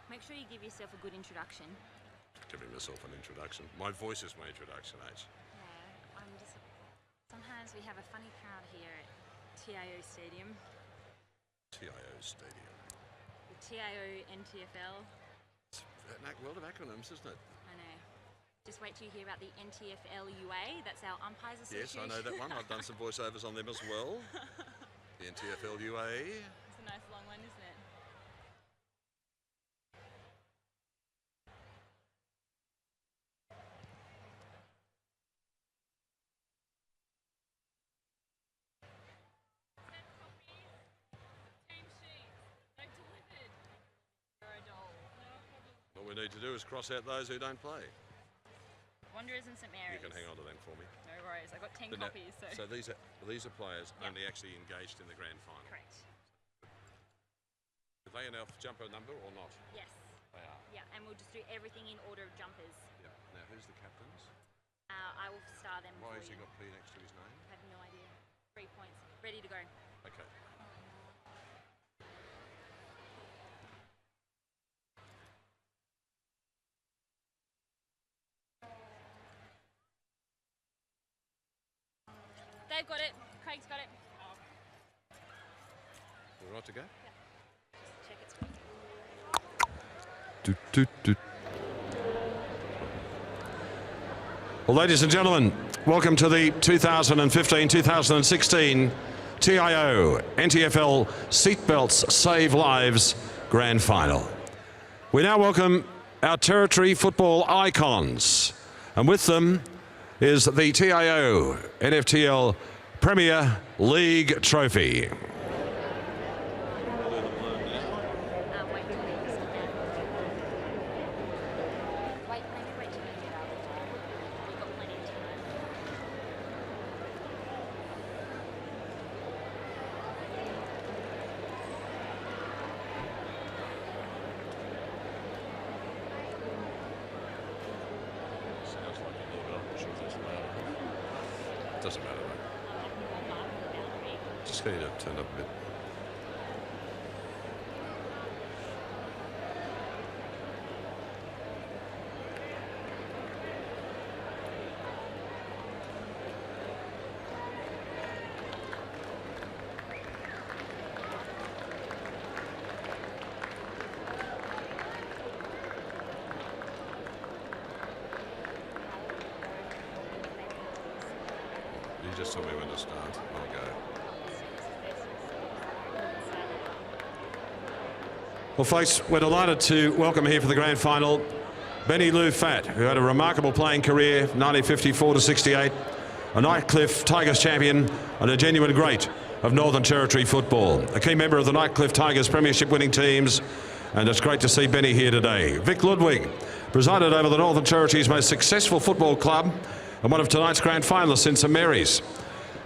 Make sure you give yourself a good introduction. Giving myself an introduction. My voice is my introduction, H. Yeah, sometimes we have a funny crowd here at TIO Stadium. TIO Stadium. The TIO NTFL. It's a world of acronyms, isn't it? I know. Just wait till you hear about the NTFL UA. That's our Umpires Association. Yes, I know that one. I've done some voiceovers on them as well. The NTFL UA. It's a nice long one, isn't it? What we need to do is cross out those who don't play. Wanderers and St Mary's. You can hang on to them for me. No worries, I got 10 copies. So these are players only actually engaged in the grand final. Correct. Are they in our jumper number or not? Yes. They are. Yeah, and we'll just do everything in order of jumpers. Yeah. Now, who's the captains? I will star them. Why for has you. he got P next to his name? I have no idea. 3 points. Ready to go. Okay. They've got it. Craig's got it. We're right to go? Yeah. Just check it's good. Well, ladies and gentlemen, welcome to the 2015-2016 TIO NTFL Seatbelts Save Lives Grand Final. We now welcome our territory football icons, and with them is the TIO NFTL Premier League Trophy. Doesn't matter, mate. Just need to turn up a bit. You just tell me when to start. I'll go. Well, folks, we're delighted to welcome here for the grand final Benny Lou Fat, who had a remarkable playing career, 1954 to 68, a Nightcliff Tigers champion and a genuine great of Northern Territory football. A key member of the Nightcliff Tigers premiership winning teams, and it's great to see Benny here today. Vic Ludwig presided over the Northern Territory's most successful football club and one of tonight's grand finalists in St Mary's.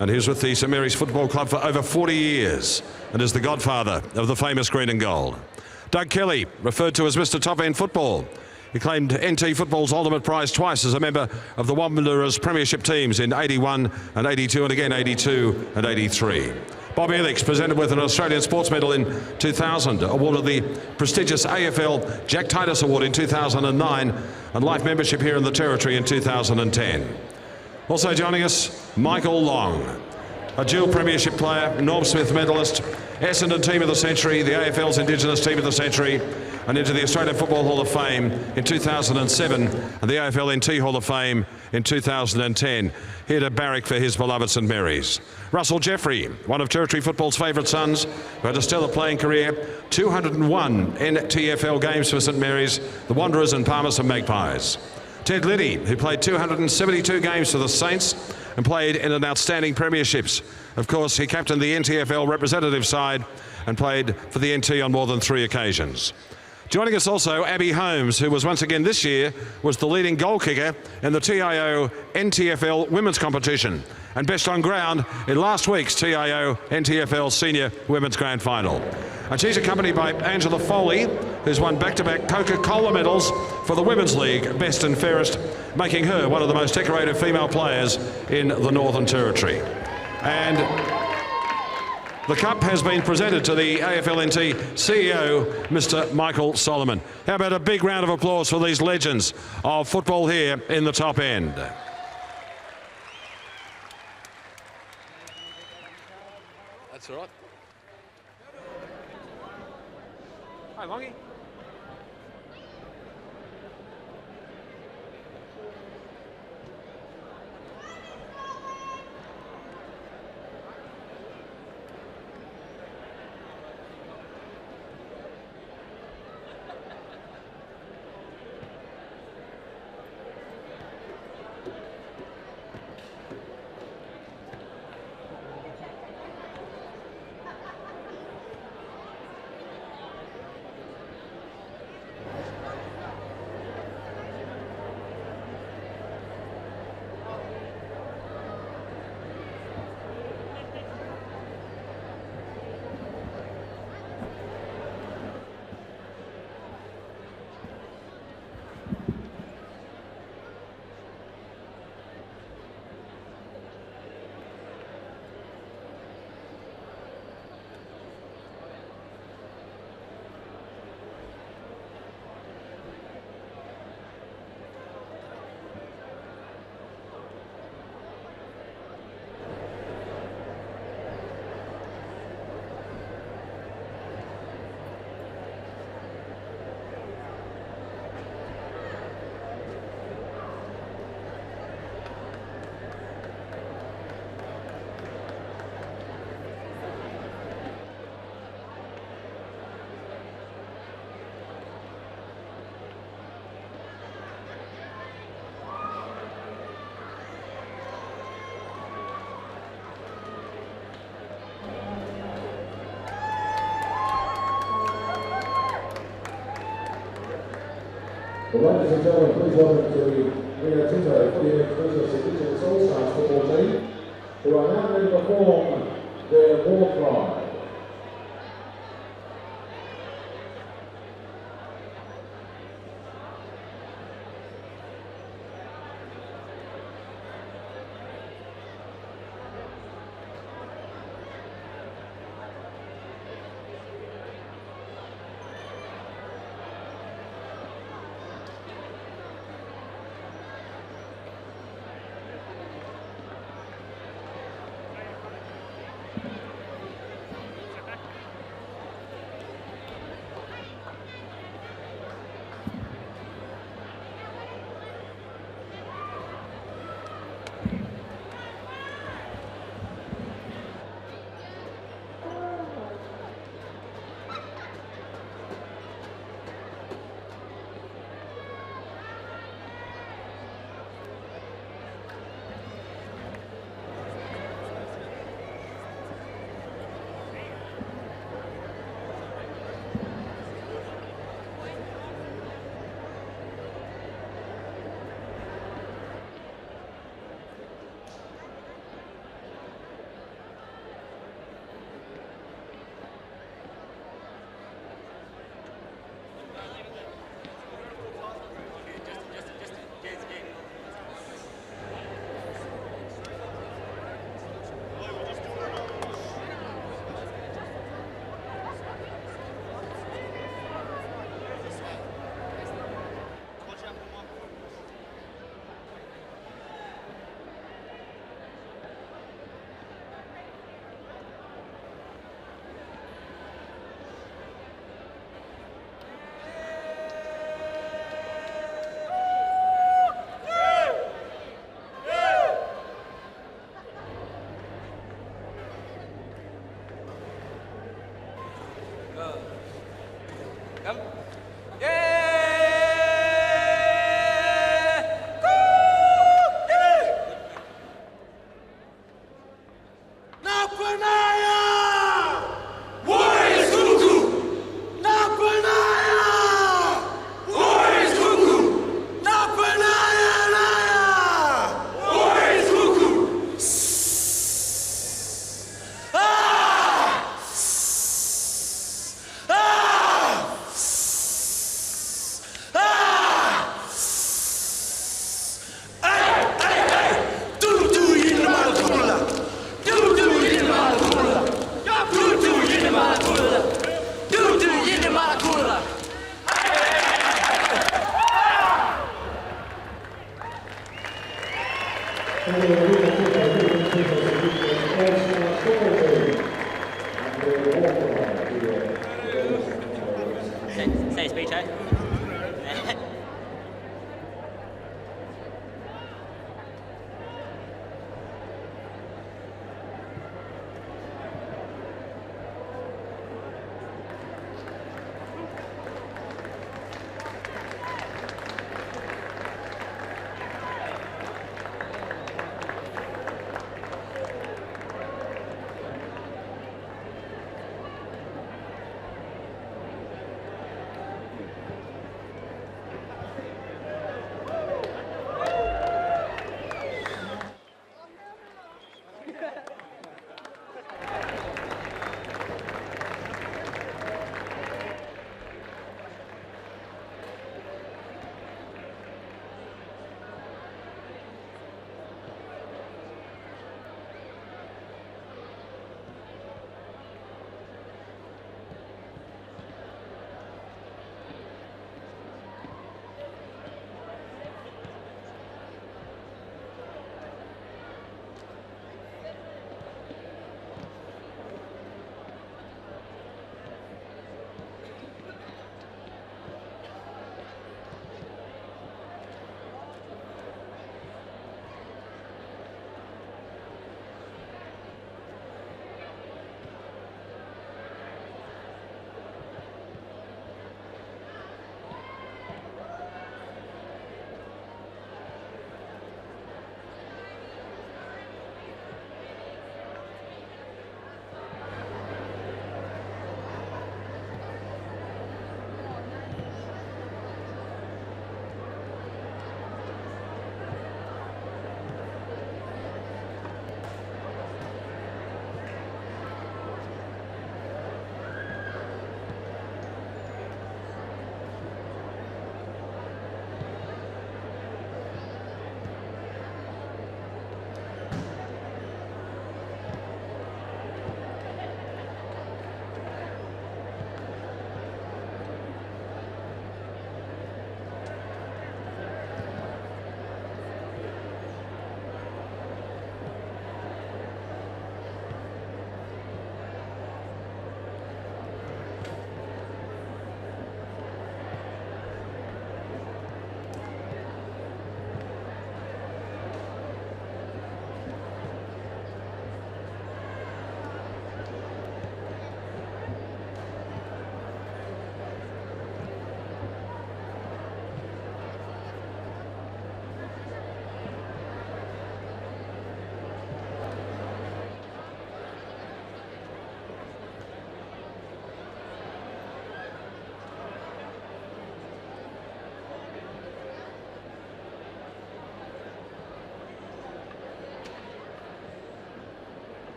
And he was with the St Mary's Football Club for over 40 years and is the godfather of the famous green and gold. Doug Kelly, referred to as Mr Top End Football. He claimed NT Football's ultimate prize twice as a member of the Wanderers premiership teams in 81 and 82 and again 82 and 83. Bob Elix presented with an Australian Sports Medal in 2000, awarded the prestigious AFL Jack Titus Award in 2009 and life membership here in the Territory in 2010. Also joining us, Michael Long, a dual premiership player, Norm Smith medalist, Essendon Team of the Century, the AFL's Indigenous Team of the Century, and into the Australian Football Hall of Fame in 2007 and the AFL NT Hall of Fame in 2010. Here to barrack for his beloved St Mary's. Russell Jeffrey, one of Territory football's favourite sons, who had a stellar playing career, 201 NTFL games for St Mary's, the Wanderers and Palmerston Magpies. Ted Liddy, who played 272 games for the Saints and played in an outstanding premierships. Of course, he captained the NTFL representative side and played for the NT on more than 3 occasions. Joining us also, Abby Holmes, who was once again this year was the leading goal kicker in the TIO NTFL women's competition and best on ground in last week's TIO NTFL Senior Women's Grand Final. And she's accompanied by Angela Foley, who's won back-to-back Coca-Cola medals for the Women's League, best and fairest, making her one of the most decorated female players in the Northern Territory. And The cup has been presented to the AFLNT CEO, Mr. Michael Solomon. How about a big round of applause for these legends of football here in the top end? That's all right. Hi, Longy. Well, ladies and gentlemen, please welcome to the Rio Tinto Footy Exclusive Significance All-Stars football team, who are now going to perform their war cry. Say speech, eh?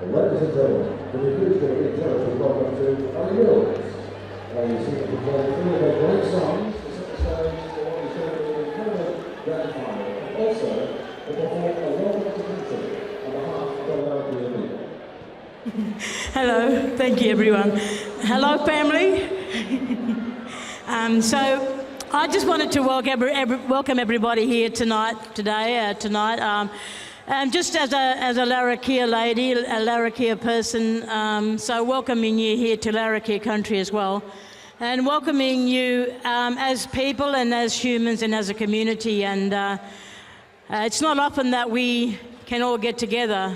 Ladies and gentlemen, the recruits will be generously welcome to Ali Mills. You see the perform three of their great songs to set the stage for what is going to be an incredible grand final, and also to perform a welcome to country on behalf of the local people. Hello, thank you everyone. Hello family. So I just wanted to welcome everybody here tonight. Just as a Larrakia lady, a Larrakia person, so welcoming you here to Larrakia country as well, and welcoming you as people and as humans and as a community. And it's not often that we can all get together.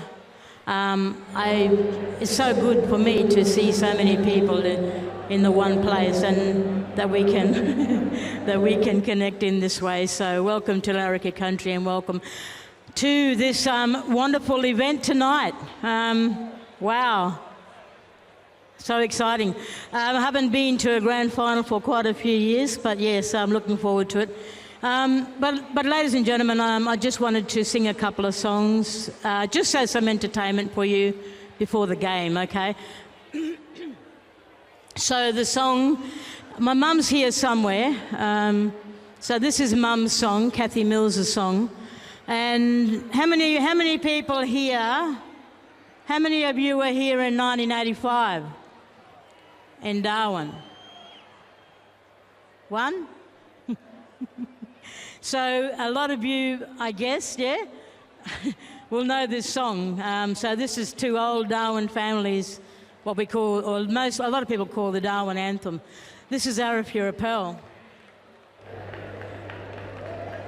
It's so good for me to see so many people in the one place, and that we can that we can connect in this way. So welcome to Larrakia country, and welcome to this wonderful event tonight. Wow, so exciting. I haven't been to a grand final for quite a few years, but yes, I'm looking forward to it. But ladies and gentlemen, I just wanted to sing a couple of songs, just as some entertainment for you before the game, okay? So the song My mum's here somewhere. So this is Mum's song, Kathy Mills' song. And how many people here, how many of you were here in 1985 in Darwin? One? So a lot of you, I guess, yeah, will know this song. So this is to old Darwin families, what we call, or a lot of people call the Darwin anthem. This is If You're a Pearl.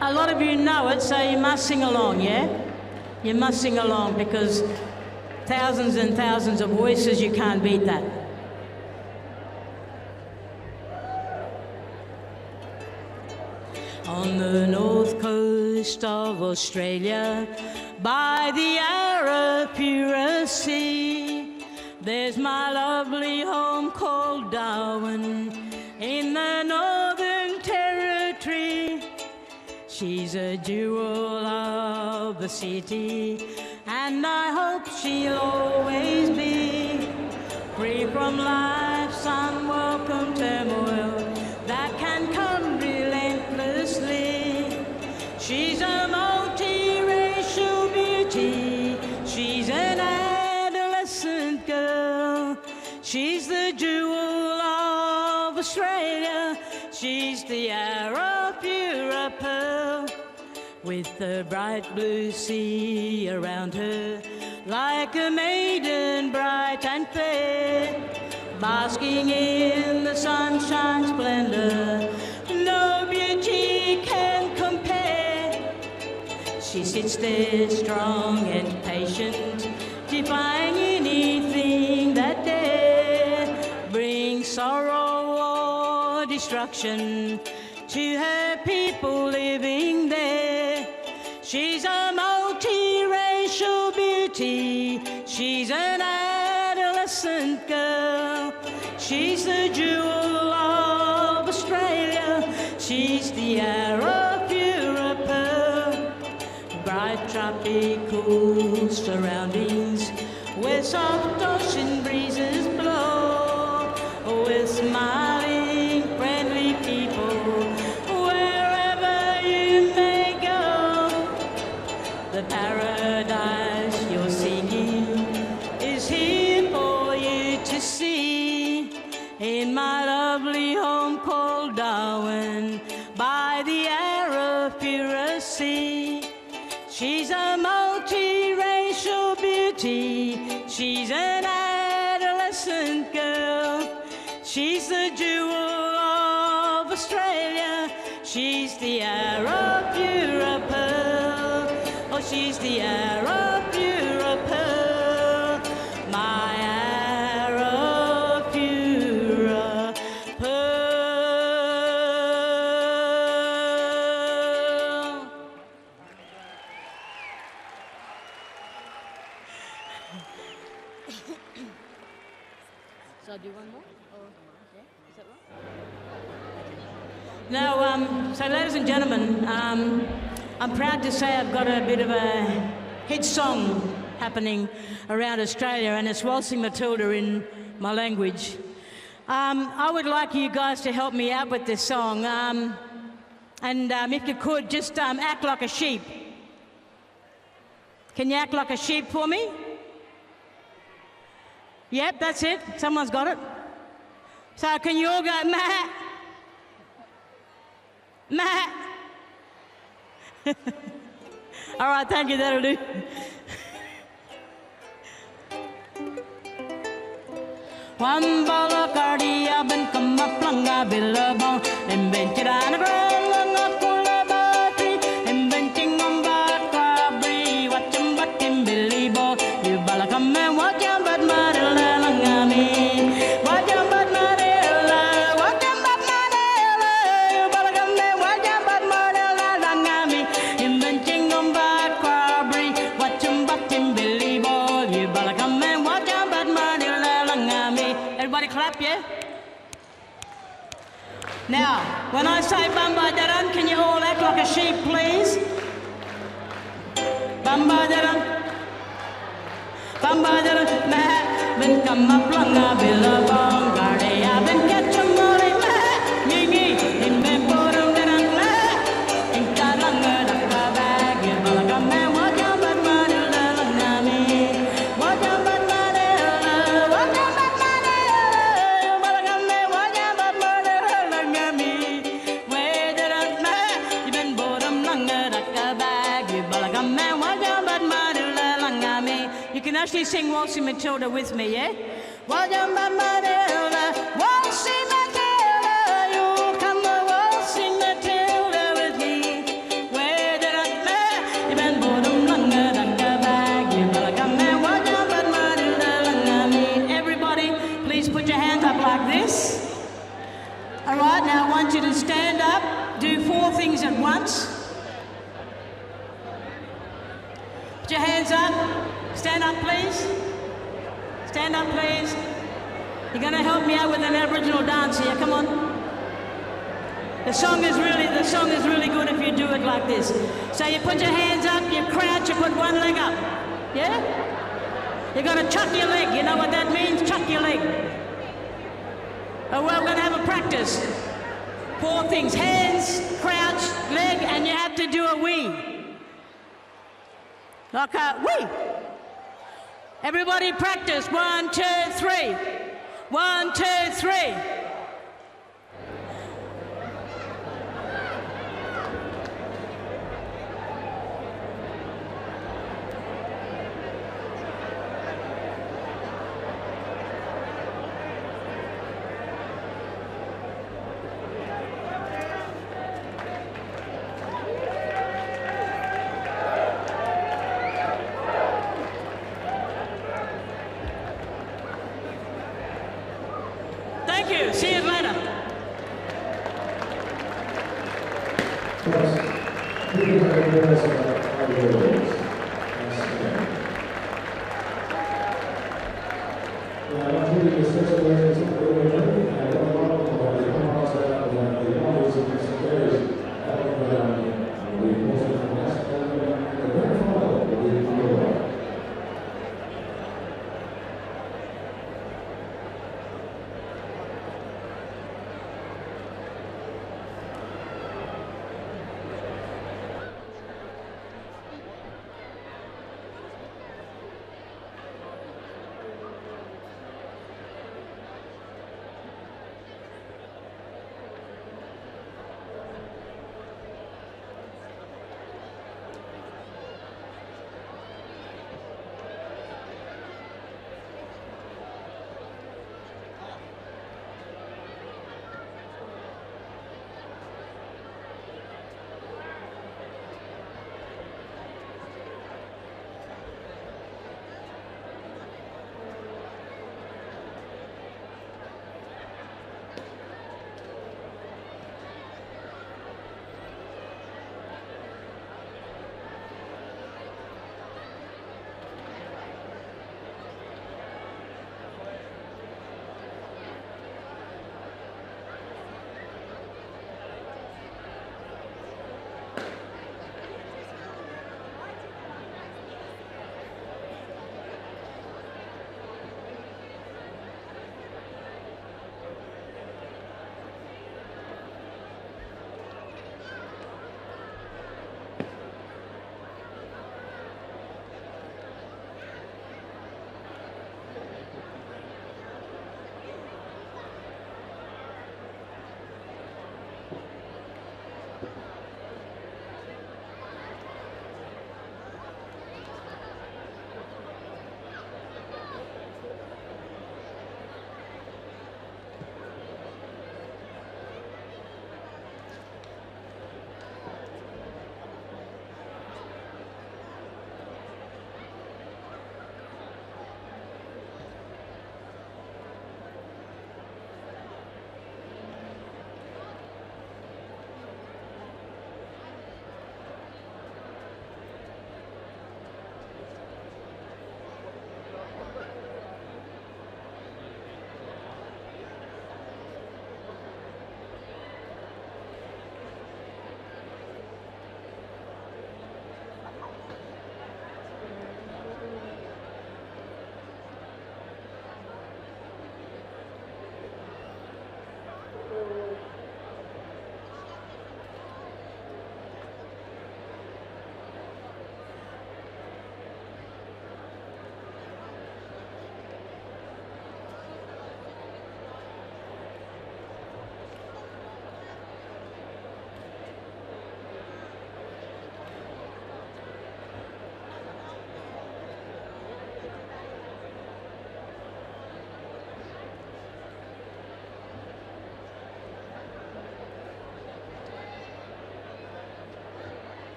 A lot of you know it, so you must sing along, yeah? You must sing along because thousands and thousands of voices, you can't beat that. On the north coast of Australia, by the Arapura Sea, there's my lovely home called Darwin in the Northern Territory. She's a jewel of the city, and I hope she'll always be free from life's unwelcome turmoil that can come relentlessly. She's a multiracial beauty. She's an adolescent girl. She's the jewel of Australia. She's the Arapura Pearl, with the bright blue sea around her, like a maiden bright and fair, basking in the sunshine splendor. No beauty can compare. She sits there strong and patient, defying anything that dare bring sorrow or destruction to her people living there. She's a multiracial beauty. She's an adolescent girl. She's the jewel of Australia. She's the Arapura Pearl. Bright tropical surroundings where soft ocean breezes blow, with smiling, friendly people wherever you may go. The paradise you're seeking is here for you to see in my lovely home called Darwin by the Arapura Sea. She's a multiracial beauty. She's an adolescent girl. She's the jewel of Australia. She's the Arapura Pearl. Oh, she's the Arapura Pearl. My Arapura Pearl. So I'll do one more? Is that right? Now, so ladies and gentlemen, I'm proud to say I've got a bit of a hit song happening around Australia, and it's Waltzing Matilda in my language. I would like you guys to help me out with this song, and if you could, just act like a sheep. Can you act like a sheep for me? Yep, that's it. Someone's got it. So can you all go, Matt? Matt? All right, thank you, that'll do. Wambala cardia ben kama planga billabong and benchirana gralla kula battery and benching on bad crabby watching back in billy bo you balakam and watch out but marilla langami watch out but marilla watch out but marilla you balakam and watch out but marilla langami and benching on bad crabby watching back in billy bo you balakam and watch out but marilla langami. Everybody clap, yeah? Now, when I say Bambadaran, can you all act like a sheep, please? Bambadaran. Bambadaran. Ben kama planga billabong, gardea ben ketchamore. actually sing Waltzing Matilda with me, yeah? Waltzing Matilda, Waltzing Matilda, you come a waltzing Matilda with me. Where did I met? You been boredom longer than the bag. You better come and waltzing Matilda, me. Everybody, please put your hands up like this. All right, now I want you to stand up, do 4 things at once. Put your hands up. Stand up, please. Stand up, please. You're going to help me out with an Aboriginal dance here. Come on. The song is really good if you do it like this. So you put your hands up, you crouch, you put one leg up. Yeah? You're going to chuck your leg. You know what that means? Chuck your leg. Oh, well, we're going to have a practice. 4 things. Hands, crouch, leg, and you have to do a wee. Like a wee. Everybody practice. 1, 2, 3. 1, 2, 3. Thank you. See you later.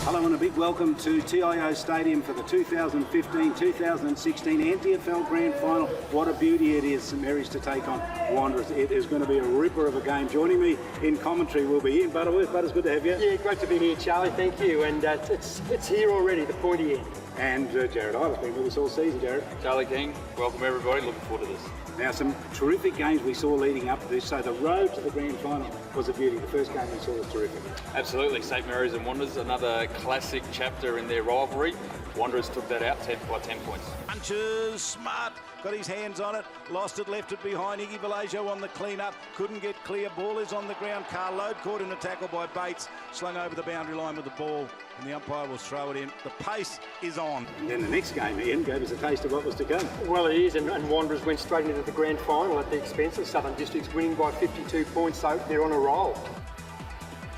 Hello and a big welcome to TIO Stadium for the 2015-2016 NTFL Grand Final. What a beauty it is, St Mary's to take on Wanderers. It is going to be a ripper of a game. Joining me in commentary will be Ian Butterworth. Butters, good to have you. Yeah, great to be here, Charlie. Thank you. And it's here already, the pointy end. And Jared Ives been with us all season, Jared. Charlie King, welcome everybody. Looking forward to this. Now, some terrific games we saw leading up to this. So the road to the grand final was a beauty. The first game we saw was terrific. Absolutely. St Mary's and Wanderers, another classic chapter in their rivalry. Wanderers took that out by 10 points. Punches, smart, got his hands on it, lost it, left it behind. Iggy Vallejo on the clean-up, couldn't get clear. Ball is on the ground. Carl Load caught in a tackle by Bates, slung over the boundary line with the ball, and the umpire will throw it in. The pace is on. And then the next game, Ian, gave us a taste of what was to come. Well, it is, and Wanderers went straight into the grand final at the expense of Southern Districts, winning by 52 points, so they're on a roll.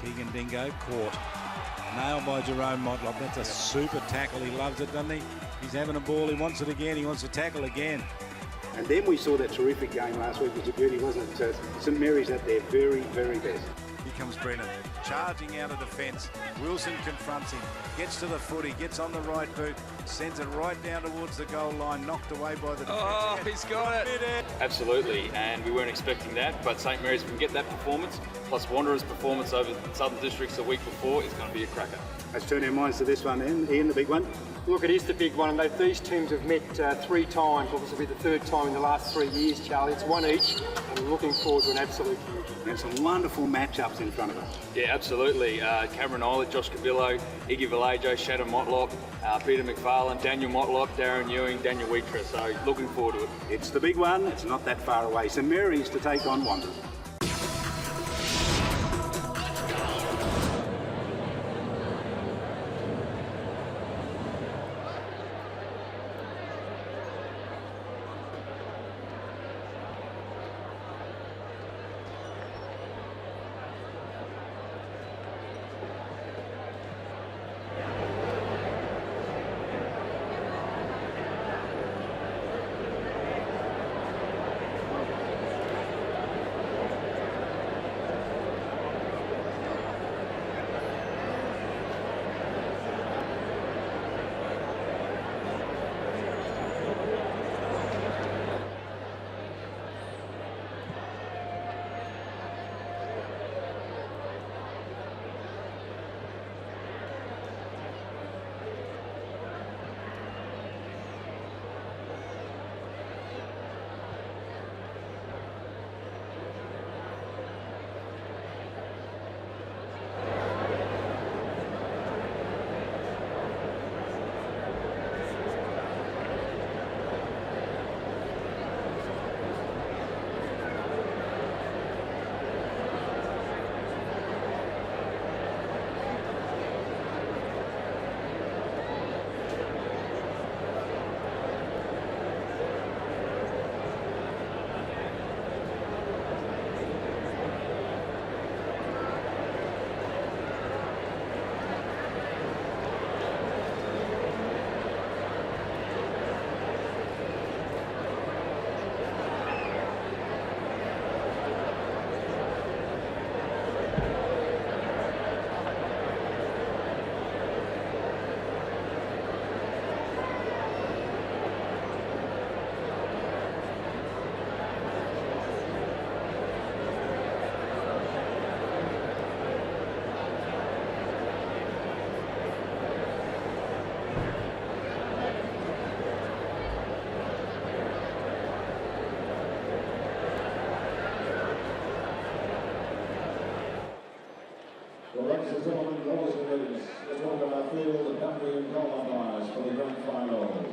Keegan Dingo caught. Nailed by Jerome Motlop. That's a super tackle. He loves it, doesn't he? He's having a ball. He wants it again. He wants to tackle again. And then we saw that terrific game last week. It was a beauty, wasn't it? St Mary's at their very, very best. Here comes Brennan, charging out of defence. Wilson confronts him, gets to the footy, gets on the right boot, sends it right down towards the goal line, knocked away by the defence. Oh, he's got it. Absolutely, and we weren't expecting that, but St Mary's can get that performance, plus Wanderers' performance over Southern Districts the week before is going to be a cracker. Let's turn our minds to this one then. Ian, the big one. Look, it is the big one, and these teams have met 3 times. Obviously, the third time in the last 3 years, Charlie. It's one each, and we're looking forward to an absolute huge. There's some wonderful matchups in front of us. Yeah, absolutely. Cameron Eilert, Josh Cavillo, Iggy Vallejo, Shannon Motlop, Peter McFarlane, Daniel Motlop, Darren Ewing, Daniel Wheatra. So looking forward to it. It's the big one. It's not that far away. St Mary's to take on Wanderers. Well, ladies and gentlemen, boys and ladies, let's welcome our field and country and goal umpires for the grand final.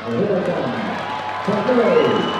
And here they come. Taco.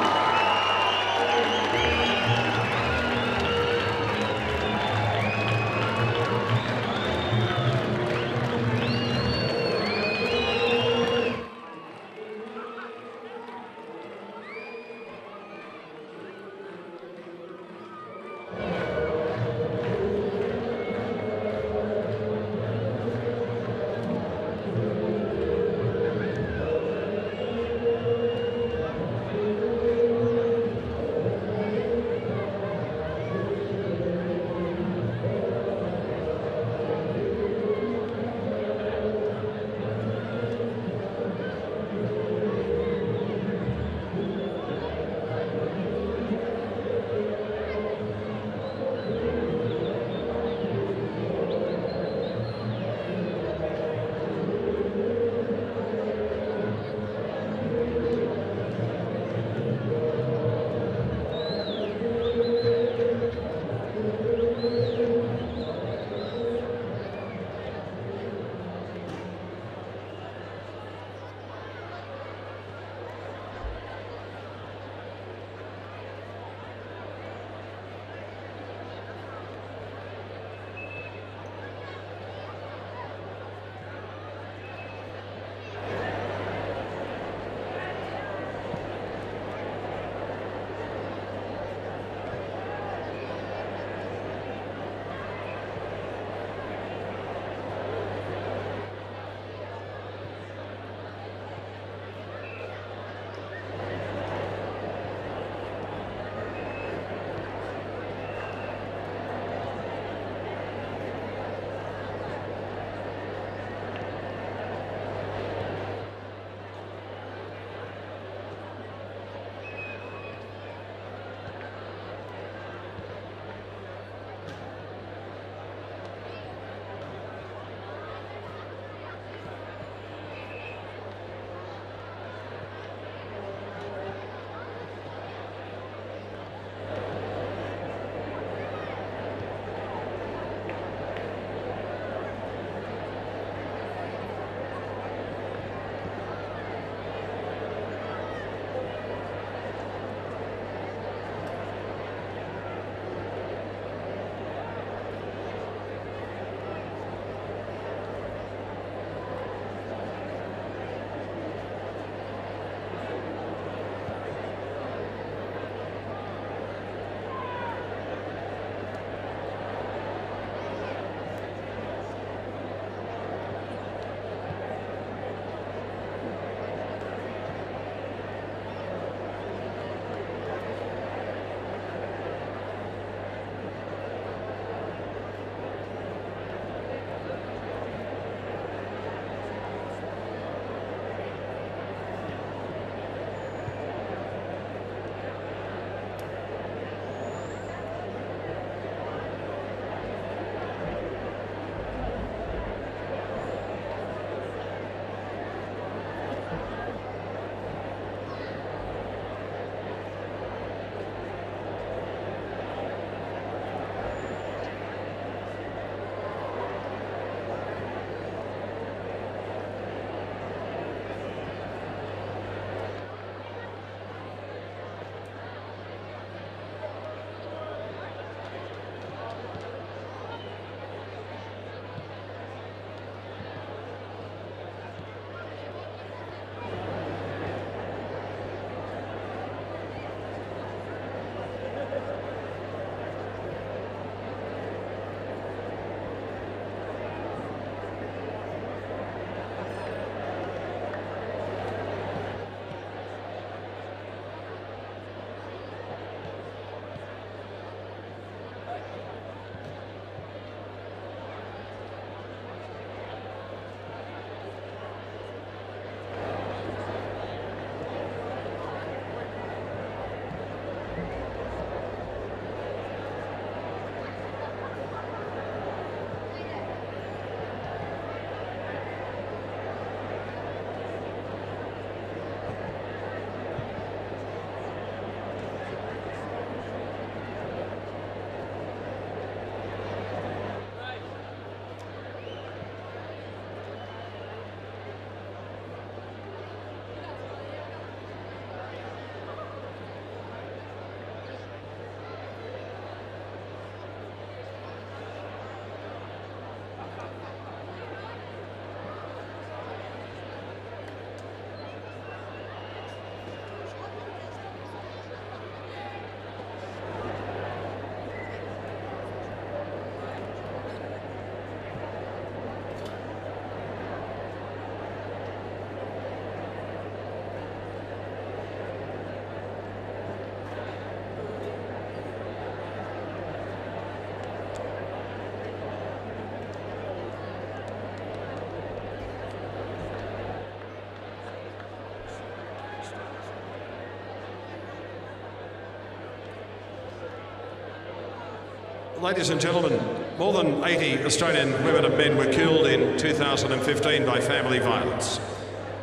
Ladies and gentlemen, more than 80 Australian women and men were killed in 2015 by family violence.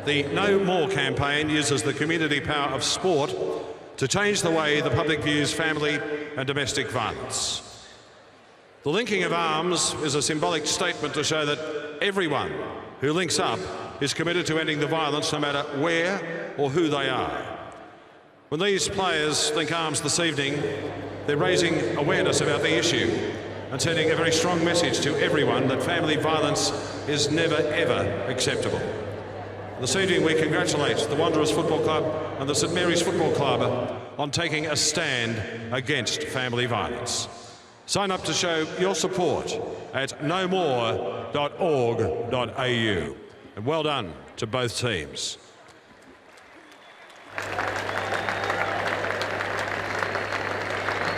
The No More campaign uses the community power of sport to change the way the public views family and domestic violence. The linking of arms is a symbolic statement to show that everyone who links up is committed to ending the violence no matter where or who they are. When these players link arms this evening, they're raising awareness about the issue and sending a very strong message to everyone that family violence is never, ever acceptable. This evening we congratulate the Wanderers Football Club and the St Mary's Football Club on taking a stand against family violence. Sign up to show your support at nomore.org.au. And well done to both teams.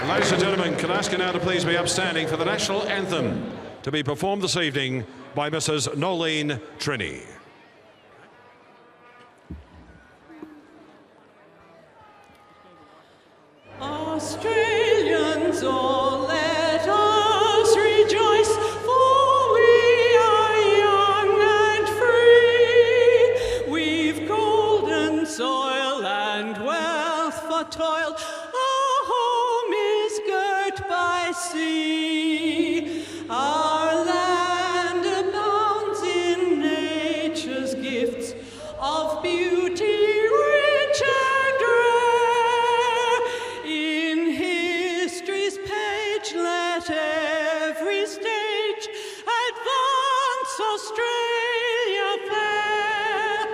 Ladies and gentlemen, can I ask you now to please be upstanding for the national anthem to be performed this evening by Mrs. Nolene Trini. Australians all, let us rejoice, for we are young and free. We've golden soil and wealth for toil. Our home is girt by sea. Our land abounds in nature's gifts of beauty rich and rare. In history's page let every stage advance Australia fair.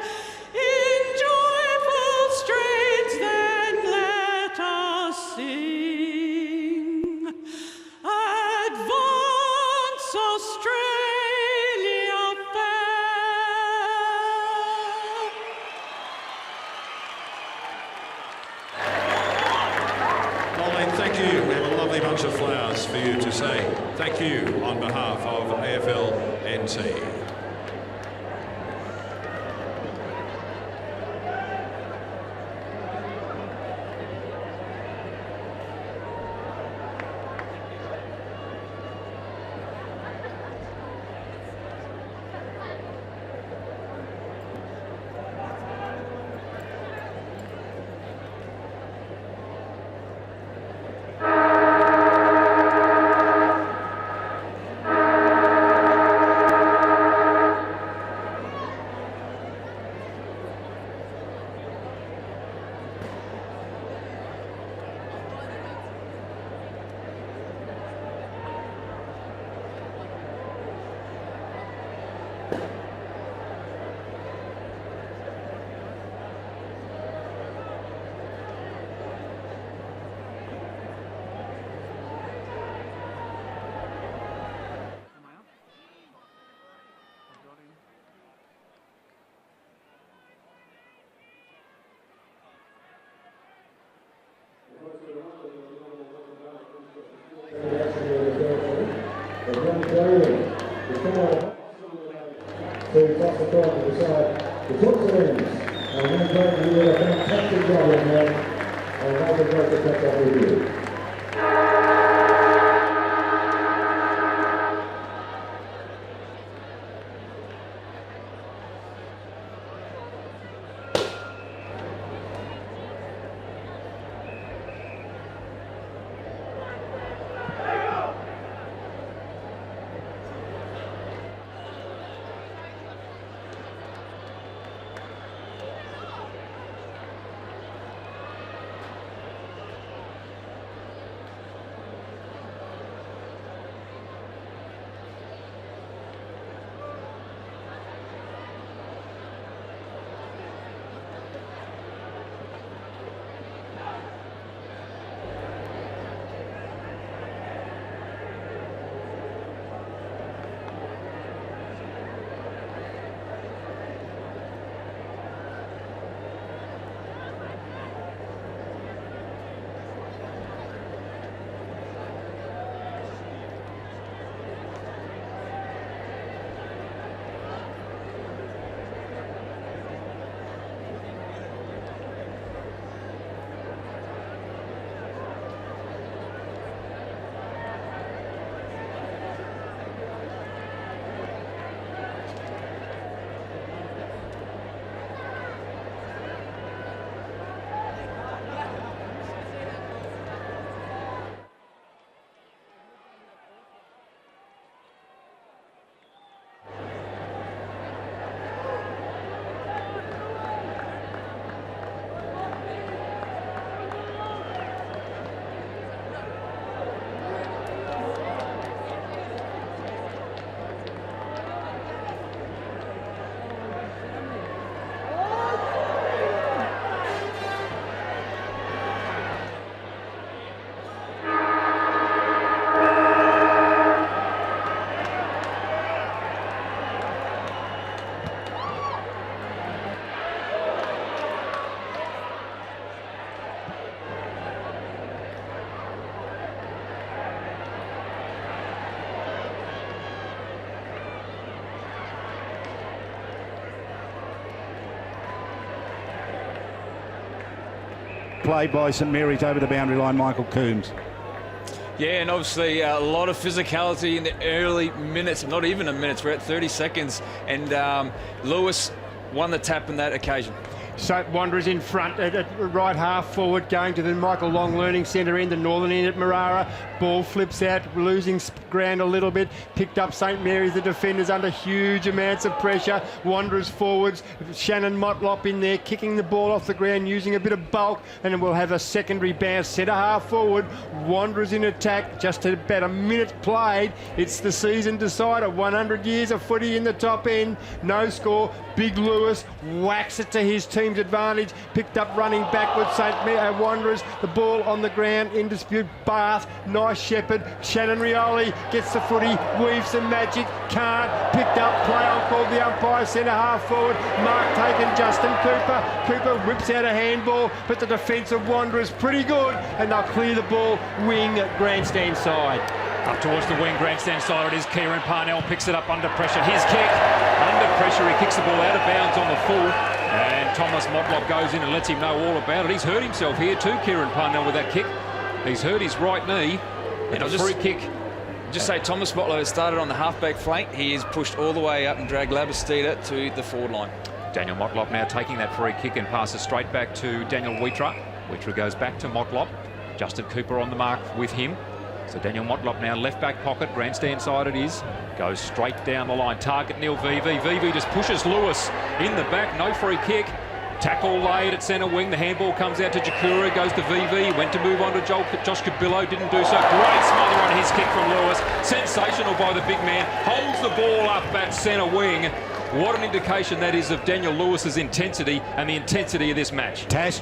In joyful strains then let us sing. Advance Australia fair. Nolene, thank you. We have a lovely bunch of flowers for you to say thank you on behalf of AFL NT. To toss the ball to the side. The Toots wins. And we're going to do a fantastic job in there. And have a great to catch up with you. play by St Mary's over the boundary line, Michael Coombs. Yeah, and obviously a lot of physicality in the early minutes, not even a minute, we're at 30 seconds, and Lewis won the tap on that occasion. So Wanderers in front at right half forward, going to the Michael Long Learning Centre end, the northern end at Marara. Ball flips out, losing ground a little bit. Picked up St Mary's, the defenders under huge amounts of pressure. Wanderers forwards, Shannon Motlop in there, kicking the ball off the ground, using a bit of bulk, and then we'll have a secondary bounce. Centre half forward, Wanderers in attack, just about a minute played. It's the season decider, 100 years of footy in the top end. No score, Big Lewis whacks it to his team's advantage, picked up running backwards, Wanderers, the ball on the ground, in dispute, Bath, nice shepherd, Shannon Rioli gets the footy, weaves some magic, can't, picked up, play on called the umpire, centre half forward, mark taken, Justin Cooper whips out a handball, but the defence of Wanderers pretty good, and they'll clear the ball, wing, grandstand side. Up towards the wing, grandstand side it is. Kieran Parnell picks it up under pressure. His kick, under pressure, he kicks the ball out of bounds on the full. And Thomas Motlop goes in and lets him know all about it. He's hurt himself here too, Kieran Parnell, with that kick. He's hurt his right knee. And a free kick. Just say Thomas Motlop has started on the halfback flank. He is pushed all the way up and dragged Labastida to the forward line. Daniel Motlop now taking that free kick and passes straight back to Daniel Wheatra. Wheatra goes back to Motlop. Justin Cooper on the mark with him. So Daniel Motlop now left back pocket, grandstand side it is, goes straight down the line, target Neil VV. VV just pushes Lewis in the back, no free kick. Tackle laid at centre wing, the handball comes out to Jakura, goes to VV, went to move on to Josh Cabillo, didn't do so. Great smother on his kick from Lewis, sensational by the big man, holds the ball up at centre wing. What an indication that is of Daniel Lewis's intensity and the intensity of this match. Tash.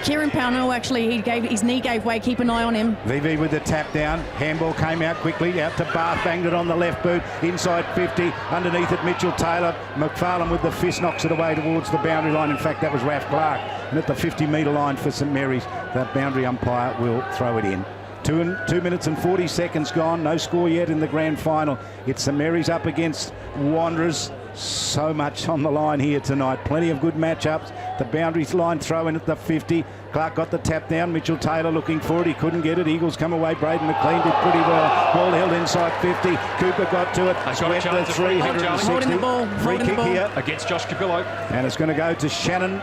Kieran Parnell, actually, his knee gave way. Keep an eye on him. VV with the tap down. Handball came out quickly. Out to Bath. Banged it on the left boot. Inside 50. Underneath it, Mitchell Taylor. McFarlane with the fist knocks it away towards the boundary line. In fact, that was Ralph Clark. And at the 50-metre line for St Mary's, that boundary umpire will throw it in. 2 minutes and 40 seconds gone. No score yet in the grand final. It's St Mary's up against Wanderers. So much on the line here tonight. Plenty of good matchups. The boundaries line throw in at the 50. Clark got the tap down. Mitchell Taylor looking for it. He couldn't get it. Eagles come away. Braden McLean did pretty well. Ball held inside 50. Cooper got to it. Swept the 360. Free kick here against Josh Cabillo. And it's going to go to Shannon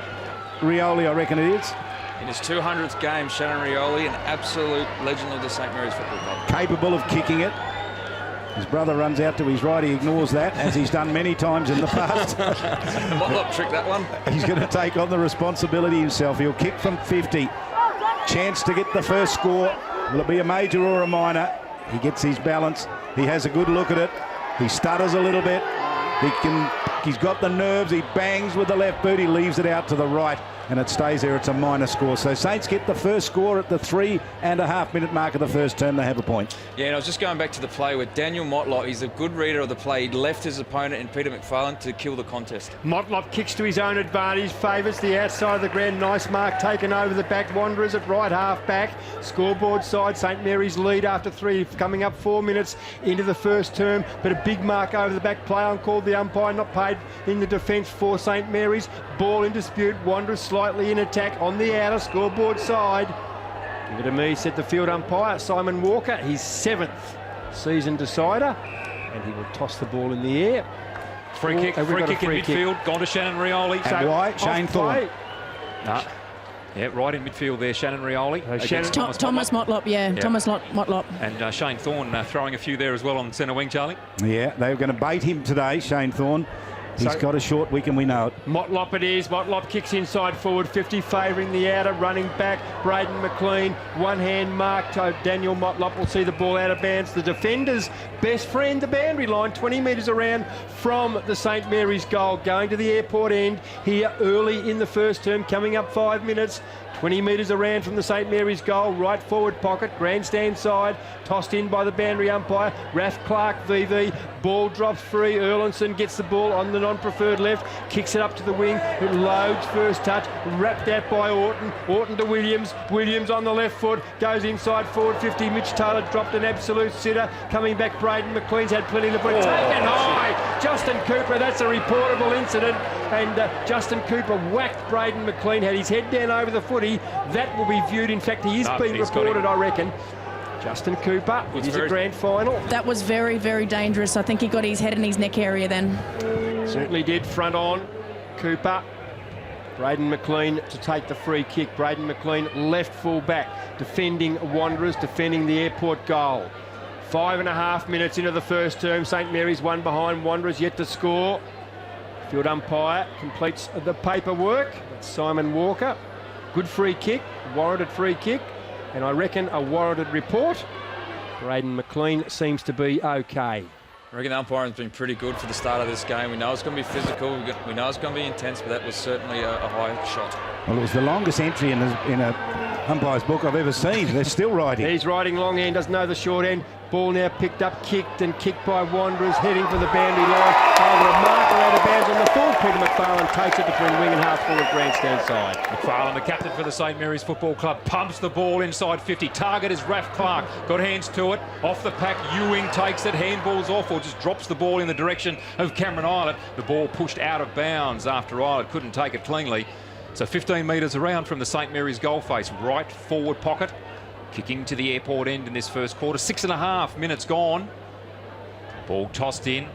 Rioli, I reckon it is. In his 200th game, Shannon Rioli, an absolute legend of the St Mary's Football Club. Capable of kicking it. His brother runs out to his right. He ignores that, as he's done many times in the past. Motlop tricked that one. He's going to take on the responsibility himself. He'll kick from 50. Chance to get the first score. Will it be a major or a minor? He gets his balance. He has a good look at it. He stutters a little bit. He's got the nerves. He bangs with the left boot. He leaves it out to the right, and it stays there. It's a minor score. So Saints get the first score at the 3.5 minute mark of the first term. They have a point. Yeah, and I was just going back to the play with Daniel Motlop. He's a good reader of the play. He left his opponent in Peter McFarlane to kill the contest. Motlop kicks to his own advantage, favours the outside of the ground. Nice mark taken over the back. Wanderers at right half back. Scoreboard side, St Mary's lead after 3, coming up 4 minutes into the first term. But a big mark over the back. Play on called the umpire, not paid in the defence for St Mary's. Ball in dispute. Wanderers slightly in attack on the outer scoreboard side. Give it to me, said the field umpire, Simon Walker, his 7th season decider, and he will toss the ball in the air. Free kick in midfield, gone to Shannon Rioli. And why? Shane Thorne. Yeah, right in midfield there, Shannon Rioli. Thomas Motlop, yeah. Thomas Motlop. And Shane Thorne throwing a few there as well on centre wing, Charlie. Yeah, they were going to bait him today, Shane Thorne. He's got a short wick and we know it. Motlop it is. Motlop kicks inside forward 50, favouring the outer, running back. Braden McLean, one hand mark to Daniel Motlop. Will see the ball out of bounds. The defender's best friend, the boundary line, 20 metres around from the St Mary's goal. Going to the airport end here early in the first term, coming up 5 minutes. 20 metres around from the St Mary's goal, right forward pocket, grandstand side, tossed in by the boundary umpire, Ralph Clark, VV, ball drops free, Erlinson gets the ball on the non-preferred left, kicks it up to the wing, it loads, first touch, wrapped out by Orton to Williams on the left foot, goes inside forward 50, Mitch Taylor dropped an absolute sitter, coming back Braden McLean's had plenty of the foot, taken high, just Justin Cooper. That's a reportable incident. And Justin Cooper whacked Braden McLean, had his head down over the footy. That will be viewed. In fact, he is being reported, I reckon. Justin Cooper, it is a grand final. That was very, very dangerous. I think he got his head and his neck area then. Certainly did. Front on, Cooper. Braden McLean to take the free kick. Braden McLean, left full back, defending Wanderers, defending the Airport goal. 5.5 minutes into the first term. St Mary's one behind, Wanderers yet to score. Field umpire completes the paperwork. That's Simon Walker. Good free kick, warranted free kick, and I reckon a warranted report. Braden McLean seems to be okay. I reckon the umpiring's been pretty good for the start of this game. We know it's going to be physical, we know it's going to be intense, but that was certainly a high shot. Well, it was the longest entry in a umpire's book I've ever seen. They're still riding. He's riding long end, doesn't know the short end. Ball now picked up, kicked by Wanderers, heading for the boundary line. Over a marker out of bounds on the full. Peter McFarlane takes it between wing and half forward grandstand side. McFarlane, the captain for the St Mary's Football Club, pumps the ball inside 50. Target is Raph Clark. Got hands to it. Off the pack, Ewing takes it. Handball's off, or just drops the ball in the direction of Cameron Eilert. The ball pushed out of bounds after Eilert couldn't take it cleanly. So 15 metres around from the St Mary's goal face, right forward pocket. Kicking to the Airport end in this first quarter. 6.5 minutes gone. Ball tossed in.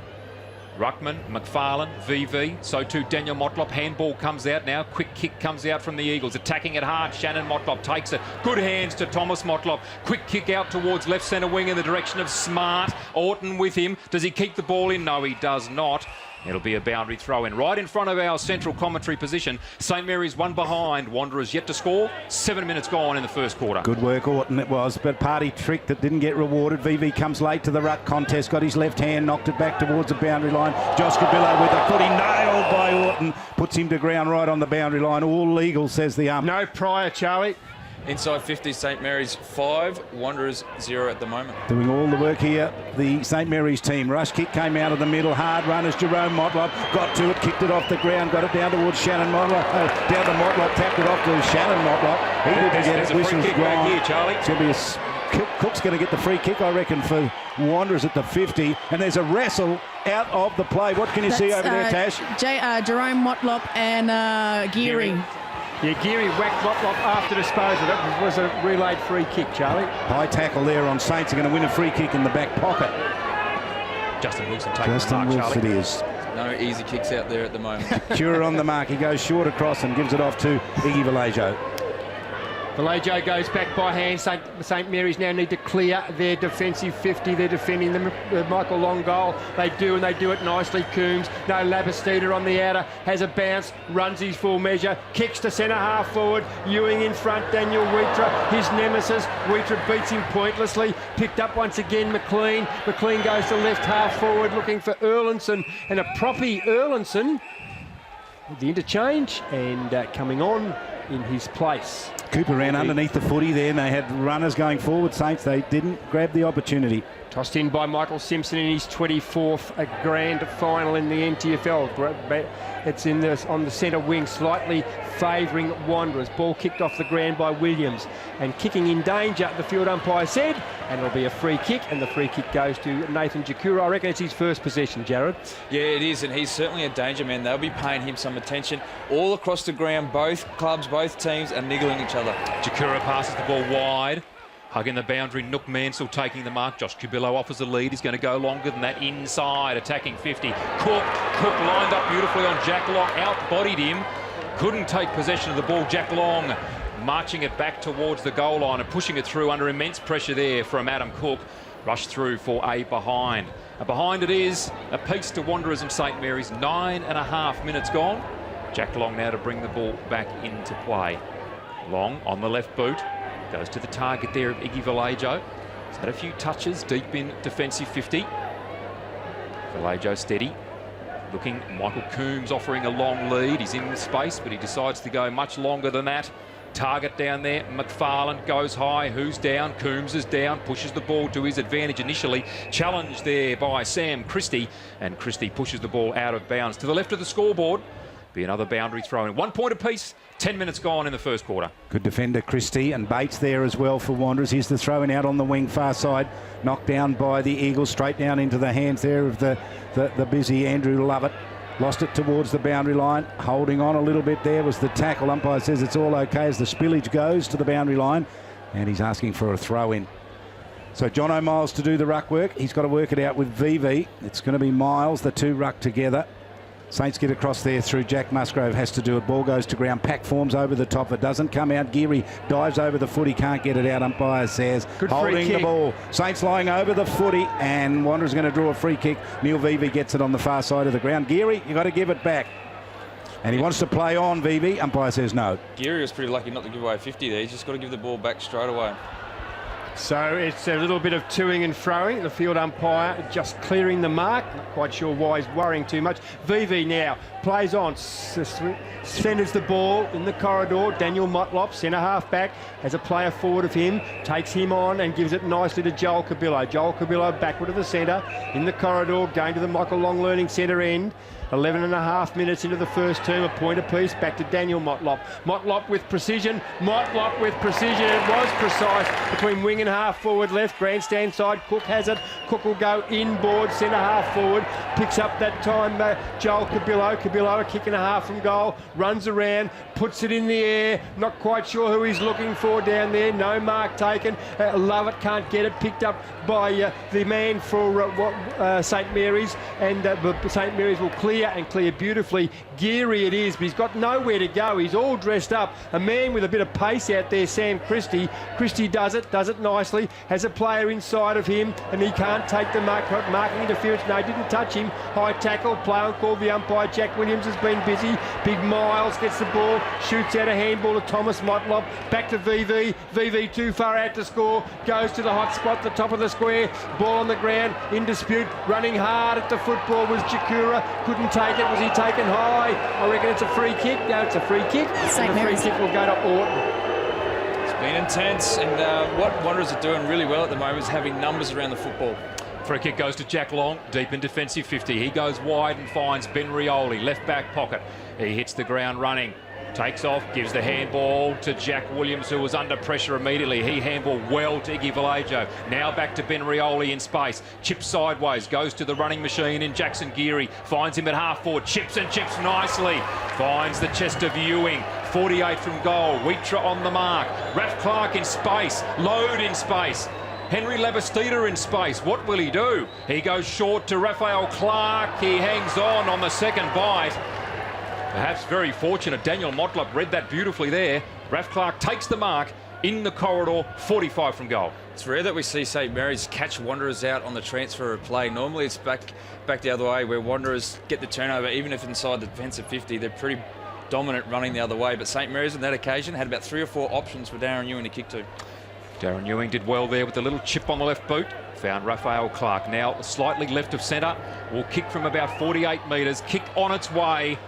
Ruckman, McFarlane, VV. So too Daniel Motlop. Handball comes out now. Quick kick comes out from the Eagles. Attacking it hard. Shannon Motlop takes it. Good hands to Thomas Motlop. Quick kick out towards left centre wing in the direction of Smart. Orton with him. Does he keep the ball in? No, he does not. It'll be a boundary throw in right in front of our central commentary position. St Mary's one behind. Wanderers yet to score. 7 minutes gone in the first quarter. Good work, Orton, it was, but party trick that didn't get rewarded. VV comes late to the ruck contest, got his left hand, knocked it back towards the boundary line. Josh Cabillo with a footy nailed by Orton, puts him to ground right on the boundary line. All legal, says the ump. No prior, Charlie. Inside 50, St Mary's 5, Wanderers 0 at the moment. Doing all the work here, the St Mary's team. Rush kick came out of the middle, hard runners. Jerome Motlop got to it, kicked it off the ground, got it down towards Shannon Motlop. Down to Motlop, tapped it off to Shannon Motlop. He didn't get it, whistle's gone. Here, Charlie. It's going to be a Cook's going to get the free kick, I reckon, for Wanderers at the 50. And there's a wrestle out of the play. What can you see over there, Tash? Jerome Motlop and Geary. Yeah, Geary whacked Motlop after disposal. That was a relayed free kick, Charlie. High tackle there on Saints. Are going to win a free kick in the back pocket. Justin Wilson taking the mark, Wilson Charlie. it is. No easy kicks out there at the moment. Cura on the mark. He goes short across and gives it off to Iggy Vallejo. Vallejo goes back by hand. St Mary's now need to clear their defensive 50. They're defending the Michael Long goal. They do, and they do it nicely. Coombs, no Labastida on the outer, has a bounce, runs his full measure, kicks to centre half forward. Ewing in front, Daniel Wheatra, his nemesis. Wheatra beats him pointlessly. Picked up once again, McLean. McLean goes to left half forward, looking for Erlinson, and a proppy Erlinson. The interchange, and coming on in his place. Cooper ran underneath the footy there, and they had runners going forward. Saints, they didn't grab the opportunity. Tossed in by Michael Simpson in his 24th grand final in the NTFL. It's on the centre wing, slightly favouring Wanderers. Ball kicked off the ground by Williams, and kicking in danger, the field umpire said, and it'll be a free kick, and the free kick goes to Nathan Jakura. I reckon it's his first possession, Jared. Yeah, it is, and he's certainly a danger man. They'll be paying him some attention. All across the ground, both clubs, both teams are niggling each other. Jakura passes the ball wide. Hugging the boundary, Nook Mansell taking the mark. Josh Cabillo offers a lead. He's going to go longer than that inside, attacking 50. Cook lined up beautifully on Jack Long, outbodied him. Couldn't take possession of the ball. Jack Long marching it back towards the goal line and pushing it through under immense pressure there from Adam Cook. Rushed through for a behind. A behind it is, a piece to Wanderers and St Mary's. 9.5 minutes gone. Jack Long now to bring the ball back into play. Long on the left boot. Goes to the target there of Iggy Vallejo. He's had a few touches deep in defensive 50. Vallejo steady. Looking, Michael Coombs offering a long lead. He's in space, but he decides to go much longer than that. Target down there. McFarlane goes high. Who's down? Coombs is down. Pushes the ball to his advantage initially. Challenged there by Sam Christie. And Christie pushes the ball out of bounds. To the left of the scoreboard. Be another boundary throw in. 1 point apiece, 10 minutes gone in the first quarter. Good defender, Christie, and Bates there as well for Wanderers. Here's the throw-in out on the wing, far side. Knocked down by the Eagles, straight down into the hands there of the busy Andrew Lovett. Lost it towards the boundary line. Holding on a little bit there was the tackle. Umpire says it's all okay as the spillage goes to the boundary line. And he's asking for a throw-in. So John O'Miles to do the ruck work. He's got to work it out with VV. It's going to be Miles, the two ruck together. Saints get across there through. Jack Musgrove has to do it. Ball goes to ground. Pack forms over the top. It doesn't come out. Geary dives over the foot. He can't get it out. Umpire says good holding the ball. Saints lying over the footy, and Wanderers going to draw a free kick. Neil Vivi gets it on the far side of the ground. Geary, you got to give it back. And he wants to play on, Vivi. Umpire says no. Geary was pretty lucky not to give away 50 there. He's just got to give the ball back straight away. So it's a little bit of toing and froing. The field umpire just clearing the mark. Not quite sure why he's worrying too much. VV now plays on. Centres the ball in the corridor. Daniel Motlop, centre half back, has a player forward of him. Takes him on and gives it nicely to Joel Cabillo. Joel Cabillo backward to the centre. In the corridor, going to the Michael Long Learning centre end. 11.5 minutes into the first term, a point apiece, back to Daniel Motlop. Motlop with precision, Motlop with precision. It was precise between wing and half forward left, grandstand side. Cook has it. Cook will go inboard, centre half forward. Picks up that time Joel Cabillo. Cabillo a kick and a half from goal. Runs around, puts it in the air. Not quite sure who he's looking for down there. No mark taken. Lovett can't get it. Picked up by the man for St Mary's. And St Mary's will clear and clear beautifully. Geary it is, but he's got nowhere to go. He's all dressed up. A man with a bit of pace out there, Sam Christie. Christie does it nicely. Has a player inside of him, and he can't take the marking interference. No, didn't touch him. High tackle, play on call. The umpire, Jack Williams, has been busy. Big Miles gets the ball, shoots out a handball to Thomas Motlop. Back to VV. VV too far out to score. Goes to the hot spot, the top of the square. Ball on the ground, in dispute. Running hard at the football was Jakura. Couldn't take it. Was he taken high? I reckon it's a free kick. No, it's a free kick. And the free kick will go to Orton. It's been intense, and what Wanderers are doing really well at the moment is having numbers around the football. Free kick goes to Jack Long, deep in defensive 50. He goes wide and finds Ben Rioli, left back pocket. He hits the ground running. Takes off, gives the handball to Jack Williams, who was under pressure immediately. He handballed well to Iggy Vallejo. Now back to Ben Rioli in space. Chips sideways, goes to the running machine in Jackson Geary. Finds him at half forward, chips and chips nicely. Finds the chest of Ewing. 48 from goal. Wheatra on the mark. Raph Clark in space. Load in space. Henry Labastida in space. What will he do? He goes short to Raphael Clark. He hangs on the second bite. Perhaps very fortunate. Daniel Motlop read that beautifully there. Raph Clark takes the mark in the corridor, 45 from goal. It's rare that we see St Mary's catch Wanderers out on the transfer of play. Normally it's back the other way, where Wanderers get the turnover, even if inside the defensive 50. They're pretty dominant running the other way. But St Mary's on that occasion had about 3 or 4 options for Darren Ewing to kick to. Darren Ewing did well there with the little chip on the left boot. Found Raphael Clark. Now slightly left of centre. Will kick from about 48 metres. Kick on its way.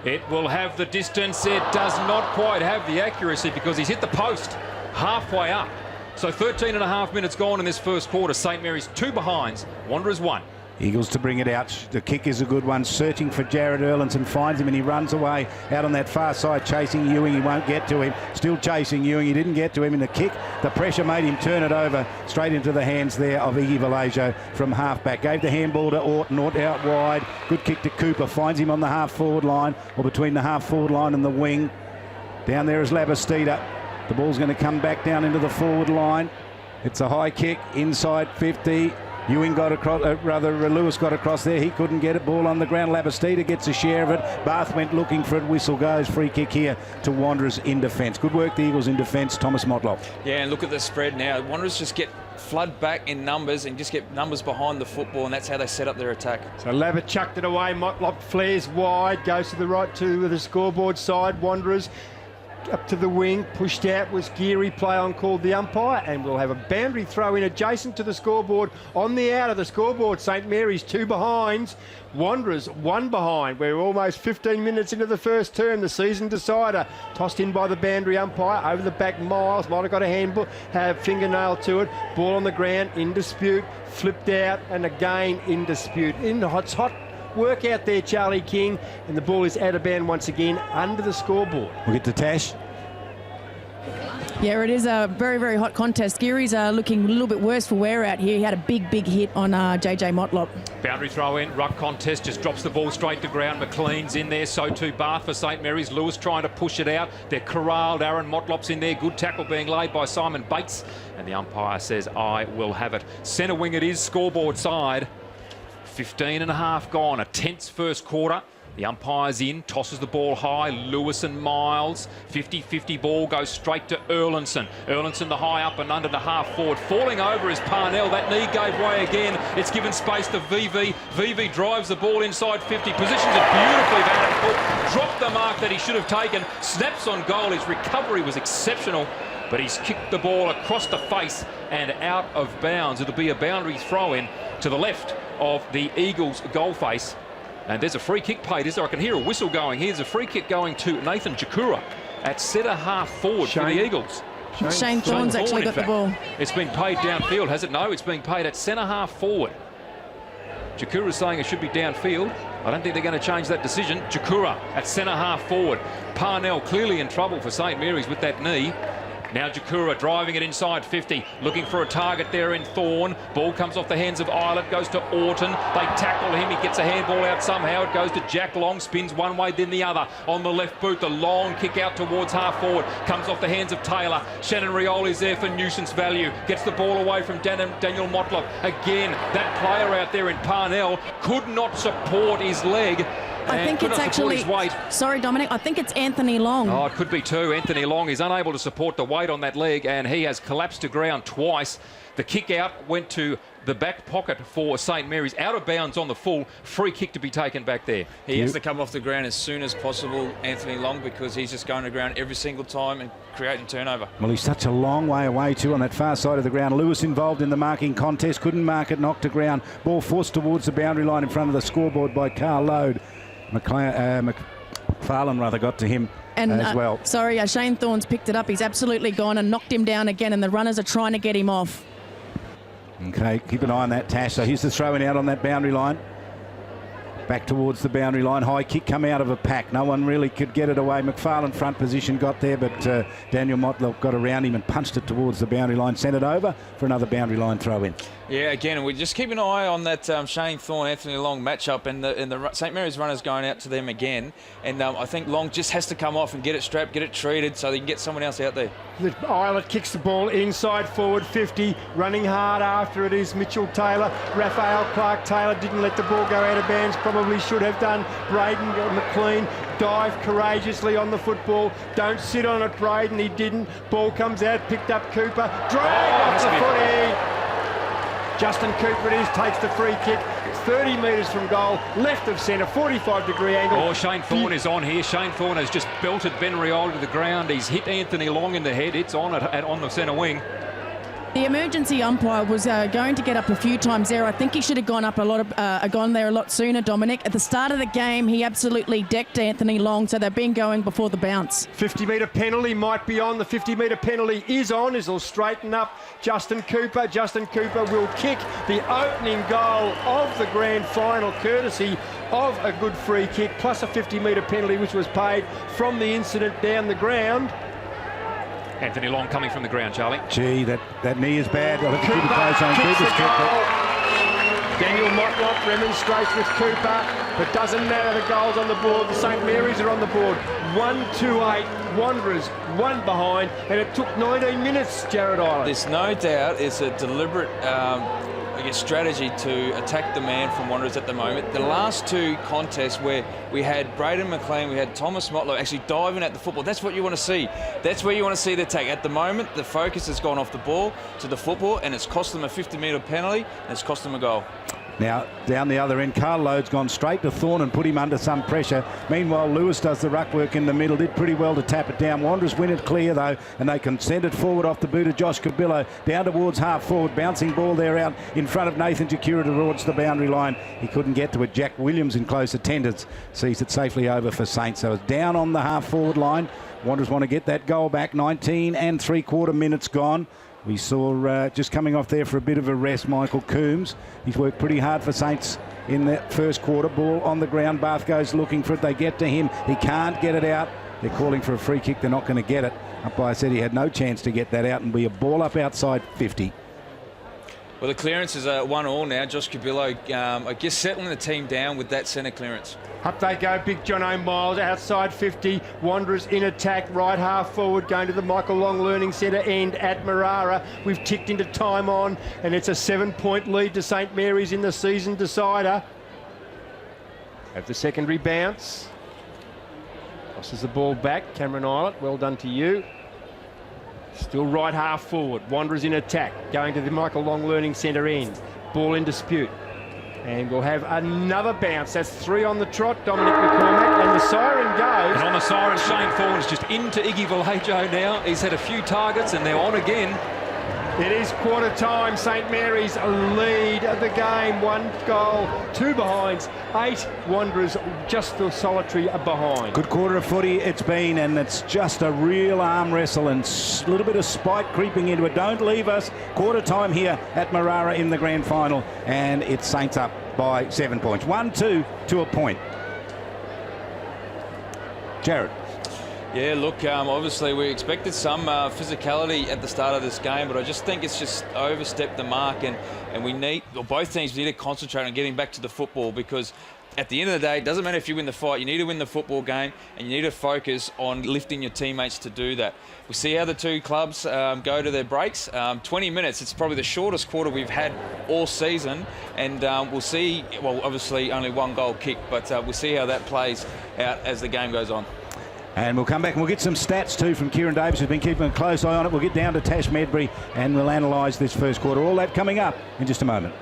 It will have the distance. It does not quite have the accuracy because he's hit the post halfway up. So 13.5 minutes gone in this first quarter. St Mary's 2 behinds, Wanderers 1. Eagles to bring it out. The kick is a good one. Searching for Jared Erlinson. Finds him and he runs away out on that far side, chasing Ewing. He won't get to him. Still chasing Ewing. He didn't get to him in the kick. The pressure made him turn it over straight into the hands there of Iggy Vallejo from half-back. Gave the handball to Orton. Orton out wide. Good kick to Cooper. Finds him on the half-forward line, or between the half-forward line and the wing. Down there is Labastida. The ball's going to come back down into the forward line. It's a high kick inside 50. Ewing got across, Lewis got across there. He couldn't get it. Ball on the ground. Labastida gets a share of it. Bath went looking for it. Whistle goes. Free kick here to Wanderers in defence. Good work, the Eagles in defence. Thomas Motlop. Yeah, and look at the spread now. Wanderers just get flood back in numbers and just get numbers behind the football, and that's how they set up their attack. So Labba chucked it away. Motlop flares wide. Goes to the right to the scoreboard side. Wanderers up to the wing, pushed out was Geary, play on called the umpire, and we'll have a boundary throw in adjacent to the scoreboard on the out of the scoreboard. St Mary's 2 behinds, Wanderers 1 behind. We're almost 15 minutes into the first term, the season decider. Tossed in by the boundary umpire, over the back Miles, might have got a handball, have fingernail to it. Ball on the ground, in dispute, flipped out, and again in dispute. It's hot work out there, Charlie King, and the ball is out of bound once again under the scoreboard. We'll get to Tash. Yeah, it is a very, very hot contest. Geary's looking a little bit worse for wear out here. He had a big hit on JJ Motlop. Boundary throw in, ruck contest, just drops the ball straight to ground. McLean's in there, so too Bath for St Mary's. Lewis trying to push it out. They're corralled. Aaron Motlop's in there. Good tackle being laid by Simon Bates. And the umpire says, I will have it. Centre wing it is, scoreboard side. 15 and a half gone. A tense first quarter. The umpire's in, tosses the ball high. Lewis and Miles. 50-50 ball goes straight to Erlinson. Erlinson the high up and under the half forward. Falling over is Parnell. That knee gave way again. It's given space to VV. VV drives the ball inside 50. Positions it beautifully. Van Hook dropped the mark that he should have taken. Snaps on goal. His recovery was exceptional. But he's kicked the ball across the face and out of bounds. It'll be a boundary throw in to the left of the Eagles goal face. And there's a free kick paid, is there? I can hear a whistle going. Here's a free kick going to Nathan Jakura at centre half forward for the Eagles. Shane Thorne's actually got the ball. It's been paid downfield, has it? No, it's being paid at centre half forward. Jakura's saying it should be downfield. I don't think they're going to change that decision. Jakura at centre half forward. Parnell clearly in trouble for St Mary's with that knee. Now Jakura driving it inside 50, looking for a target there in Thorne. Ball comes off the hands of Eilert, goes to Orton. They tackle him, he gets a handball out somehow. It goes to Jack Long, spins one way then the other. On the left boot, the long kick out towards half forward. Comes off the hands of Taylor. Shannon Rioli's there for nuisance value. Gets the ball away from Daniel Motlop. Again, that player out there in Parnell could not support his leg. I think it's actually, sorry Dominic, I think it's Anthony Long. Oh, it could be too. Anthony Long is unable to support the weight on that leg and he has collapsed to ground twice. The kick out went to the back pocket for St Mary's, out of bounds on the full. Free kick to be taken back there. He has to come off the ground as soon as possible, Anthony Long, because he's just going to ground every single time and creating turnover. Well, he's such a long way away too on that far side of the ground. Lewis involved in the marking contest, couldn't mark it, knocked to ground. Ball forced towards the boundary line in front of the scoreboard by Carl Lode. McFarlane rather got to him as well. Sorry, Shane Thorne's picked it up. He's absolutely gone and knocked him down again, and the runners are trying to get him off. Okay, keep an eye on that, Tash. So here's the throwing out on that boundary line. Back towards the boundary line. High kick come out of a pack. No one really could get it away. McFarlane front position got there, but Daniel Motlop got around him and punched it towards the boundary line. Sent it over for another boundary line throw in. Yeah, again, we just keep an eye on that Shane Thorne, Anthony Long matchup, and the St Mary's runners going out to them again. And I think Long just has to come off and get it strapped, get it treated, so they can get someone else out there. Eilert kicks the ball inside forward 50, running hard after it is Mitchell Taylor. Raphael Clark-Taylor didn't let the ball go out of bounds, probably should have done. Braden McLean dive courageously on the football. Don't sit on it, Braden, he didn't. Ball comes out, picked up Cooper, dragged off the footy. Justin Cooper it is, takes the free kick. 30 metres from goal, left of centre, 45-degree angle. Oh, Shane Thorne is on here. Shane Thorne has just belted Ben Rioli to the ground. He's hit Anthony Long in the head. It's on on the centre wing. The emergency umpire was going to get up a few times there. I think he should have gone up gone there a lot sooner, Dominic. At the start of the game, he absolutely decked Anthony Long, so they've been going before the bounce. 50-metre penalty might be on. The 50-metre penalty is on. It'll straighten up Justin Cooper. Justin Cooper will kick the opening goal of the grand final, courtesy of a good free kick, plus a 50-metre penalty, which was paid from the incident down the ground. Anthony Long coming from the ground, Charlie. Gee, that knee is bad. I think the keeper plays on Cooper's kick. Daniel Motlop remonstrates with Cooper, but doesn't matter, the goal's on the board. The St Mary's are on the board. 1-2-8, Wanderers, one behind, and it took 19 minutes, Jared Eilert. There's no doubt it's a deliberate strategy to attack the man from Wanderers at the moment. The last two contests where we had Braden McLean, we had Thomas Motlop actually diving at the football. That's what you want to see. That's where you want to see the attack. At the moment, the focus has gone off the ball to the football, and it's cost them a 50-metre penalty, and it's cost them a goal. Now, down the other end, Carl Lode's gone straight to Thorne and put him under some pressure. Meanwhile, Lewis does the ruck work in the middle. Did pretty well to tap it down. Wanderers win it clear, though, and they can send it forward off the boot of Josh Cabillo. Down towards half forward. Bouncing ball there out in front of Nathan Jakura towards the boundary line. He couldn't get to it. Jack Williams in close attendance sees it safely over for Saints. So it's down on the half forward line. Wanderers want to get that goal back. 19 3/4 minutes gone. We saw just coming off there for a bit of a rest, Michael Coombs. He's worked pretty hard for Saints in that first quarter. Ball on the ground. Bath goes looking for it. They get to him. He can't get it out. They're calling for a free kick. They're not going to get it. Umpire said he had no chance to get that out and be a ball up outside 50. Well, the clearance is 1-1 now. Josh Cabillo, I guess, settling the team down with that centre clearance. Up they go, Big John O'Miles outside 50. Wanderers in attack, right half forward, going to the Michael Long Learning Centre end at Marara. We've ticked into time on, and it's a 7-point lead to St Mary's in the season decider. Have the secondary bounce. Tosses the ball back. Cameron Islet, well done to you. Still right half forward. Wanderers in attack, going to the Michael Long Learning Centre end. Ball in dispute. And we'll have another bounce. That's 3 on the trot, Dominic McCormack, and the siren goes. And on the siren, Shane Thorne is just into Iggy Vallejo now. He's had a few targets and they're on again. It is quarter time. St Mary's lead the game. 1 goal, 2 behinds, 8 Wanderers just the solitary behind. Good quarter of footy it's been, and it's just a real arm wrestle and a little bit of spite creeping into it. Don't leave us. Quarter time here at Marara in the grand final, and it's Saints up by 7 points. 1-2 to a point. Jared. Yeah, look, obviously we expected some physicality at the start of this game, but I just think it's just overstepped the mark, and we need, or both teams need to concentrate on getting back to the football, because at the end of the day, it doesn't matter if you win the fight, you need to win the football game, and you need to focus on lifting your teammates to do that. We see how the two clubs go to their breaks. 20 minutes, it's probably the shortest quarter we've had all season, and we'll see, well, obviously only 1 goal kick, but we'll see how that plays out as the game goes on. And we'll come back and we'll get some stats too from Kieran Davis, who's been keeping a close eye on it. We'll get down to Tash Medbury and we'll analyse this first quarter. All that coming up in just a moment.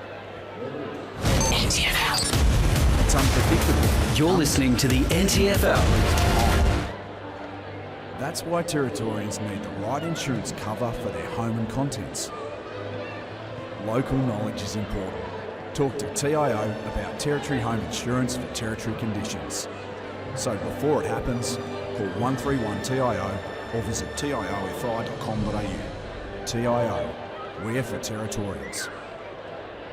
NTFL. It's unpredictable. You're listening to the NTFL. That's why Territorians need the right insurance cover for their home and contents. Local knowledge is important. Talk to TIO about Territory Home Insurance for Territory conditions. So before it happens, call 131-TIO or visit tiofi.com.au. TIO, we're for Territorians.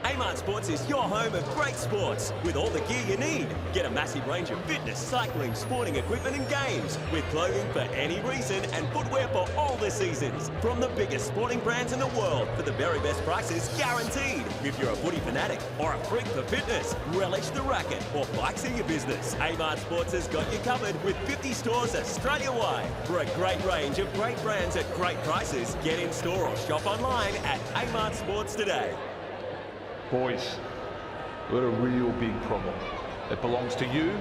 Amart Sports is your home of great sports with all the gear you need. Get a massive range of fitness, cycling, sporting equipment and games with clothing for any reason and footwear for all the seasons. From the biggest sporting brands in the world for the very best prices guaranteed. If you're a footy fanatic or a freak for fitness, relish the racket or bikes are your business. Amart Sports has got you covered with 50 stores Australia-wide. For a great range of great brands at great prices, get in store or shop online at Amart Sports today. Boys, we've got a real big problem. It belongs to you,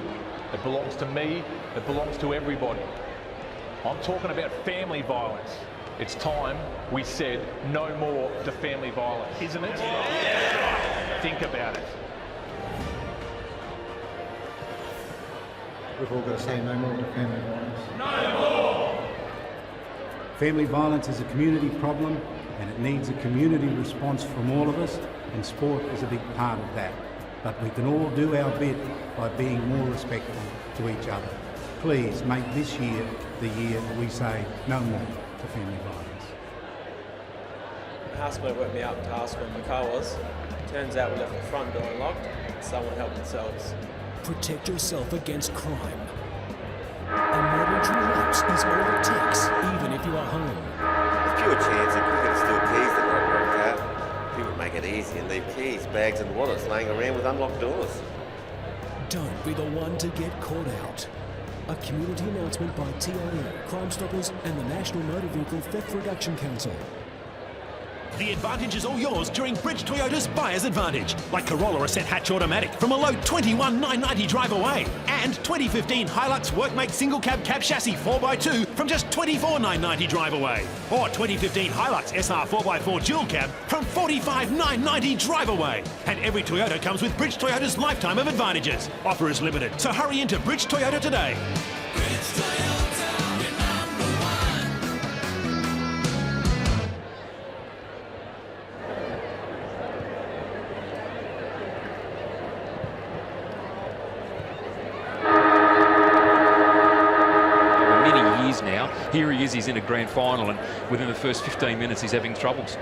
it belongs to me, it belongs to everybody. I'm talking about family violence. It's time we said no more to family violence, isn't it? Yeah. Think about it. We've all got to say no more to family violence. No more! Family violence is a community problem and it needs a community response from all of us, and sport is a big part of that. But we can all do our bit by being more respectful to each other. Please make this year the year that we say no more to family violence. The housemate woke me up to ask where my car was. Turns out we left the front door unlocked and someone helped themselves. Protect yourself against crime. A momentary lapse is all it takes, even if you are home. There's fewer chance that cricket steal keys that won't work out. People make it easy and leave keys, bags and wallets laying around with unlocked doors. Don't be the one to get caught out. A community announcement by TIO, Crime Stoppers and the National Motor Vehicle Theft Reduction Council. The advantage is all yours during Bridge Toyota's Buyer's Advantage. Like Corolla Ascent Hatch Automatic from a low $21,990 drive away. And 2015 Hilux Workmate Single Cab Chassis 4x2 from just $24,990 drive away. Or 2015 Hilux SR 4x4 Dual Cab from $45,990 drive away. And every Toyota comes with Bridge Toyota's lifetime of advantages. Offer is limited, so hurry into Bridge Toyota today. Bridge Toyota. here he is, he's in a grand final, and within the first 15 minutes he's having troubles.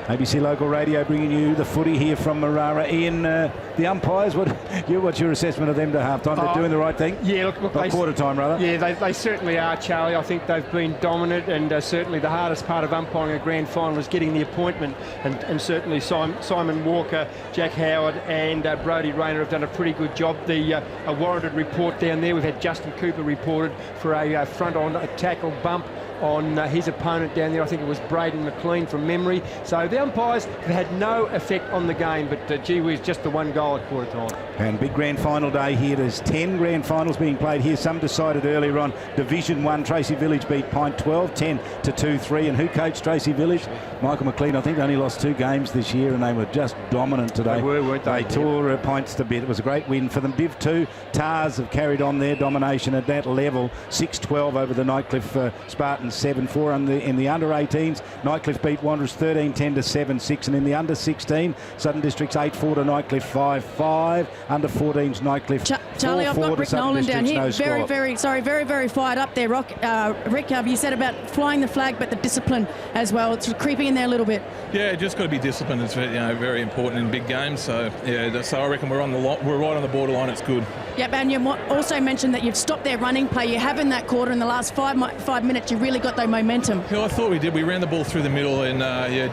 ABC Local Radio bringing you the footy here from Marara. Ian, the umpires, what's your assessment of them to half-time? They're doing the right thing? Yeah, look quarter time, rather. Yeah, they certainly are, Charlie. I think they've been dominant, and certainly the hardest part of umpiring a grand final is getting the appointment, and certainly Simon Walker, Jack Howard and Brodie Rayner have done a pretty good job. A warranted report down there. We've had Justin Cooper reported for a front-on tackle bump on his opponent down there. I think it was Braden McLean from memory. So the umpires have had no effect on the game, but gee whiz, just the one goal at quarter time. And big grand final day here. There's 10 grand finals being played here. Some decided earlier on. Division 1, Tracy Village beat Pine 12-10 to 2-3. And who coached Tracy Village? Michael McLean. I think they only lost 2 games this year, and they were just dominant today. They were, weren't they? They tore Pints to bit. It was a great win for them. Div 2, Tars have carried on their domination at that level. 6-12 over the Nightcliff Spartans, 7-4 in the under-18s. Nightcliff beat Wanderers 13-10 to 7-6, and in the under-16, Southern Districts 8-4 to Nightcliff 5-5. Under-14s, Nightcliff Charlie, I've got Rick Nolan down here. No very fired up there, Rick. You said about flying the flag, but the discipline as well. It's creeping in there a little bit. Yeah, just got to be disciplined. It's very important in big games. So yeah, so I reckon we're right on the borderline. It's good. Yep, and you also mentioned that you've stopped their running play. You have in that quarter. In the last 5 minutes, you really got that momentum. Yeah, I thought we did. We ran the ball through the middle and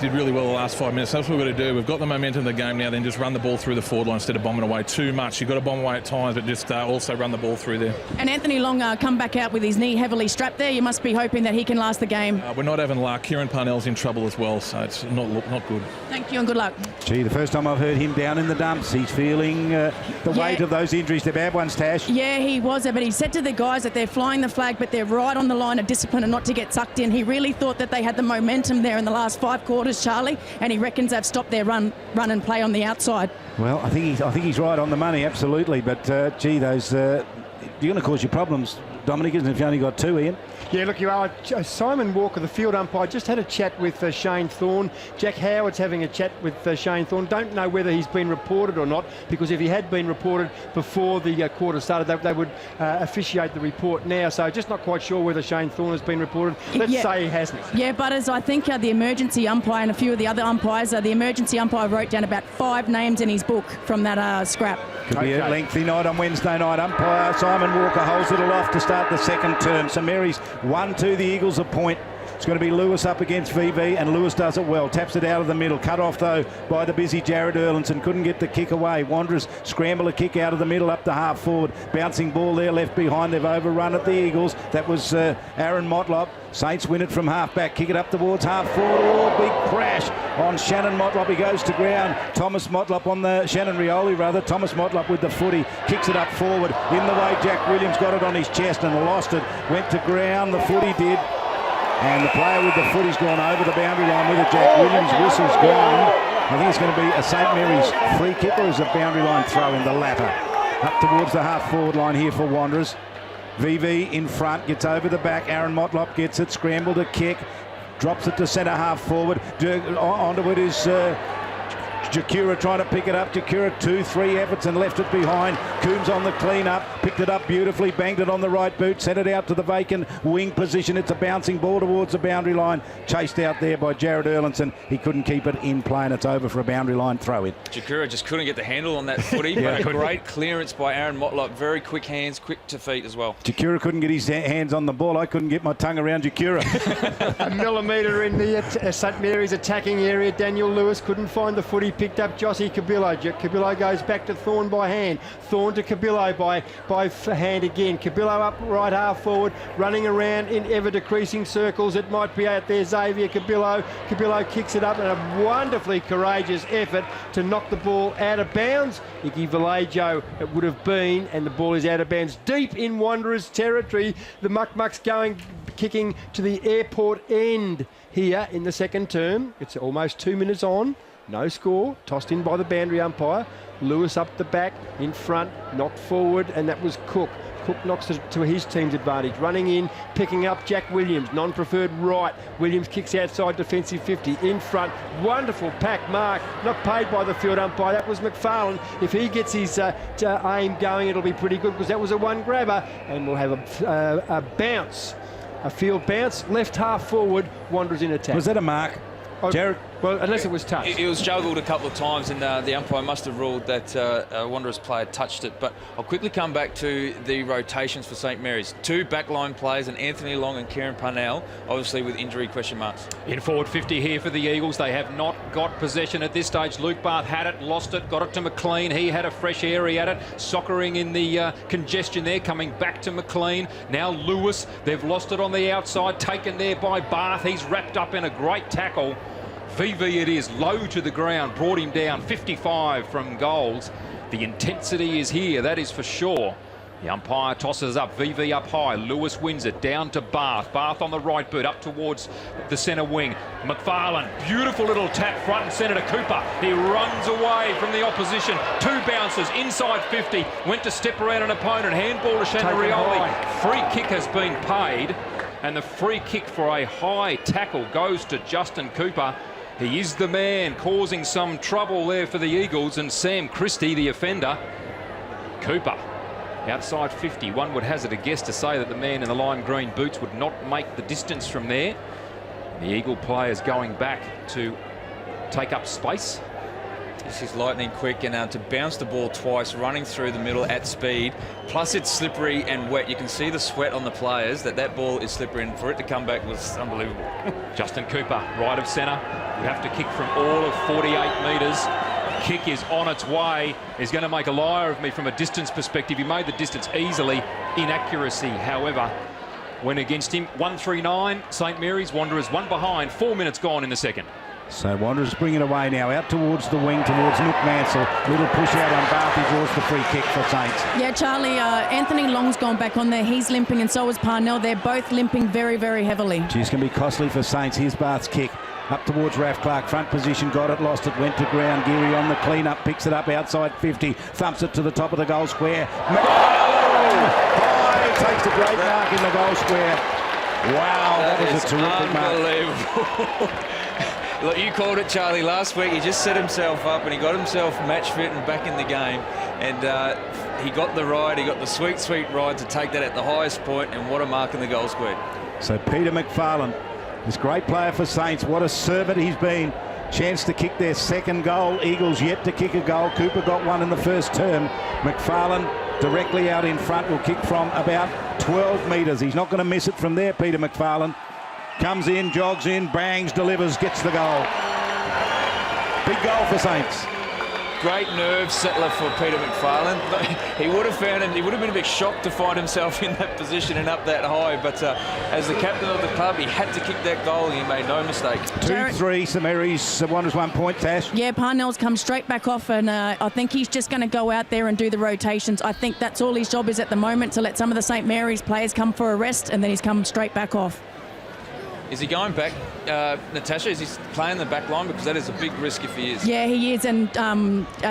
did really well the last 5 minutes. That's what we've got to do. We've got the momentum of the game now. Then just run the ball through the forward line instead of bombing away too much. You've got to bomb away at times, but just also run the ball through there. And Anthony Long come back out with his knee heavily strapped there. You must be hoping that he can last the game. We're not having luck. Kieran Parnell's in trouble as well, so it's not good. Thank you and good luck. Gee, the first time I've heard him down in the dumps. He's feeling the weight of those injuries. They're bad ones, Tash. Yeah, he was there, but he said to the guys that they're flying the flag, but they're right on the line of discipline and not to get sucked in. He really thought that they had the momentum there in the last 5 quarters, Charlie, and he reckons they've stopped their run and play on the outside. Well, I think he's right on the money, absolutely. But gee, those you're going to cause you problems, Dominic, isn't it, if you only got 2, Ian? Yeah, look, you are. Simon Walker, the field umpire, just had a chat with Shane Thorne. Jack Howard's having a chat with Shane Thorne. Don't know whether he's been reported or not, because if he had been reported before the quarter started, they would officiate the report now. So just not quite sure whether Shane Thorne has been reported. Let's say he hasn't. Yeah, Butters, I think the emergency umpire and a few of the other umpires, the emergency umpire wrote down about 5 names in his book from that scrap. Could be a lengthy night on Wednesday night. Umpire Simon Walker holds it aloft to start the second term. St Mary's 1-2, the Eagles a point. It's going to be Lewis up against VV, and Lewis does it well. Taps it out of the middle. Cut off, though, by the busy Jared Erlinson. Couldn't get the kick away. Wanderers scramble a kick out of the middle up to half forward. Bouncing ball there left behind. They've overrun at the Eagles. That was Aaron Motlop. Saints win it from half back. Kick it up towards half forward. Oh, big crash on Shannon Motlop. He goes to ground. Thomas Motlop on the Shannon Rioli, rather. Thomas Motlop with the footy. Kicks it up forward. In the way, Jack Williams got it on his chest and lost it. Went to ground. The footy did. And the player with the footy's gone over the boundary line with it. Jack Williams' whistle's gone. I think it's going to be a St Mary's free kick, or is a boundary line throw in the latter. Up towards the half forward line here for Wanderers. VV in front, gets over the back. Aaron Motlop gets it, scrambled a kick, drops it to centre half forward. Onto it is Jakura trying to pick it up. Jakura 2-3 efforts and left it behind. Coombs on the clean up, picked it up beautifully, banged it on the right boot, sent it out to the vacant wing position. It's a bouncing ball towards the boundary line, chased out there by Jared Erlinson. He couldn't keep it in play, and it's over for a boundary line throw in. Jakura just couldn't get the handle on that footy, but a great clearance by Aaron Motlop. Very quick hands, quick to feet as well. Jakura couldn't get his hands on the ball. I couldn't get my tongue around Jakura. A millimetre in the St Mary's attacking area. Daniel Lewis couldn't find the footy. Picked up Jossie Cabillo. Cabillo goes back to Thorne by hand. Thorne to Cabillo by hand again. Cabillo up right half forward, running around in ever decreasing circles. It might be out there, Xavier Cabillo. Cabillo kicks it up in a wonderfully courageous effort to knock the ball out of bounds. Iggy Vallejo it would have been, and the ball is out of bounds deep in Wanderers territory. The Muck-Mucks kicking to the airport end here in the second term. It's almost 2 minutes on. No score, tossed in by the boundary umpire. Lewis up the back, in front, knocked forward, and that was Cook. Cook knocks it to his team's advantage. Running in, picking up Jack Williams, non-preferred right. Williams kicks outside defensive 50, in front. Wonderful pack mark, not paid by the field umpire. That was McFarlane. If he gets his aim going, it'll be pretty good, because that was a one grabber, and we'll have a bounce A field bounce, left half forward, Wanderers in attack. Was that a mark? Oh, Jared? Well, unless it was touch. It was juggled a couple of times, and the umpire must have ruled that a Wanderers player touched it. But I'll quickly come back to the rotations for St Mary's. 2 backline players, and Anthony Long and Kieran Parnell, obviously with injury question marks. In forward 50 here for the Eagles. They have not got possession at this stage. Luke Barth had it, lost it, got it to McLean. He had a fresh area at it, soccering in the congestion there, coming back to McLean. Now Lewis, they've lost it on the outside, taken there by Barth. He's wrapped up in a great tackle. VV it is, low to the ground, brought him down, 55 from goals. The intensity is here, that is for sure. The umpire tosses up, VV up high, Lewis wins it, down to Barth. Barth on the right boot, up towards the centre wing. McFarlane, beautiful little tap front and centre to Cooper. He runs away from the opposition. 2 bounces, inside 50, went to step around an opponent, handball to Shanarioli. Free kick has been paid, and the free kick for a high tackle goes to Justin Cooper. He is the man causing some trouble there for the Eagles, and Sam Christie, the offender. Cooper, outside 50. One would hazard a guess to say that the man in the lime green boots would not make the distance from there. The Eagle players going back to take up space. This is lightning quick, and to bounce the ball twice, running through the middle at speed, plus it's slippery and wet. You can see the sweat on the players that ball is slippery, and for it to come back was unbelievable. Justin Cooper, right of centre, would have to kick from all of 48 metres. Kick is on its way. He's going to make a liar of me from a distance perspective. He made the distance easily. Inaccuracy, however, went against him. 1-3-9, St Mary's. Wanderers 1 behind, 4 minutes gone in the second. So Wanderers bring it away now, out towards the wing, towards Nook Mansell. Little push out on Barth, he draws the free kick for Saints. Yeah, Charlie, Anthony Long's gone back on there. He's limping, and so is Parnell. They're both limping very, very heavily. Geez, going to be costly for Saints. Here's Barth's kick. Up towards Raf Clark, front position, got it, lost it, went to ground. Geary on the clean-up, picks it up outside 50, thumps it to the top of the goal square. Takes a great mark in the goal square. Wow, that was a terrific mark. Unbelievable. Look, you called it, Charlie, last week. He just set himself up and he got himself match fit and back in the game. And he got the ride, he got the sweet, sweet ride to take that at the highest point, and what a mark in the goal square. So Peter McFarlane, this great player for Saints, what a servant he's been. Chance to kick their second goal. Eagles yet to kick a goal. Cooper got one in the first term. McFarlane directly out in front will kick from about 12 metres. He's not going to miss it from there, Peter McFarlane. Comes in, jogs in, bangs, delivers, gets the goal. Big goal for Saints. Great nerve settler for Peter McFarlane. He would have found him, he would have been a bit shocked to find himself in that position and up that high, but as the captain of the club, he had to kick that goal, and he made no mistake. 2-3, St Mary's, Wanderers 1 point, Tash. Yeah, Parnell's come straight back off, and I think he's just going to go out there and do the rotations. I think that's all his job is at the moment, to let some of the St Mary's players come for a rest, and then he's come straight back off. Is he going back, Natasha? Is he playing the back line? Because that is a big risk if he is. Yeah, he is, and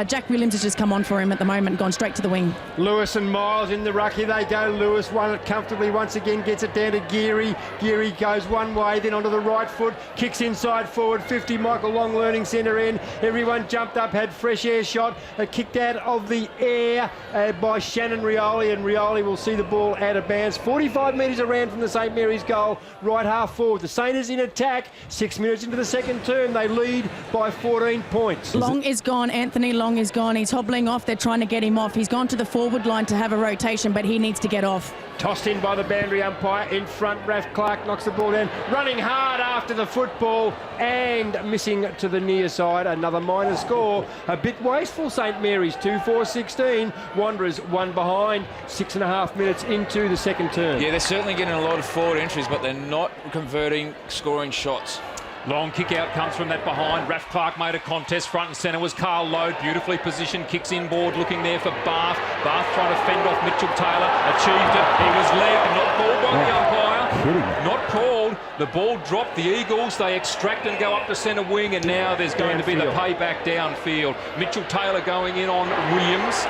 Jack Williams has just come on for him at the moment, gone straight to the wing. Lewis and Miles in the ruck. Here they go. Lewis won it comfortably once again, gets it down to Geary. Geary goes one way, then onto the right foot, kicks inside forward 50. Michael Long learning centre end. Everyone jumped up, had fresh air shot, kicked out of the air by Shannon Rioli, and Rioli will see the ball out of bounds. 45 metres around from the St Mary's goal, right half forward. The Saints in attack. 6 minutes into the second term, they lead by 14 points. Long is gone. Anthony Long is gone. He's hobbling off. They're trying to get him off. He's gone to the forward line to have a rotation, but he needs to get off. Tossed in by the boundary umpire. In front, Raf Clark knocks the ball down. Running hard after the football and missing to the near side. Another minor score. A bit wasteful, St Mary's. 2-4-16. Wanderers 1 behind. 6.5 minutes into the second term. Yeah, they're certainly getting a lot of forward entries, but they're not converting, scoring shots. Long kick out comes from that behind. Raf Clark made a contest. Front and centre was Carl Load. Beautifully positioned. Kicks inboard. Looking there for Barth. Barth trying to fend off Mitchell Taylor. Achieved it. He was legged. Not called by the umpire. Not called. The ball dropped. The Eagles, they extract and go up to centre wing. And now there's going to be the payback downfield. Mitchell Taylor going in on Williams.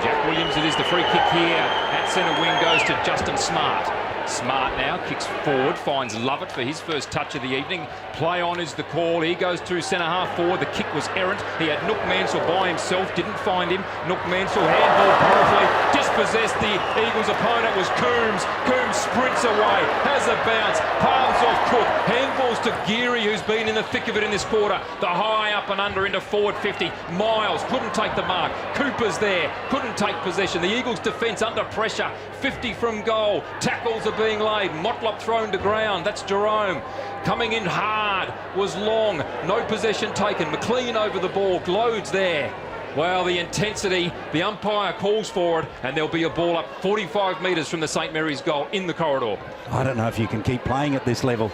Jack Williams, it is the free kick here. At centre wing goes to Justin Smart. Smart now kicks forward, finds Lovett for his first touch of the evening. Play on is the call. He goes through centre half forward. The kick was errant. He had Nook Mansell by himself, didn't find him. Nook Mansell handball powerfully. Just dispossessed the Eagles' opponent was Coombs. Coombs sprints away, has a bounce, palms off Cook, handballs to Geary, who's been in the thick of it in this quarter. The high up and under into forward 50. Miles couldn't take the mark. Cooper's there, couldn't take possession. The Eagles' defence under pressure. 50 from goal. Tackles are being laid. Motlop thrown to ground. That's Jerome. Coming in hard was Long. No possession taken. McLean over the ball. Glode's there. Well, the intensity, the umpire calls for it, and there'll be a ball up 45 metres from the St Mary's goal in the corridor. I don't know if you can keep playing at this level.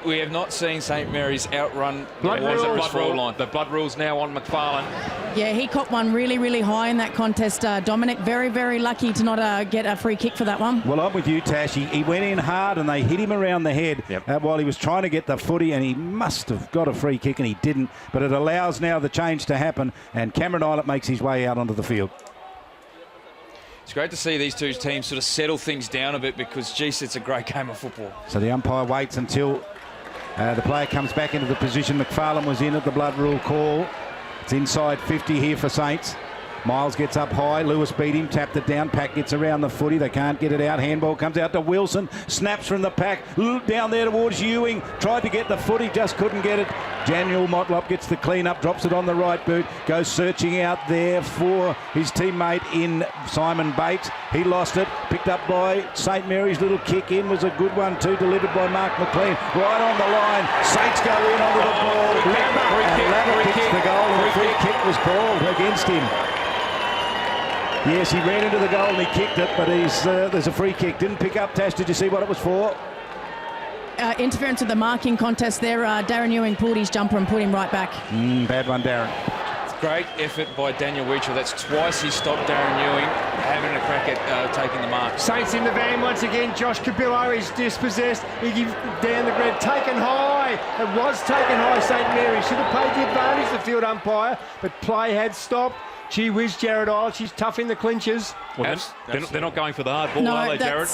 We have not seen St Mary's outrun blood rule line. The blood rule's now on McFarlane. Yeah, he caught one really, really high in that contest, Dominic. Very, very lucky to not get a free kick for that one. Well, I'm with you, Tash. He went in hard and they hit him around the head while he was trying to get the footy, and he must have got a free kick and he didn't. But it allows now the change to happen, and Cameron Islet makes his way out onto the field. It's great to see these two teams sort of settle things down a bit because, geez, it's a great game of football. So the umpire waits until the player comes back into the position McFarlane was in at the blood rule call. It's inside 50 here for Saints. Miles gets up high. Lewis beat him, tapped it down. Pack gets around the footy. They can't get it out. Handball comes out to Wilson. Snaps from the pack. Down there towards Ewing. Tried to get the footy, just couldn't get it. Daniel Motlop gets the clean up, drops it on the right boot. Goes searching out there for his teammate in Simon Bates. He lost it. Picked up by St Mary's. Little kick in was a good one too. Delivered by Mark McLean. Right on the line. Saints go in onto the ball. Ladder kicks the goal, and the free kick was called against him. Yes, he ran into the goal and he kicked it, but there's a free kick. Didn't pick up, Tash. Did you see what it was for? Interference with the marking contest there. Darren Ewing pulled his jumper and put him right back. Bad one, Darren. Great effort by Daniel Weecher. That's twice he stopped Darren Ewing having a crack at taking the mark. Saints in the van once again. Josh Cabillo is dispossessed. He gives down the ground. Taken high. It was taken high, St Mary. Should have paid the advantage, the field umpire, but play had stopped. Gee whiz, Jared Isle. She's tough in the clinches. Well, they're not going for the hard ball, are they, Jared?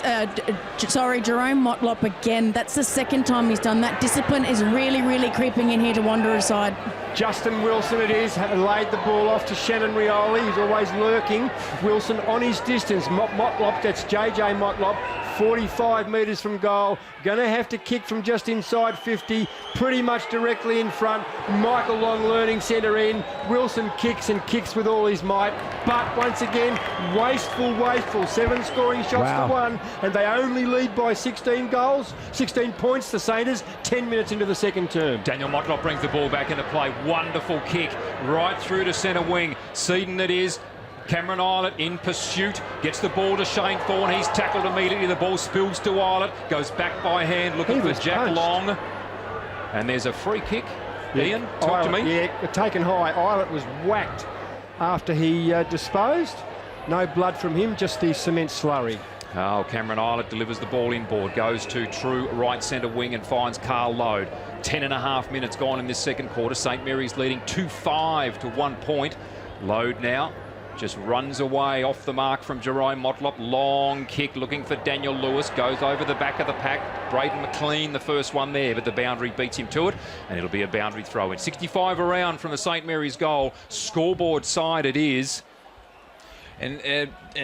Sorry, Jerome Motlop again. That's the second time he's done that. Discipline is really, really creeping in here to Wanderer's side. Justin Wilson it is, laid the ball off to Shannon Rioli. He's always lurking. Wilson on his distance. Motlop, that's JJ Motlop, 45 metres from goal. Going to have to kick from just inside 50, pretty much directly in front. Michael Long learning centre in. Wilson kicks and kicks with all his might. But once again, wasteful. 7 scoring shots to 1, and they only lead by 16 goals, 16 points, the Saints, 10 minutes into the second term. Daniel Motlop brings the ball back into play. Wonderful kick right through to centre wing. Seaton it is. Cameron Islet in pursuit, gets the ball to Shane Thorne. He's tackled immediately. The ball spills to Islet, goes back by hand looking for Jack Long. And there's a free kick. Ian, talk to me. Yeah, taken high. Islet was whacked after he disposed. No blood from him, just the cement slurry. Oh, Cameron Islet delivers the ball inboard, goes to true right centre wing and finds Carl Lode. 10.5 minutes gone in this second quarter. St Mary's leading 2-5 to 1 point. Lode now just runs away off the mark from Jerome Motlop. Long kick looking for Daniel Lewis. Goes over the back of the pack. Braden McLean, the first one there, but the boundary beats him to it, and it'll be a boundary throw in. 65 around from the St Mary's goal. Scoreboard side it is. And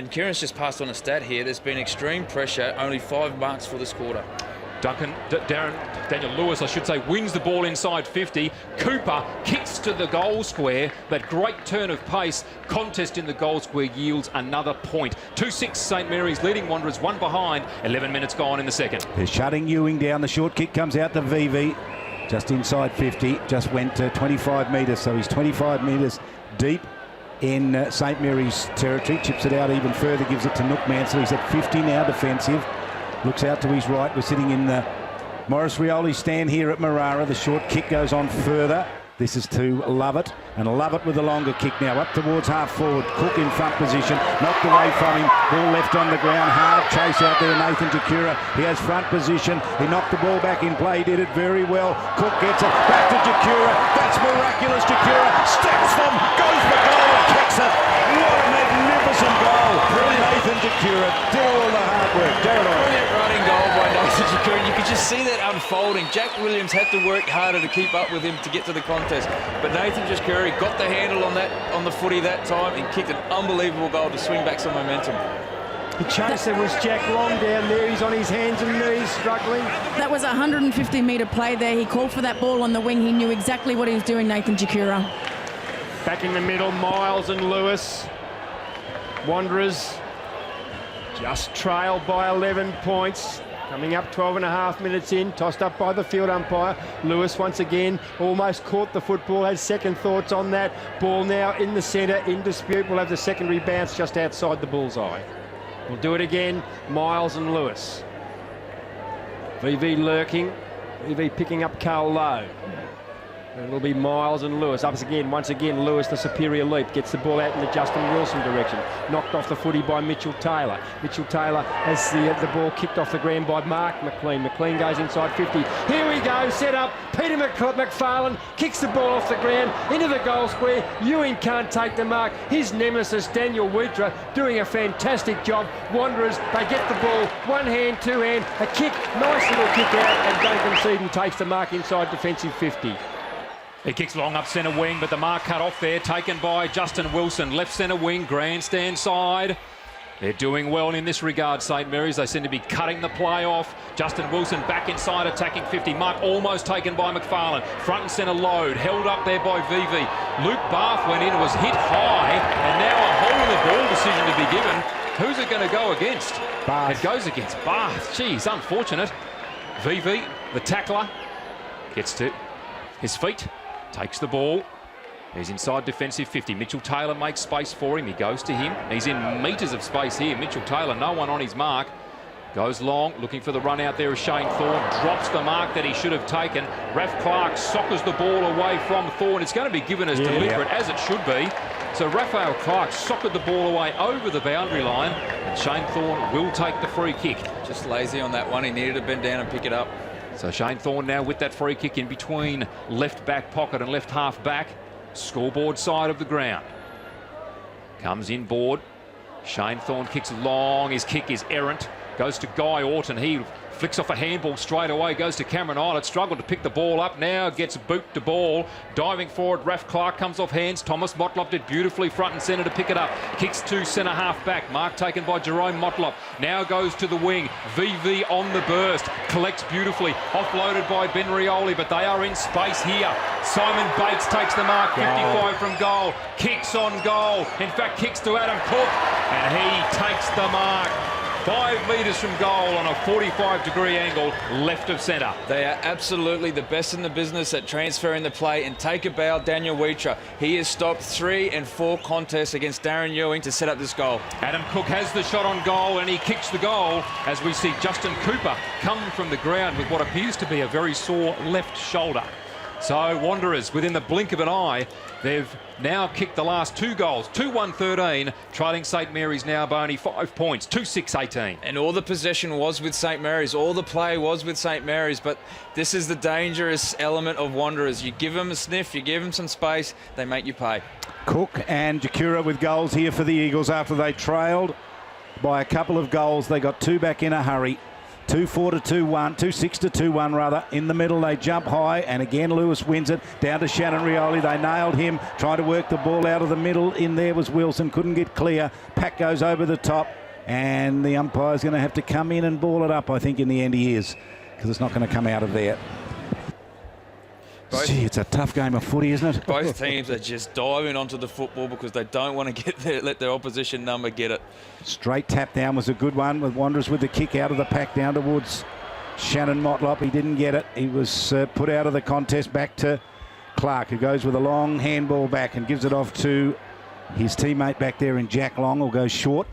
Kieran's just passed on a stat here. There's been extreme pressure. Only 5 marks for this quarter. Daniel Lewis, I should say, wins the ball inside 50. Cooper kicks to the goal square. That great turn of pace. Contest in the goal square yields another point. 2-6 St Mary's leading Wanderers, 1 behind. 11 minutes gone in the second. They're shutting Ewing down. The short kick comes out to VV. Just inside 50. Just went to 25 metres. So he's 25 metres deep in St Mary's territory. Chips it out even further. Gives it to Nook Mansell. He's at 50 now defensive. Looks out to his right. We're sitting in the Morris Rioli stand here at Marara. The short kick goes on further. This is to Lovett, and Lovett with a longer kick now up towards half forward. Cook in front position, knocked away from him. Ball left on the ground. Hard chase out there. Nathan Jakura. He has front position. He knocked the ball back in play. Did it very well. Cook gets it back to Jakura. That's miraculous. Jakura steps them, goes for goal, and kicks it. What a magnificent goal! Nathan Jakura did all the hard work. Brilliant running goal by Nathan Jakura. You could just see that unfolding. Jack Williams had to work harder to keep up with him to get to the contest, but Nathan Jakura got the handle on the footy that time and kicked an unbelievable goal to swing back some momentum. The chaser was Jack Long down there. He's on his hands and knees, struggling. That was a 150-metre play there. He called for that ball on the wing. He knew exactly what he was doing, Nathan Jakura. Back in the middle, Miles and Lewis. Wanderers just trailed by 11 points. Coming up 12.5 minutes in, tossed up by the field umpire. Lewis once again almost caught the football, has second thoughts on that. Ball now in the centre, in dispute. We'll have the secondary bounce just outside the bullseye. We'll do it again, Miles and Lewis. VV lurking, VV picking up Carl Lowe. And it'll be Miles and Lewis. Up again, once again, Lewis, the superior leap, gets the ball out in the Justin Wilson direction. Knocked off the footy by Mitchell Taylor. Mitchell Taylor has the ball kicked off the ground by Mark McLean. McLean goes inside 50. Here we go, set up. Peter McFarlane kicks the ball off the ground into the goal square. Ewing can't take the mark. His nemesis, Daniel Wheater, doing a fantastic job. Wanderers, they get the ball. One hand, two hand, a kick, nice little kick out, and Duncan Seaton takes the mark inside defensive 50. He kicks long up centre wing, but the mark cut off there, taken by Justin Wilson. Left centre wing, grandstand side. They're doing well in this regard, St Mary's. They seem to be cutting the play off. Justin Wilson back inside, attacking 50. Mark almost taken by McFarlane. Front and centre load, held up there by VV. Luke Bath went in, was hit high, and now a hole in the ball decision to be given. Who's it going to go against? Bath. It goes against Bath. Geez, unfortunate. VV, the tackler, gets to his feet. Takes the ball. He's inside defensive 50. Mitchell Taylor makes space for him. He goes to him. He's in metres of space here. Mitchell Taylor, no one on his mark. Goes long, looking for the run out there of Shane Thorne. Drops the mark that he should have taken. Raf Clark soccers the ball away from Thorne. It's going to be given as deliberate as it should be. So Raphael Clark sockered the ball away over the boundary line. And Shane Thorne will take the free kick. Just lazy on that one. He needed to bend down and pick it up. So Shane Thorne now with that free kick in between left back pocket and left half back. Scoreboard side of the ground. Comes in board. Shane Thorne kicks long. His kick is errant. Goes to Guy Orton. He flicks off a handball straight away. Goes to Cameron Islet. Struggled to pick the ball up. Now gets boot to ball. Diving forward. Raf Clark comes off hands. Thomas Motlop did beautifully front and centre to pick it up. Kicks to centre half back. Mark taken by Jerome Motlop. Now goes to the wing. VV on the burst. Collects beautifully. Offloaded by Ben Rioli, but they are in space here. Simon Bates takes the mark. 55 from goal. Kicks on goal. In fact, kicks to Adam Cook. And he takes the mark. 5 metres from goal on a 45-degree angle, left of centre. They are absolutely the best in the business at transferring the play, and take a bow, Daniel Wheater. He has stopped 3 and 4 contests against Darren Ewing to set up this goal. Adam Cook has the shot on goal, and he kicks the goal as we see Justin Cooper come from the ground with what appears to be a very sore left shoulder. So Wanderers, within the blink of an eye, they've now kicked the last 2 goals. 2-1-13, trailing St Mary's now by only 5 points, 2-6-18. And all the possession was with St Mary's, all the play was with St Mary's, but this is the dangerous element of Wanderers. You give them a sniff, you give them some space, they make you pay. Cook and Jakura with goals here for the Eagles after they trailed by a couple of goals. They got 2 back in a hurry. 2-4 to 2-1, 2-6 to 2-1 rather. In the middle they jump high, and again Lewis wins it. Down to Shannon Rioli. They nailed him. Tried to work the ball out of the middle. In there was Wilson. Couldn't get clear. Pack goes over the top, and the umpire's going to have to come in and ball it up. I think in the end he is, because it's not going to come out of there. Gee, it's a tough game of footy, isn't it? Both teams are just diving onto the football because they don't want to let their opposition number get it. Straight tap down was a good one, with Wanderers with the kick out of the pack down towards Shannon Motlop. He didn't get it. He was put out of the contest. Back to Clark, who goes with a long handball back and gives it off to his teammate back there in Jack Long, who goes short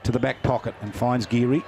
to the back pocket and finds Geary.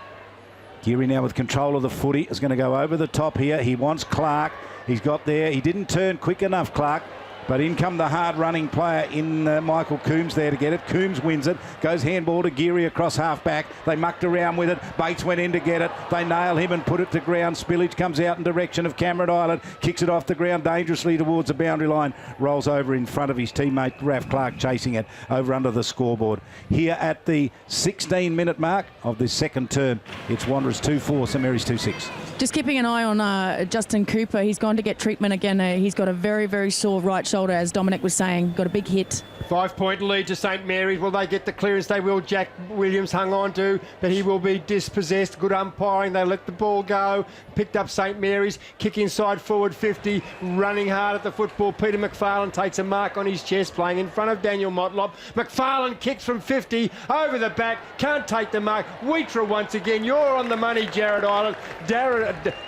Geary now with control of the footy is going to go over the top here. He wants Clark. He's got there. He didn't turn quick enough, Clark. But in come the hard-running player in Michael Coombs there to get it. Coombs wins it. Goes handball to Geary across half-back. They mucked around with it. Bates went in to get it. They nail him and put it to ground. Spillage comes out in direction of Cameron Island. Kicks it off the ground dangerously towards the boundary line. Rolls over in front of his teammate, Raf Clark, chasing it over under the scoreboard. Here at the 16-minute mark of this second term, it's Wanderers 2-4, St Mary's 2-6. Just keeping an eye on Justin Cooper. He's gone to get treatment again. He's got a very, very sore right shoulder, as Dominic was saying. Got a big hit. 5-point lead to St Mary's. Will they get the clearance? They will. Jack Williams hung on to, but he will be dispossessed. Good umpiring. They let the ball go. Picked up St Mary's. Kick inside forward 50. Running hard at the football. Peter McFarlane takes a mark on his chest, playing in front of Daniel Motlop. McFarlane kicks from 50 over the back. Can't take the mark. Wheater once again. You're on the money, Jared Island.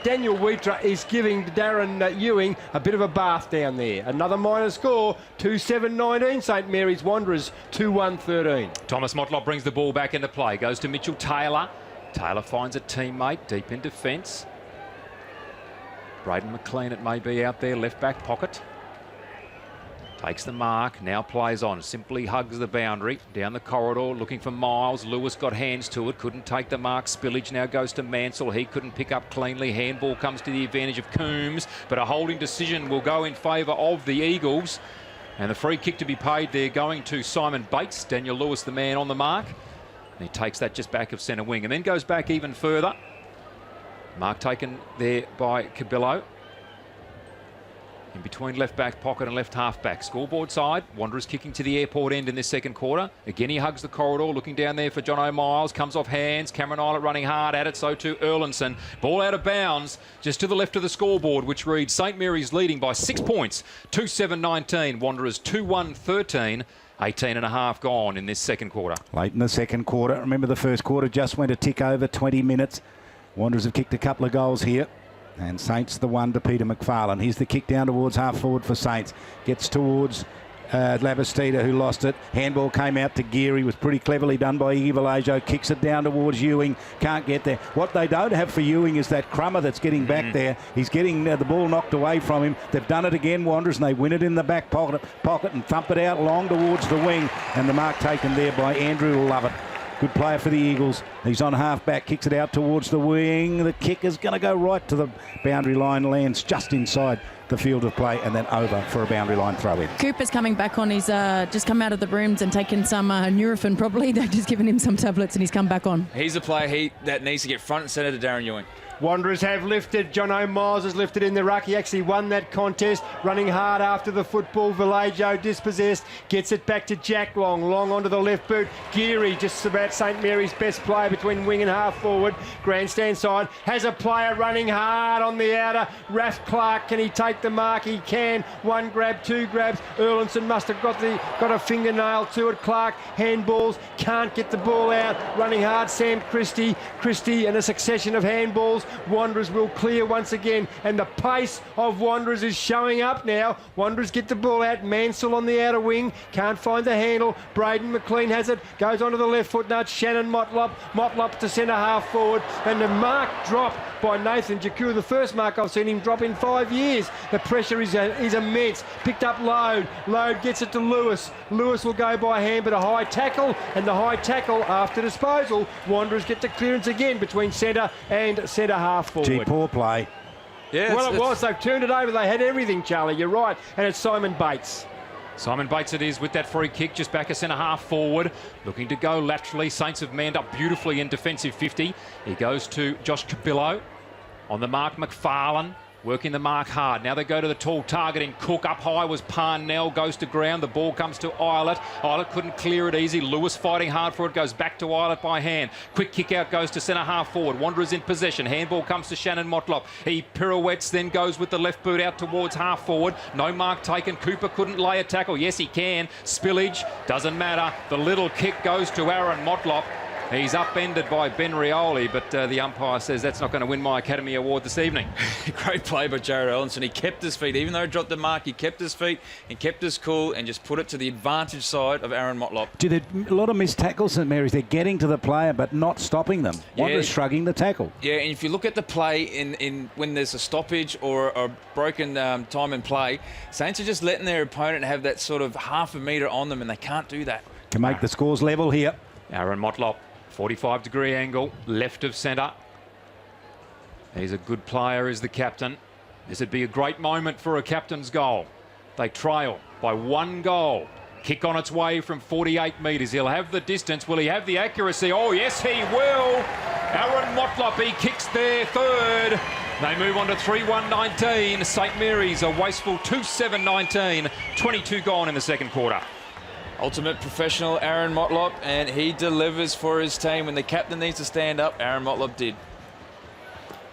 Daniel Wheater is giving Darren Ewing a bit of a bath down there. Another minor score. 2-7-19. St Mary's Wanderers 2-1-13. Thomas Motlop brings the ball back into play. Goes to Mitchell Taylor. Taylor finds a teammate deep in defence. Braden McLean, it may be, out there, left back pocket. Takes the mark, now plays on, simply hugs the boundary, down the corridor, looking for Miles. Lewis got hands to it, couldn't take the mark. Spillage now goes to Mansell. He couldn't pick up cleanly. Handball comes to the advantage of Coombs, but a holding decision will go in favour of the Eagles. And the free kick to be paid there going to Simon Bates. Daniel Lewis, the man on the mark. And he takes that just back of centre wing and then goes back even further. Mark taken there by Cabillo. In between left back pocket and left half back. Scoreboard side, Wanderers kicking to the airport end in this second quarter. Again, he hugs the corridor, looking down there for John O'Miles. Comes off hands. Cameron Islet running hard at it, so too Erlinson. Ball out of bounds, just to the left of the scoreboard, which reads St Mary's leading by 6 points. 2-7-19, Wanderers 2-1-13. 18 and a half gone in this second quarter. Late in the second quarter. Remember, the first quarter just went a tick over 20 minutes. Wanderers have kicked a couple of goals here. And Saints the one to Peter McFarlane. Here's the kick down towards half forward for Saints. Gets towards Labastida, who lost it. Handball came out to Geary. Was pretty cleverly done by Iggy Vallejo. Kicks it down towards Ewing. Can't get there. What they don't have for Ewing is that crummer that's getting back there. He's getting the ball knocked away from him. They've done it again, Wanderers, and they win it in the back pocket and thump it out long towards the wing. And the mark taken there by Andrew Lovett. Good player for the Eagles. He's on half-back, kicks it out towards the wing. The kick is going to go right to the boundary line, lands just inside the field of play and then over for a boundary line throw-in. Cooper's coming back on. He's just come out of the rooms and taken some Nurofen probably. They've just given him some tablets and he's come back on. He's a player that needs to get front and centre to Darren Ewing. Wanderers have lifted. John O'Miles has lifted in the ruck. He actually won that contest, running hard after the football. Vallejo dispossessed, gets it back to Jack Long. Long onto the left boot. Geary, just about St Mary's best player between wing and half forward. Grandstand side, has a player running hard on the outer. Raph Clark, can he take the mark? He can. One grab, two grabs. Erlinson must have got a fingernail to it. Clark, handballs, can't get the ball out. Running hard, Sam Christie and a succession of handballs. Wanderers will clear once again, and the pace of Wanderers is showing up now. Wanderers get the ball out. Mansell on the outer wing, can't find the handle. Braden McLean has it, goes onto the left foot. Now Shannon Motlop to centre half forward, and the mark drop by Nathan Jakua. The first mark I've seen him drop in 5 years. The pressure is immense. Picked up Load gets it to Lewis. Lewis will go by hand, but a high tackle, and the high tackle after disposal. Wanderers get the clearance again between centre and centre half forward. Gee, poor play. Yeah, well, it was. They've turned it over. They had everything, Charlie. You're right. And it's Simon Bates. Simon Bates it is with that free kick, just back a centre half forward, looking to go laterally. Saints have manned up beautifully in defensive 50. He goes to Josh Cabillo. On the mark, McFarlane. Working the mark hard. Now they go to the tall targeting Cook. Up high was Parnell. Goes to ground. The ball comes to Islet. Islet couldn't clear it easy. Lewis fighting hard for it. Goes back to Islet by hand. Quick kick out goes to centre half forward. Wanderers in possession. Handball comes to Shannon Motlop. He pirouettes, then goes with the left boot out towards half forward. No mark taken. Cooper couldn't lay a tackle. Yes, he can. Spillage. Doesn't matter. The little kick goes to Aaron Motlop. He's upended by Ben Rioli, but the umpire says that's not going to win my Academy Award this evening. Great play by Jared Ellinson. He kept his feet. Even though he dropped the mark, he kept his feet and kept his cool and just put it to the advantage side of Aaron Motlop. There's a lot of missed tackles, St Mary's. They're getting to the player but not stopping them. Wanderers shrugging the tackle. Yeah, and if you look at the play in when there's a stoppage or a broken time in play, Saints are just letting their opponent have that sort of half a metre on them, and they can't do that. Can make the scores level here. Aaron Motlop. 45-degree angle, left of centre. He's a good player, is the captain. This would be a great moment for a captain's goal. They trail by 1 goal. Kick on its way from 48 metres. He'll have the distance. Will he have the accuracy? Oh, yes, he will. Aaron Motlop, he kicks there third. They move on to 3-1-19. St Mary's a wasteful 2-7-19. 22 gone in the second quarter. Ultimate professional Aaron Motlop, and he delivers for his team. When the captain needs to stand up, Aaron Motlop did.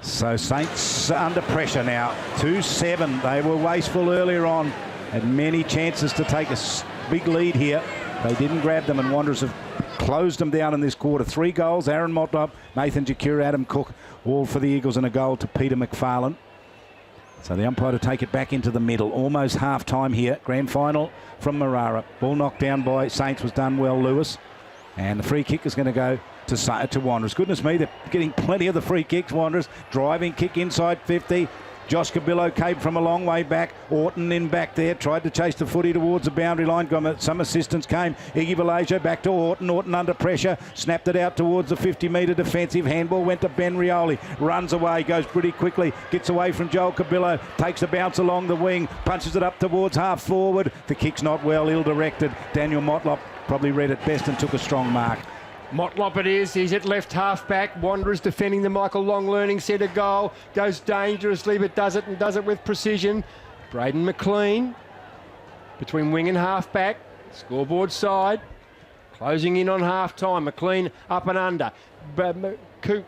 So Saints under pressure now. 2-7. They were wasteful earlier on. Had many chances to take a big lead here. They didn't grab them, and Wanderers have closed them down in this quarter. 3 goals. Aaron Motlop, Nathan Jakura, Adam Cook, all for the Eagles, and a goal to Peter McFarlane. So the umpire to take it back into the middle. Almost half time here. Grand final from Marara. Ball knocked down by Saints was done well, Lewis. And the free kick is going to go to Wanderers. Goodness me, they're getting plenty of the free kicks, Wanderers. Driving kick inside 50. Josh Cabillo came from a long way back. Orton in back there. Tried to chase the footy towards the boundary line. Some assistance came. Iggy Valasia back to Orton. Orton under pressure. Snapped it out towards the 50-metre defensive. Handball went to Ben Rioli. Runs away. Goes pretty quickly. Gets away from Joel Cabillo. Takes a bounce along the wing. Punches it up towards half forward. The kick's not well. Ill-directed. Daniel Motlop probably read it best and took a strong mark. Motlop it is. He's at left half back. Wanderers defending the Michael Long learning centre goal. Goes dangerously, but does it with precision. Braden McLean between wing and half back. Scoreboard side. Closing in on half time. McLean up and under.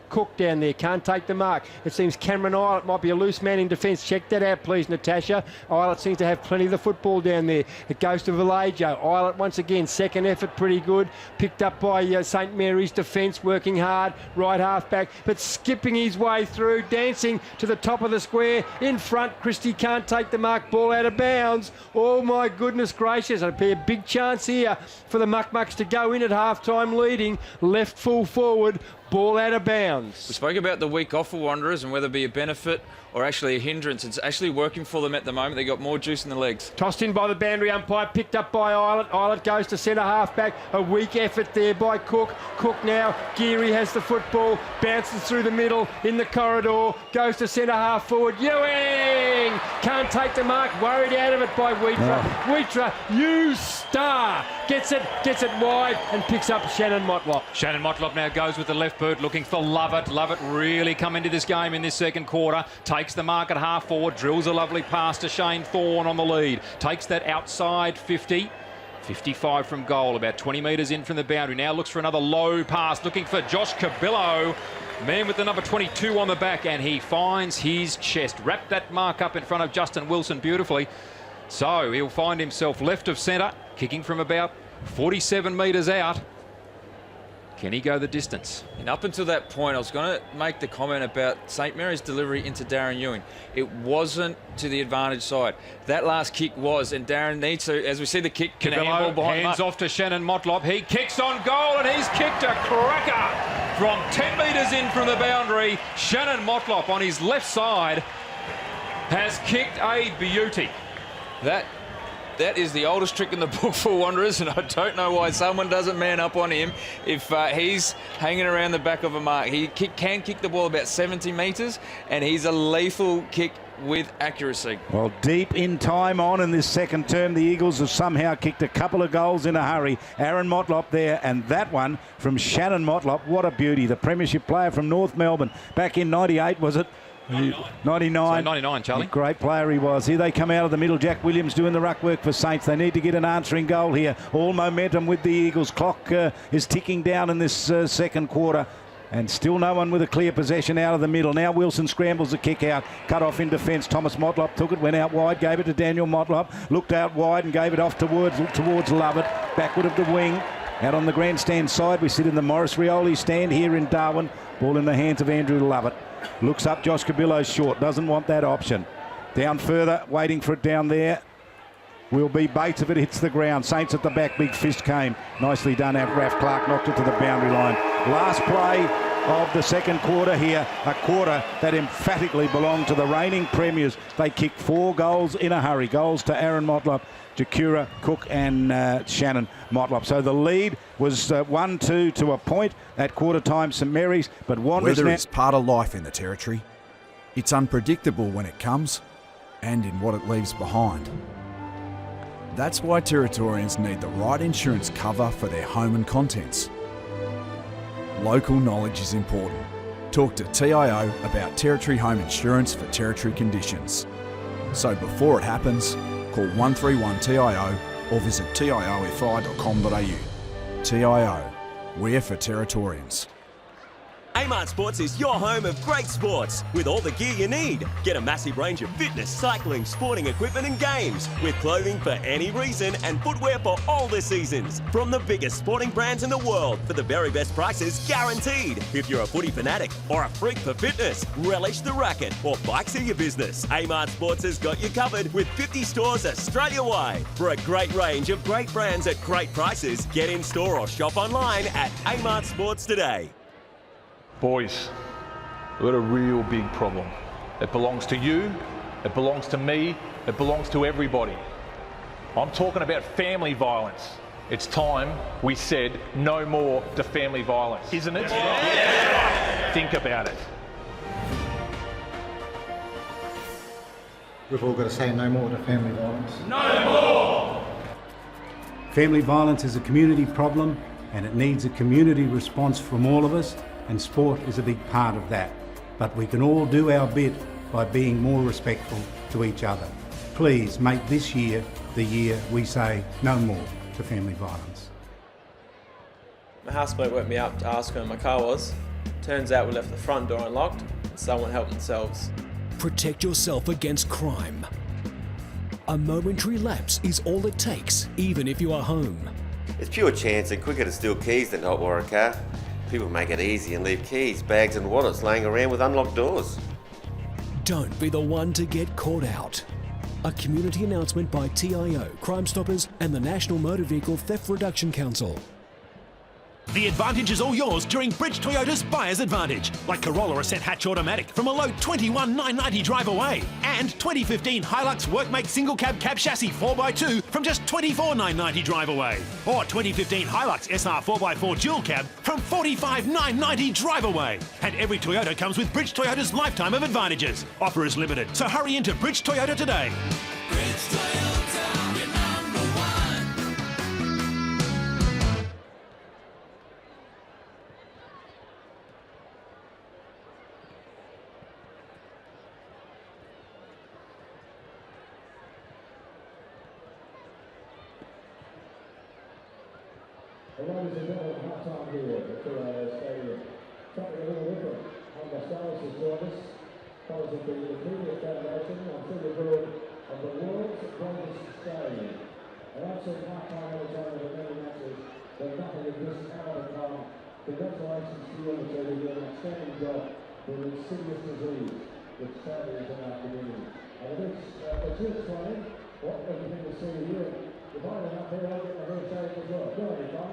Cook down there, can't take the mark. It seems Cameron Eilert might be a loose man in defence. Check that out, please, Natasha. Eilert seems to have plenty of the football down there. It goes to Valajo. Eilert once again, second effort, pretty good. Picked up by St Mary's defence, working hard, right half back, but skipping his way through, dancing to the top of the square. In front, Christie can't take the mark, ball out of bounds. Oh my goodness gracious, it'll be a big chance here for the Muck-Mucks to go in at half-time leading. Left full forward. Ball out of bounds. We spoke about the week off for Wanderers and whether it be a benefit or actually a hindrance. It's actually working for them at the moment. They got more juice in the legs. Tossed in by the boundary umpire, picked up by Eilert. Eilert goes to centre half back. A weak effort there by Cook. Cook now, Geary has the football, bounces through the middle in the corridor, goes to centre half forward. Ewing can't take the mark, worried out of it by Wheatra. Wheatra, you star, gets it wide and picks up Shannon Motlop. Shannon Motlop now goes with the left boot, looking for Lovett. Lovett really come into this game in this second quarter. Takes the mark at half forward, drills a lovely pass to Shane Thorne on the lead. Takes that outside 50. 55 from goal, about 20 metres in from the boundary. Now looks for another low pass, looking for Josh Cabillo. Man with the number 22 on the back, and he finds his chest. Wrapped that mark up in front of Justin Wilson beautifully. So he'll find himself left of centre, kicking from about 47 metres out. Can he go the distance? And up until that point, I was going to make the comment about St Mary's delivery into Darren Ewing. It wasn't to the advantage side. That last kick was, and Darren needs to, as we see the kick, Cabillo hands off to Shannon Motlop. He kicks on goal, and he's kicked a cracker from 10 metres in from the boundary. Shannon Motlop on his left side has kicked a beauty. That is the oldest trick in the book for Wanderers, and I don't know why someone doesn't man up on him if he's hanging around the back of a mark. He can kick the ball about 70 metres, and he's a lethal kick with accuracy. Well, deep in time on in this second term, the Eagles have somehow kicked a couple of goals in a hurry. Aaron Motlop there, and that one from Shannon Motlop. What a beauty. The premiership player from North Melbourne back in 98, was it? 99. 99, Charlie. Great player he was. Here they come out of the middle. Jack Williams doing the ruck work for Saints. They need to get an answering goal here. All momentum with the Eagles. Clock is ticking down in this second quarter. And still no one with a clear possession out of the middle. Now Wilson scrambles the kick out. Cut off in defence. Thomas Motlop took it, went out wide, gave it to Daniel Motlop. Looked out wide and gave it off towards Lovett. Backward of the wing. Out on the grandstand side, we sit in the Morris Rioli stand here in Darwin. Ball in the hands of Andrew Lovett. Looks up, Josh Cabillo's short. Doesn't want that option. Down further, waiting for it down there. Will be Bates if it hits the ground. Saints at the back, big fist came. Nicely done. Raf Clark knocked it to the boundary line. Last play of the second quarter here. A quarter that emphatically belonged to the reigning premiers. They kicked 4 goals in a hurry. Goals to Aaron Motlop, Jakura, Cook and Shannon Motlop. So the lead was 1-2 to a point at quarter time, St Mary's, but Wanderers... Weather is part of life in the Territory. It's unpredictable when it comes and in what it leaves behind. That's why Territorians need the right insurance cover for their home and contents. Local knowledge is important. Talk to TIO about Territory Home Insurance for Territory conditions. So before it happens, call 131 TIO or visit tiofi.com.au. TIO, we're for Territorians. Amart Sports is your home of great sports with all the gear you need. Get a massive range of fitness, cycling, sporting equipment and games with clothing for any reason and footwear for all the seasons. From the biggest sporting brands in the world for the very best prices guaranteed. If you're a footy fanatic or a freak for fitness, relish the racket or bikes are your business. Amart Sports has got you covered with 50 stores Australia-wide. For a great range of great brands at great prices, get in store or shop online at Amart Sports today. Boys, we've got a real big problem. It belongs to you, it belongs to me, it belongs to everybody. I'm talking about family violence. It's time we said no more to family violence, isn't it? Yeah. Think about it. We've all got to say no more to family violence. No more! Family violence is a community problem and it needs a community response from all of us, and sport is a big part of that. But we can all do our bit by being more respectful to each other. Please make this year the year we say no more to family violence. My housemate woke me up to ask where my car was. Turns out we left the front door unlocked and someone helped themselves. Protect yourself against crime. A momentary lapse is all it takes, even if you are home. It's pure chance and quicker to steal keys than to hotwire a car. People make it easy and leave keys, bags and wallets laying around with unlocked doors. Don't be the one to get caught out. A community announcement by TIO, Crime Stoppers and the National Motor Vehicle Theft Reduction Council. The advantage is all yours during Bridge Toyota's Buyer's Advantage, like Corolla Ascent Hatch Automatic from a low $21,990 drive away, and 2015 Hilux Workmate Single Cab Chassis 4x2 from just $24,990 drive away, or 2015 Hilux SR 4x4 Dual Cab from $45,990 drive away. And every Toyota comes with Bridge Toyota's lifetime of advantages. Offer is limited, so hurry into Bridge Toyota today. Bridge Toyota, we're number one. Ladies and gentlemen, half-time here at TIO Stadium. Something a little different. Under Styles has joined us. Colours of the Media Foundation on Trigger Board of the world's greatest stadium. And I've seen half-time entertainment of many matches, but nothing of this out of time. Congratulations to you on the team. You did an outstanding job with an insidious disease which sadly is in our community. And it's you explain what everything to see you. If I went up here, I'd get my hair shaved as well. Go ahead, Tom.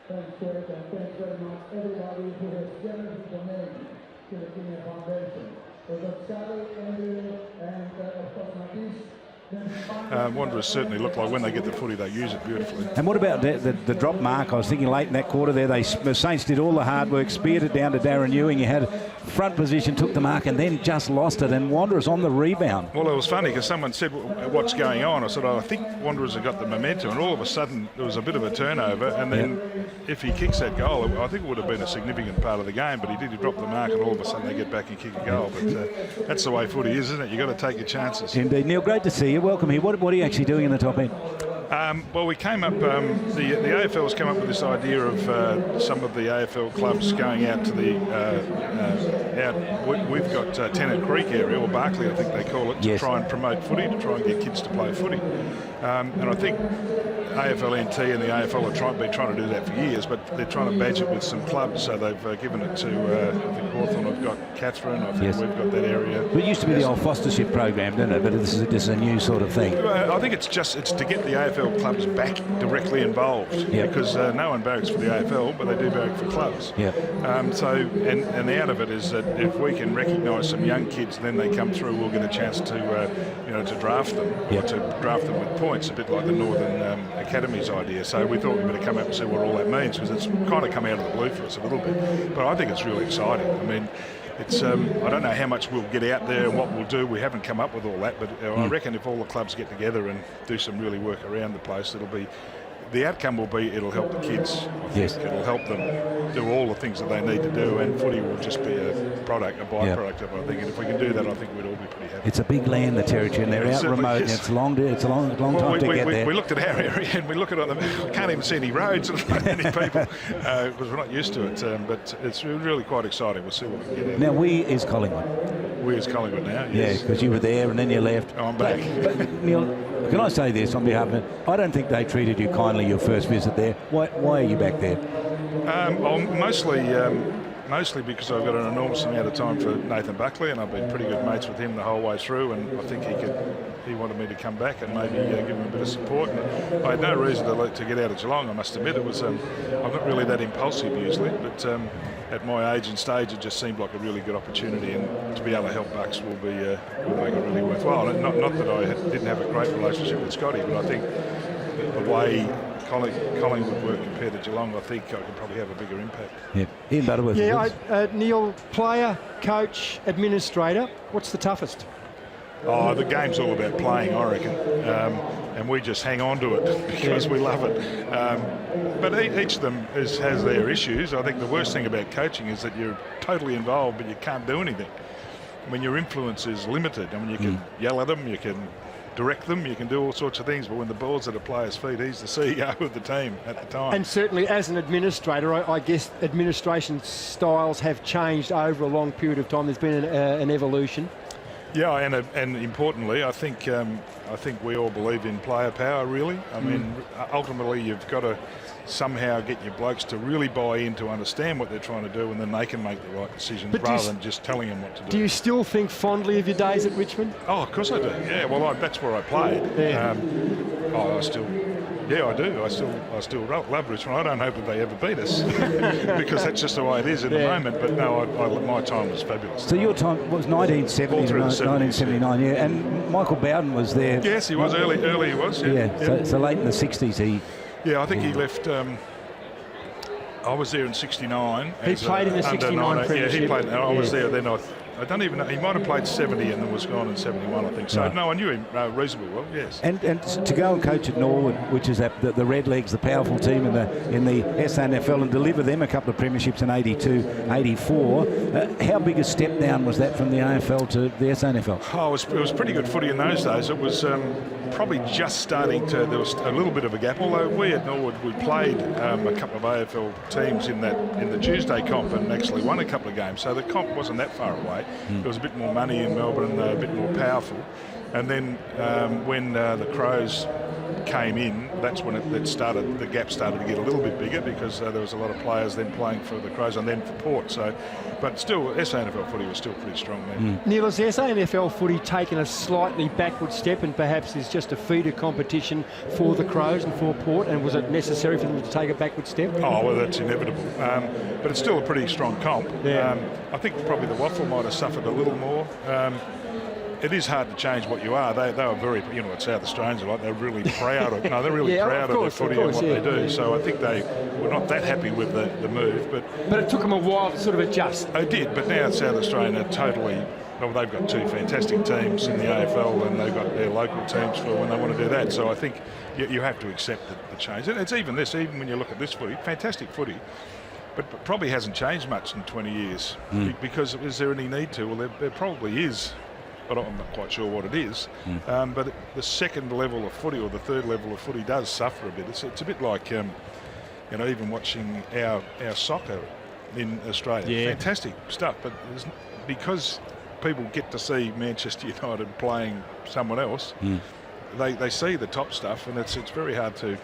Thanks, Greg, and thanks very much everybody who has generously donated to the Kenya Foundation. We've got Sally, Andrew, and of course Matisse. Wanderers certainly look like when they get the footy, they use it beautifully. And what about the drop mark? I was thinking late in that quarter there, the Saints did all the hard work, speared it down to Darren Ewing. He had front position, took the mark, and then just lost it. And Wanderers on the rebound. Well, it was funny because someone said, what's going on? I said, I think Wanderers have got the momentum. And all of a sudden, there was a bit of a turnover. And then if he kicks that goal, I think it would have been a significant part of the game. But he did drop the mark, and all of a sudden they get back and kick a goal. But that's the way footy is, isn't it? You've got to take your chances. Indeed. Neil, great to see you. Welcome here. What are you actually doing in the top end? Well, we came up, the AFL's come up with this idea of some of the AFL clubs going out to the, we've got Tennant Creek area, or Barclay I think they call it, to try and promote footy, to try and get kids to play footy. And I think AFL NT and the AFL have been trying to do that for years, but they're trying to badge it with some clubs, so they've given it to, I think Hawthorn have got Catherine, I think we've got that area. But it used to be the old fostership program, didn't it? But this is just a new sort of thing. I think it's to get the AFL clubs back directly involved, because no one barracks for the AFL, but they do barrack for clubs. And out of it is that if we can recognise some young kids, then they come through, we'll get a chance to to draft them, or to draft them with points, a bit like the Northern Academy's idea. So we thought we'd better come up and see what all that means, because it's kind of come out of the blue for us a little bit. But I think it's really exciting. I mean, it's I don't know how much we'll get out there and what we'll do. We haven't come up with all that, but I reckon if all the clubs get together and do some really work around the place, it'll be the outcome will be it'll help the kids. I think. Yes. It'll help them do all the things that they need to do, and footy will just be a byproduct of it, I think. And if we can do that, I think we'd all be pretty happy. It's a big land, the Territory, and they're out remote, and it's a long time to get there. We looked at our area and we look at it, I can't even see any roads and many people because we're not used to it. But it's really quite exciting. We'll see what we can get out. Now, we is Collingwood. We is Collingwood now, yes. Yeah, because you were there and then you left. Oh, I'm back. But Neil, can I say this on behalf of it? I don't think they treated you kindly your first visit there. Why are you back there? Well, mostly because I've got an enormous amount of time for Nathan Buckley, and I've been pretty good mates with him the whole way through, and I think he wanted me to come back and maybe give him a bit of support. And I had no reason to get out of Geelong, I must admit. It was I'm not really that impulsive usually, but at my age and stage it just seemed like a really good opportunity, and to be able to help Bucks will make it really worthwhile. And not that I didn't have a great relationship with Scotty, but I think the way Collingwood work compared to Geelong, I think I could probably have a bigger impact. Yeah, Ian Butterworth. Yeah, Neil, player, coach, administrator, what's the toughest? Oh, the game's all about playing, I reckon, and we just hang on to it because we love it. But each of them has their issues. I think the worst thing about coaching is that you're totally involved, but you can't do anything. I mean, your influence is limited. I mean, you can yell at them, you can direct them, you can do all sorts of things, but when the ball's at a player's feet, he's the CEO of the team at the time. And certainly as an administrator, I guess administration styles have changed over a long period of time. There's been an evolution. Yeah, and importantly, I think we all believe in player power, really. I mean, ultimately, you've got to somehow get your blokes to really buy in, to understand what they're trying to do, and then they can make the right decisions rather than just telling them what to do. Do you still think fondly of your days at Richmond? Oh, of course I do. Yeah, well, that's where I played. Yeah. I do. I still love Richmond. I don't hope that they ever beat us because that's just the way it is at the moment. But no, my time was fabulous. So your time was 1970 to 1979, yeah. And Michael Bowden was there. Yes, he was early. He was. Yeah. So late in the 60s, he. Yeah, I think he left. I was there in '69. He played in the '69 premiership. Yeah, he played. I was there then. I don't even know. He might have played 70 and then was gone in 71, I think. So, no, I knew him reasonably well, yes. And to go and coach at Norwood, which is the Redlegs, the powerful team in the SANFL, and deliver them a couple of premierships in 82, 84, how big a step down was that from the AFL to the SANFL? Oh, it was pretty good footy in those days. It was probably just starting to, there was a little bit of a gap, although we at Norwood, we played a couple of AFL teams in the Tuesday comp and actually won a couple of games. So the comp wasn't that far away. There was a bit more money in Melbourne, a bit more powerful. And then when the Crows came in, that's when the gap started to get a little bit bigger because there was a lot of players then playing for the Crows and then for Port. So, but still, SANFL footy was still pretty strong then. Neil, has the SANFL footy taken a slightly backward step and perhaps is just a feeder competition for the Crows and for Port, and was it necessary for them to take a backward step? Oh, well, that's inevitable. But it's still a pretty strong comp. Yeah. I think probably the Waffle might have suffered a little more. It is hard to change what you are. They were very, what South Australians are like. They're really proud of. No, they're really proud of their footy and what they do. So I think they were not that happy with the move. But it took them a while to sort of adjust. They did. But now South Australia are totally. Well, they've got two fantastic teams in the AFL, and they've got their local teams for when they want to do that. So I think you have to accept the change. And it's even when you look at this footy, fantastic footy. But probably hasn't changed much in 20 years. Because is there any need to? Well, there probably is. But I'm not quite sure what it is. But the second level of footy or the third level of footy does suffer a bit. It's a bit like, even watching our soccer in Australia. Yeah. Fantastic stuff. But because people get to see Manchester United playing someone else, they see the top stuff, and it's very hard to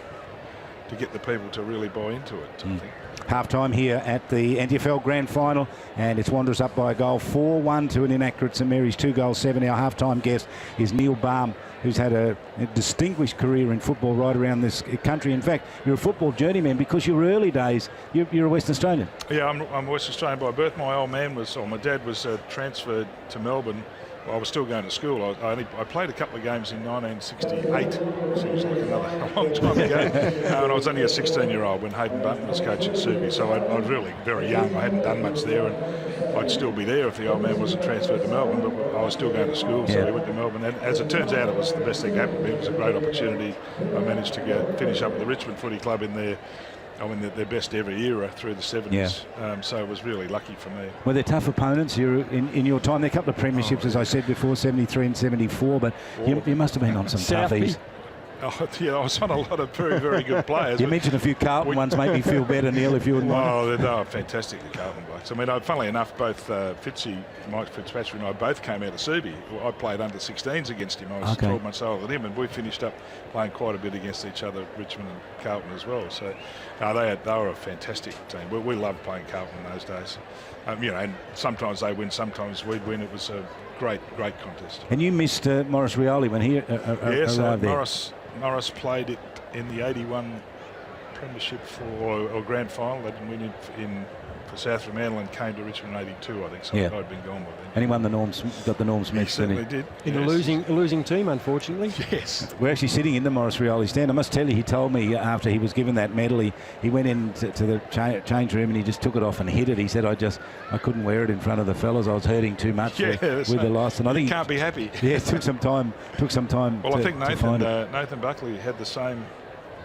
get the people to really buy into it, I think. Half-time here at the NTFL Grand Final, and it's Wanderers up by a goal, 4-1 to an inaccurate St Mary's, 2 goals 7. Our half-time guest is Neil Baum, who's had a distinguished career in football right around this country. In fact, you're a football journeyman because your early days, you're a Western Australian. Yeah, I'm Western Australian by birth. My dad was transferred to Melbourne. Well, I was still going to school. I played a couple of games in 1968. Seems like a long time ago. And I was only a 16-year-old when Hayden Button was coaching Subi. So I was really very young. I hadn't done much there. And I'd still be there if the old man wasn't transferred to Melbourne, but I was still going to school, so we went to Melbourne. And as it turns out, it was the best thing that happened to me. It was a great opportunity. I managed to finish up at the Richmond Footy Club in their best ever era through the 70s. So it was really lucky for me. Were there tough opponents in your time? There are a couple of premierships, as I said before, 73 and 74, but you must have been on some toughies. Oh, yeah, I was on a lot of very, very good players. You mentioned a few Carlton ones, make me feel better, Neil, if you wouldn't mind. Oh, they were fantastic, the Carlton blokes. I mean, funnily enough, both Mike Fitzpatrick and I both came out of Subi. I played under 16s against him. I was 12 months older than him, and we finished up playing quite a bit against each other, Richmond and Carlton as well. So they were a fantastic team. We loved playing Carlton in those days. And sometimes they win, sometimes we'd win. It was a great, great contest. And you missed Maurice Rioli when he arrived there. Morris played it in the 81 premiership or grand final. They didn't win it for South Fremantle and came to Richmond in 82, I think. So I'd been gone by then. And he won got the Norm Smith. He certainly did. In a losing team, unfortunately. Yes. We're actually sitting in the Maurice Rioli stand. I must tell you, he told me after he was given that medal, he went into the change room and he just took it off and hit it. He said, I couldn't wear it in front of the fellas. I was hurting too much with the loss. And I think he can't be happy. Yeah, it took some time. Well, I think Nathan Buckley had the same,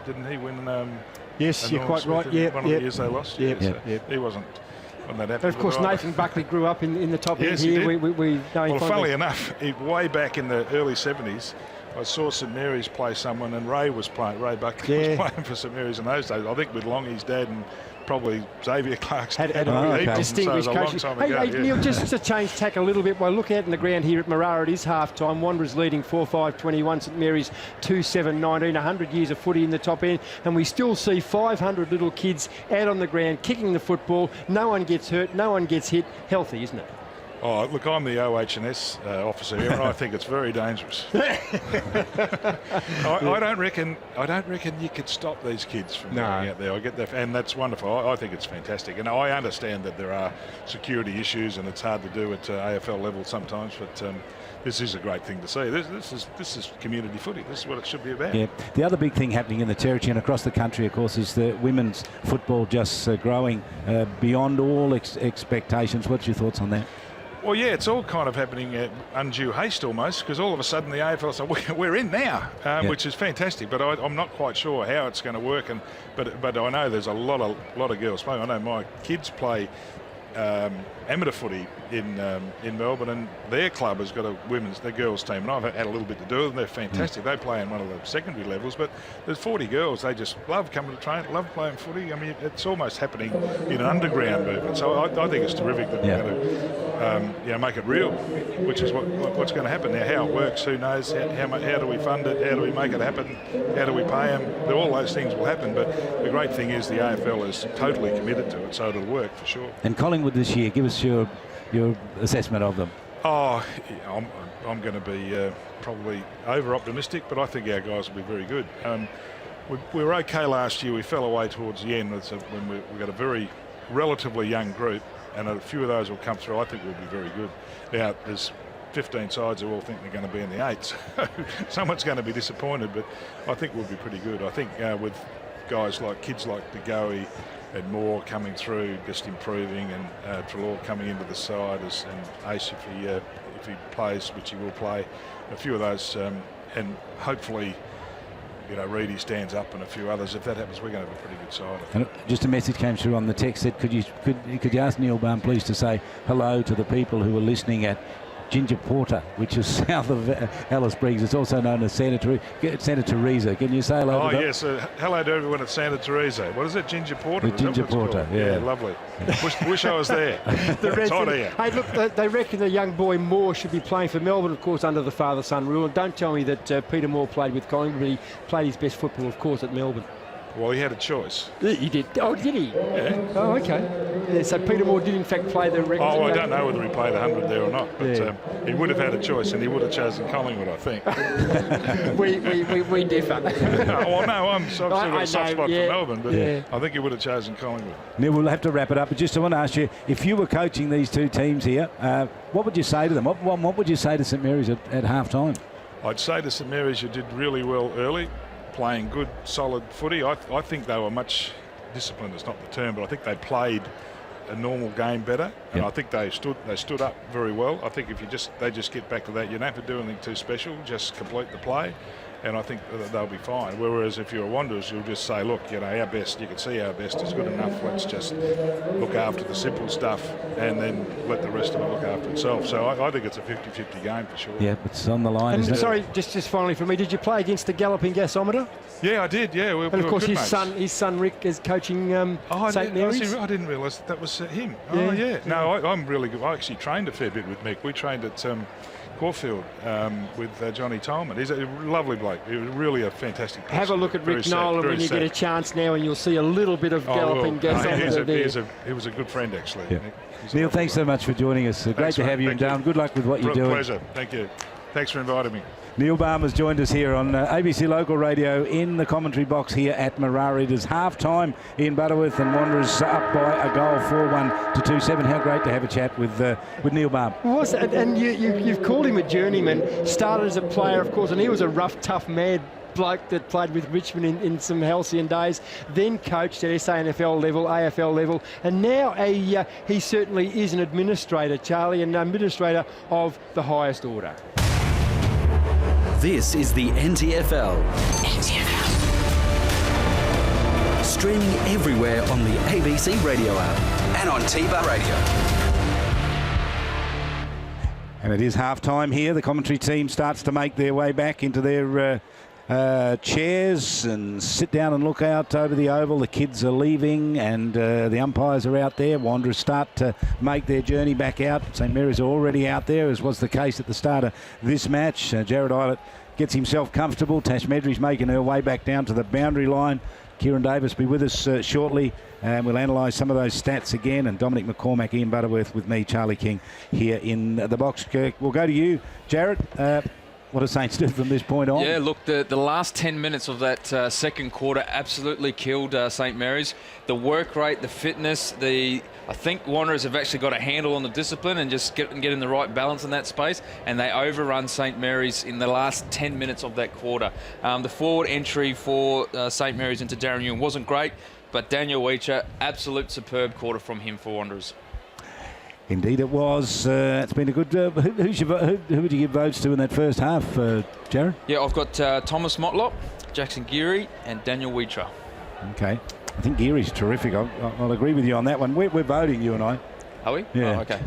didn't he, win? Yes, you're quite right. One of the years they lost. He wasn't. That but of course, Nathan Buckley grew up in the top end here. We know him. Well, funnily enough, way back in the early 70s, I saw St Mary's play someone, and Ray Buckley was playing for St Mary's in those days. I think with Longy's dad and probably Xavier Clark's had distinguished coaches. Neil, just to change tack a little bit, by looking out in the ground here at Marara, it is half-time. Wanderers leading 4-5-21, St Mary's 2-7-19, 100 years of footy in the top end, and we still see 500 little kids out on the ground kicking the football. No one gets hurt, no one gets hit. Healthy, isn't it? Oh, look, I'm the OH&S officer here, and I think it's very dangerous. I don't reckon you could stop these kids from going out there. I get that, and that's wonderful. I think it's fantastic, and I understand that there are security issues, and it's hard to do at AFL level sometimes. But this is a great thing to see. This is community footy. This is what it should be about. Yeah. The other big thing happening in the Territory and across the country, of course, is the women's football just growing beyond all expectations. What's your thoughts on that? Well, yeah, it's all kind of happening at undue haste almost, because all of a sudden the AFL said, we're in now, which is fantastic, but I'm not quite sure how it's going to work. But I know there's a lot of girls playing. I know my kids play amateur footy in Melbourne, and their club has got their girls team, and I've had a little bit to do with them. They're fantastic. They play in one of the secondary levels, but there's 40 girls. They just love coming to train, love playing footy. I mean, it's almost happening in an underground movement. So I think it's terrific that we're going to make it real, which is what's going to happen now. How it works, who knows? How do we fund it? How do we make it happen? How do we pay them? All those things will happen, but the great thing is the AFL is totally committed to it, so it'll work for sure. And Collingwood this year, give us your assessment of them. Oh, yeah, I'm going to be probably over-optimistic, but I think our guys will be very good. We were okay last year. We fell away towards the end when we got a very relatively young group, and a few of those will come through. I think we'll be very good. Now, there's 15 sides who all think they're going to be in the 8s. Someone's going to be disappointed, but I think we'll be pretty good. I think with kids like DeGoey and Moore coming through, just improving, and Treloar coming into the side, and Ace if he plays, which he will play, a few of those, and hopefully, Reedy stands up and a few others. If that happens, we're going to have a pretty good side. And just a message came through on the text that could you ask Neil Baum please to say hello to the people who are listening at Ginger Porter, which is south of Alice Springs. It's also known as Santa Teresa. Can you say hello to them? Oh, yes. Hello to everyone at Santa Teresa. What is it, Ginger Porter? The Ginger Porter, yeah. Lovely. Wish I was there. It's hot here. Hey, look, they reckon the young boy Moore should be playing for Melbourne, of course, under the father-son rule. And don't tell me that Peter Moore played with Collingwood, but he played his best football, of course, at Melbourne. Well, he had a choice. He did. Oh, did he? Yeah. Oh, okay. Yeah, so Peter Moore did in fact play the record. Oh, I don't know whether he played 100 there or not, but he would have had a choice, and he would have chosen Collingwood, I think. we differ. I've still got a soft spot for Melbourne, but I think he would have chosen Collingwood. Now, we'll have to wrap it up, but just I want to ask you, if you were coaching these two teams here, what would you say to them? What would you say to St Mary's at half-time? I'd say to St Mary's, you did really well early, playing good, solid footy. I think they were much disciplined. It's not the term, but I think they played a normal game better, and I think they stood up very well. I think if they just get back to that, you don't have to do anything too special, just complete the play, and I think they'll be fine. Whereas if you're a Wanderers, you'll just say, look, our best, you can see our best is good enough. Let's just look after the simple stuff and then let the rest of it look after itself. So I think it's a 50-50 game for sure. Yeah, it's on the line. And isn't it? sorry, just finally for me, did you play against the galloping gasometer? Yeah, I did. Yeah, and of course his son Rick is coaching St Mary's. I didn't realise that was him. Yeah. Oh yeah. No, I'm really good. I actually trained a fair bit with Mick. We trained at Caulfield with Johnny Tolman. He's a lovely bloke. He was really a fantastic person. Have a look at Rick Nolan when you get a chance now, and you'll see a little bit of galloping gasometer there. He was a good friend, actually. Yeah. Neil, thanks so much for joining us. Great to have you in Darwin. Good luck with what you're doing. Pleasure. Thank you. Thanks for inviting me. Neil Balmer's joined us here on ABC Local Radio in the commentary box here at Marara. It is half-time in Butterworth, and Wanderers up by a goal, 4-1 to 2-7. How great to have a chat with Neil Balmer. Was it? And you've called him a journeyman. Started as a player, of course, and he was a rough, tough, mad bloke that played with Richmond in some halcyon days, then coached at SANFL level, AFL level, and now he certainly is an administrator, Charlie, an administrator of the highest order. This is the NTFL. Streaming everywhere on the ABC radio app and on TIVA Radio. And it is half-time here. The commentary team starts to make their way back into their chairs and sit down and look out over the oval. The kids are leaving and the umpires are out there. Wanderers start to make their journey back out. St Mary's are already out there, as was the case at the start of this match. Jared Eilert gets himself comfortable. Tash Medri's making her way back down to the boundary line. Kieran Davis will be with us shortly, and we'll analyse some of those stats again. And Dominic McCormack, Ian Butterworth with me, Charlie King, here in the box. We'll go to you, Jared. What do Saints do from this point on? Yeah, look, the last 10 minutes of that second quarter absolutely killed St Mary's. The work rate, the fitness, I think Wanderers have actually got a handle on the discipline and just getting the right balance in that space, and they overrun St Mary's in the last 10 minutes of that quarter. The forward entry for St Mary's into Darren Ewing wasn't great, but Daniel Weecher, absolute superb quarter from him for Wanderers. Indeed it was. It's been a good... who would you give votes to in that first half, Jared? Yeah, I've got Thomas Motlop, Jackson Geary and Daniel Weecher. Okay. I think Geary's terrific. I'll agree with you on that one. We're voting, you and I. Are we? Yeah. Oh, okay.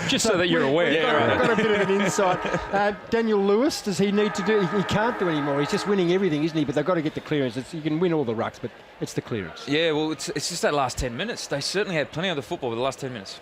Just so that you're aware. I've got a bit of an insight. Daniel Lewis, does he need to do... He can't do anymore. He's just winning everything, isn't he? But they've got to get the clearance. You can win all the rucks, but it's the clearance. Yeah, well, it's just that last 10 minutes. They certainly had plenty of the football with the last 10 minutes.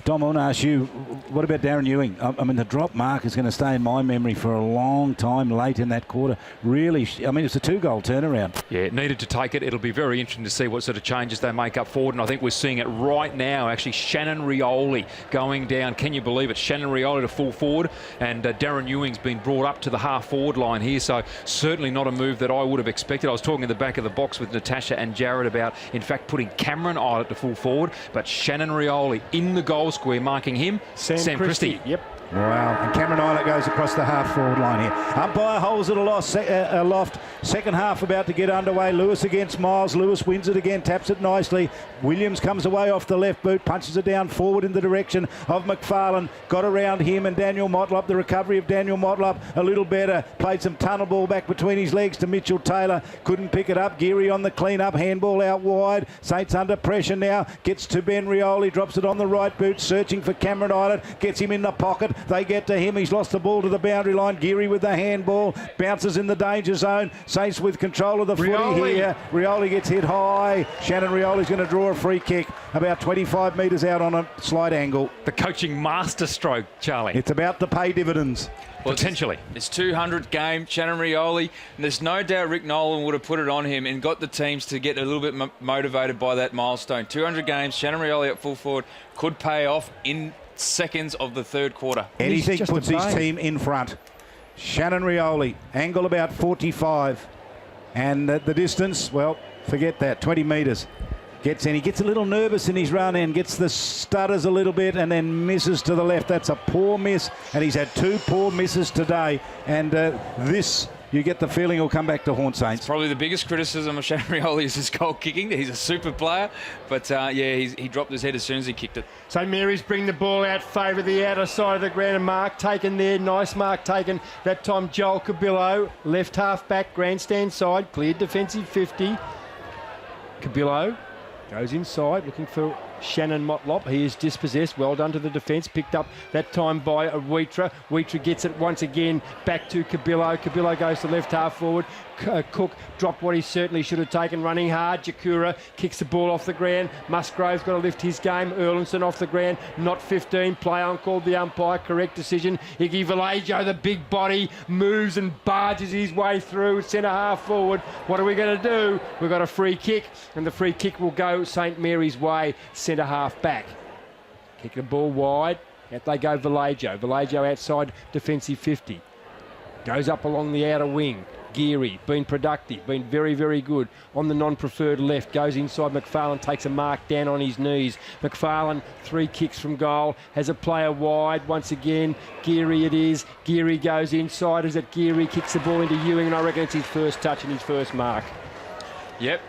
Dom, I want to ask you, what about Darren Ewing? I mean, the drop mark is going to stay in my memory for a long time late in that quarter. Really, I mean, it's a 2-goal turnaround. Yeah, it needed to take it. It'll be very interesting to see what sort of changes they make up forward, and I think we're seeing it right now, actually. Shannon Rioli going down. Can you believe it? Shannon Rioli to full forward, and Darren Ewing's been brought up to the half-forward line here, so certainly not a move that I would have expected. I was talking in the back of the box with Natasha and Jared about, in fact, putting Cameron Eilert to full forward, but Shannon Rioli in the goal square, marking him Sam Christie. Yep. Wow. And Cameron Eilert goes across the half-forward line here. Umpire holds it aloft. Second half about to get underway. Lewis against Miles. Lewis wins it again, taps it nicely. Williams comes away off the left boot, punches it down forward in the direction of McFarlane. Got around him and Daniel Motlop. The recovery of Daniel Motlop a little better. Played some tunnel ball back between his legs to Mitchell Taylor. Couldn't pick it up. Geary on the clean-up. Handball out wide. Saints under pressure now. Gets to Ben Rioli. Drops it on the right boot. Searching for Cameron Eilert. Gets him in the pocket. They get to him. He's lost the ball to the boundary line. Geary with the handball. Bounces in the danger zone. Saints with control of the footy here. Rioli gets hit high. Shannon Rioli's going to draw a free kick about 25 metres out on a slight angle. The coaching masterstroke, Charlie. It's about to pay dividends. Well, potentially. It's 200 game, Shannon Rioli, and there's no doubt Rick Nolan would have put it on him and got the teams to get a little bit motivated by that milestone. 200 games, Shannon Rioli at full forward could pay off in seconds of the third quarter. Anything puts his team in front. Shannon Rioli, angle about 45. And the distance, well, forget that, 20 metres. Gets in, he gets a little nervous in his run in, gets the stutters a little bit and then misses to the left. That's a poor miss, and he's had 2 poor misses today. And this you get the feeling he'll come back to haunt Saints. Probably the biggest criticism of Shannon Rioli is his goal kicking. He's a super player, but he dropped his head as soon as he kicked it. St Mary's bring the ball out, favour the outer side of the ground, and mark taken there. Nice mark taken. That time Joel Cabillo, left half back, grandstand side, cleared defensive 50. Cabillo goes inside, looking for Shannon Motlop. He is dispossessed. Well done to the defence. Picked up that time by Wheatra. Wheatra gets it once again back to Cabillo. Cabillo goes to left half forward. Cook dropped what he certainly should have taken, running hard. Jakura kicks the ball off the ground. Musgrove's got to lift his game. Erlinson off the ground, not 15. Play on called the umpire. Correct decision. Iggy Vallejo, the big body, moves and barges his way through. Centre half forward. What are we going to do? We've got a free kick, and the free kick will go St Mary's way, centre half back. Kick the ball wide. Out they go Vallejo. Vallejo outside defensive 50. Goes up along the outer wing. Geary, been productive, been very, very good. On the non-preferred left, goes inside. McFarlane takes a mark down on his knees. McFarlane, 3 kicks from goal, has a player wide once again. Geary it is. Geary goes inside as it Geary kicks the ball into Ewing, and I reckon it's his first touch and his first mark. Yep,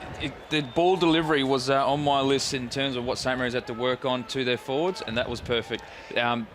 the ball delivery was on my list in terms of what St Mary's had to work on to their forwards, and that was perfect.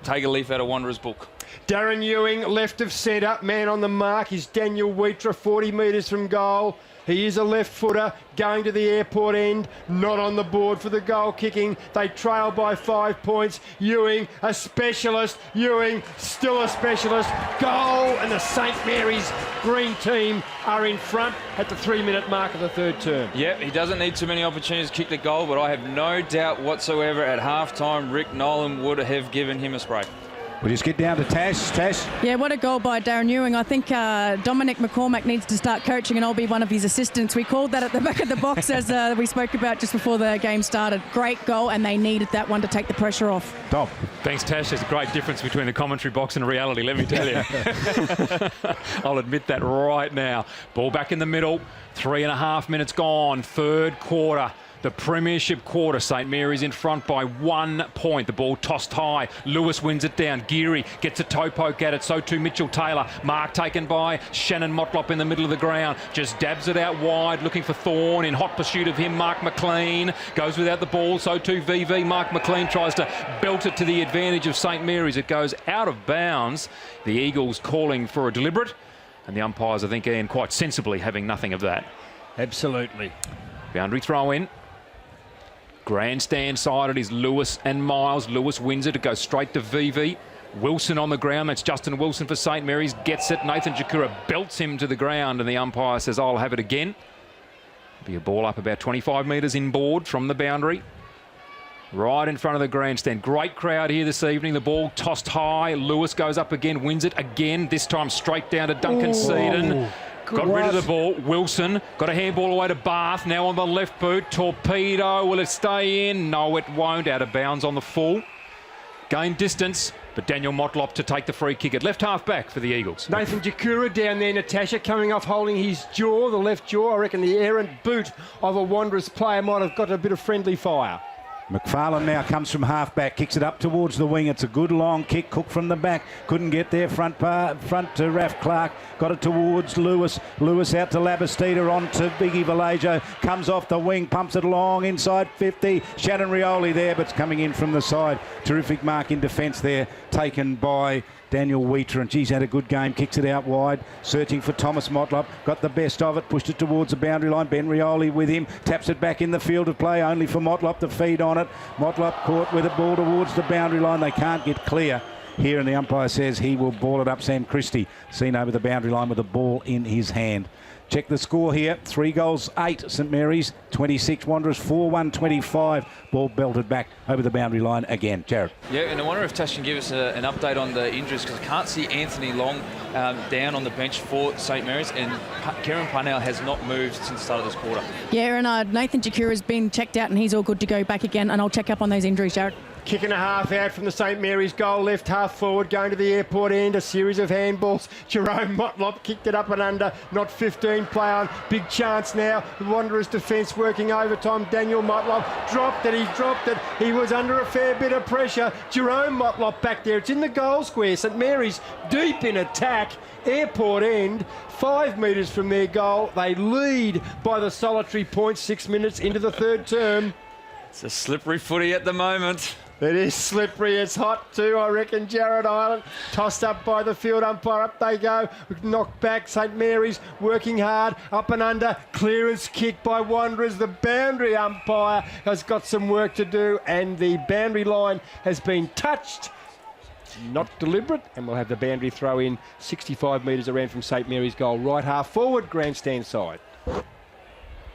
Take a leaf out of Wanderers' book. Darren Ewing, left of centre, man on the mark is Daniel Wheatra, 40 metres from goal. He is a left footer going to the airport end, not on the board for the goal kicking. They trail by 5 points. Ewing, a specialist. Ewing, still a specialist. Goal, and the St Mary's green team are in front at the 3-minute mark of the third term. Yep, he doesn't need too many opportunities to kick the goal, but I have no doubt whatsoever at half-time Rick Nolan would have given him a spray. We'll just get down to Tash. Tash? Yeah, what a goal by Darren Ewing. I think Dominic McCormack needs to start coaching, and I'll be one of his assistants. We called that at the back of the box as we spoke about just before the game started. Great goal, and they needed that one to take the pressure off. Dom. Thanks, Tash. There's a great difference between the commentary box and reality, let me tell you. I'll admit that right now. Ball back in the middle. 3.5 minutes gone. Third quarter. The premiership quarter. St Mary's in front by 1 point. The ball tossed high. Lewis wins it down. Geary gets a toe poke at it. So too Mitchell Taylor. Mark taken by Shannon Motlop in the middle of the ground. Just dabs it out wide, looking for Thorne. In hot pursuit of him, Mark McLean goes without the ball. So too VV. Mark McLean tries to belt it to the advantage of St Mary's. It goes out of bounds. The Eagles calling for a deliberate, and the umpires, I think, Ian, quite sensibly having nothing of that. Absolutely. Boundary throw in. Grandstand side, it is Lewis and Miles. Lewis wins it. It goes straight to VV. Wilson on the ground. That's Justin Wilson for St Mary's. Gets it. Nathan Jakura belts him to the ground, and the umpire says, I'll have it again. Be a ball up about 25 metres inboard from the boundary. Right in front of the grandstand. Great crowd here this evening. The ball tossed high. Lewis goes up again, wins it again. This time straight down to Duncan Seedon. Got rid of the ball. Wilson got a handball away to Bath. Now on the left boot. Torpedo. Will it stay in? No, it won't. Out of bounds on the full. Gain distance, but Daniel Motlop to take the free kick at left half back for the Eagles. Nathan Jakura down there. Natasha coming off holding his jaw, the left jaw. I reckon the errant boot of a Wanderers player might have got a bit of friendly fire. McFarlane now comes from half-back, kicks it up towards the wing. It's a good long kick. Cook from the back. Couldn't get there. Front to Raf Clark. Got it towards Lewis. Lewis out to Labastida, on to Biggie Vallejo. Comes off the wing, pumps it along inside 50. Shannon Rioli there, but it's coming in from the side. Terrific mark in defence there, taken by Daniel Wheatra, and geez, had a good game. Kicks it out wide, searching for Thomas Motlop. Got the best of it, pushed it towards the boundary line. Ben Rioli with him, taps it back in the field of play, only for Motlop to feed on it. Motlop caught with a ball towards the boundary line. They can't get clear here, and the umpire says he will ball it up. Sam Christie seen over the boundary line with the ball in his hand. Check the score here. 3 goals, 8 St Mary's, 26 Wanderers, 4-1-25. Ball belted back over the boundary line again. Jared. Yeah, and I wonder if Tash can give us an update on the injuries, because I can't see Anthony Long down on the bench for St Mary's, and Kieran Parnell has not moved since the start of this quarter. Yeah, and Nathan Jakura has been checked out, and he's all good to go back again, and I'll check up on those injuries, Jared. Kick and a half out from the St Mary's goal, left half forward, going to the airport end, a series of handballs. Jerome Motlop kicked it up and under, not 15, play on. Big chance now, the Wanderers defence working overtime. Daniel Motlop dropped it, he was under a fair bit of pressure. Jerome Motlop back there, it's in the goal square. St Mary's deep in attack, airport end, 5 metres from their goal. They lead by the solitary point, 6 minutes into the third term. It's a slippery footy at the moment. It is slippery, it's hot too, I reckon. Jared Island tossed up by the field umpire, up they go, knocked back. St Mary's working hard, up and under, clearance kick by Wanderers. The boundary umpire has got some work to do, and the boundary line has been touched. Not deliberate, and we'll have the boundary throw in 65 metres around from St Mary's goal, right half forward, grandstand side.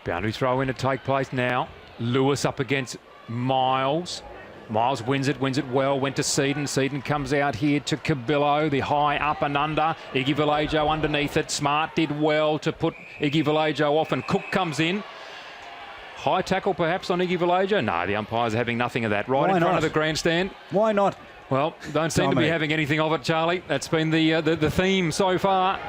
Boundary throw in to take place now. Lewis up against Miles. Miles wins it well, went to Seaton. Seaton comes out here to Cabillo, the high up and under. Iggy Vallejo underneath it. Smart did well to put Iggy Vallejo off, and Cook comes in. High tackle perhaps on Iggy Vallejo? No, the umpire's having nothing of that. Right in front of the grandstand. Why not? Well, don't seem to be having anything of it, Charlie. That's been the theme so far.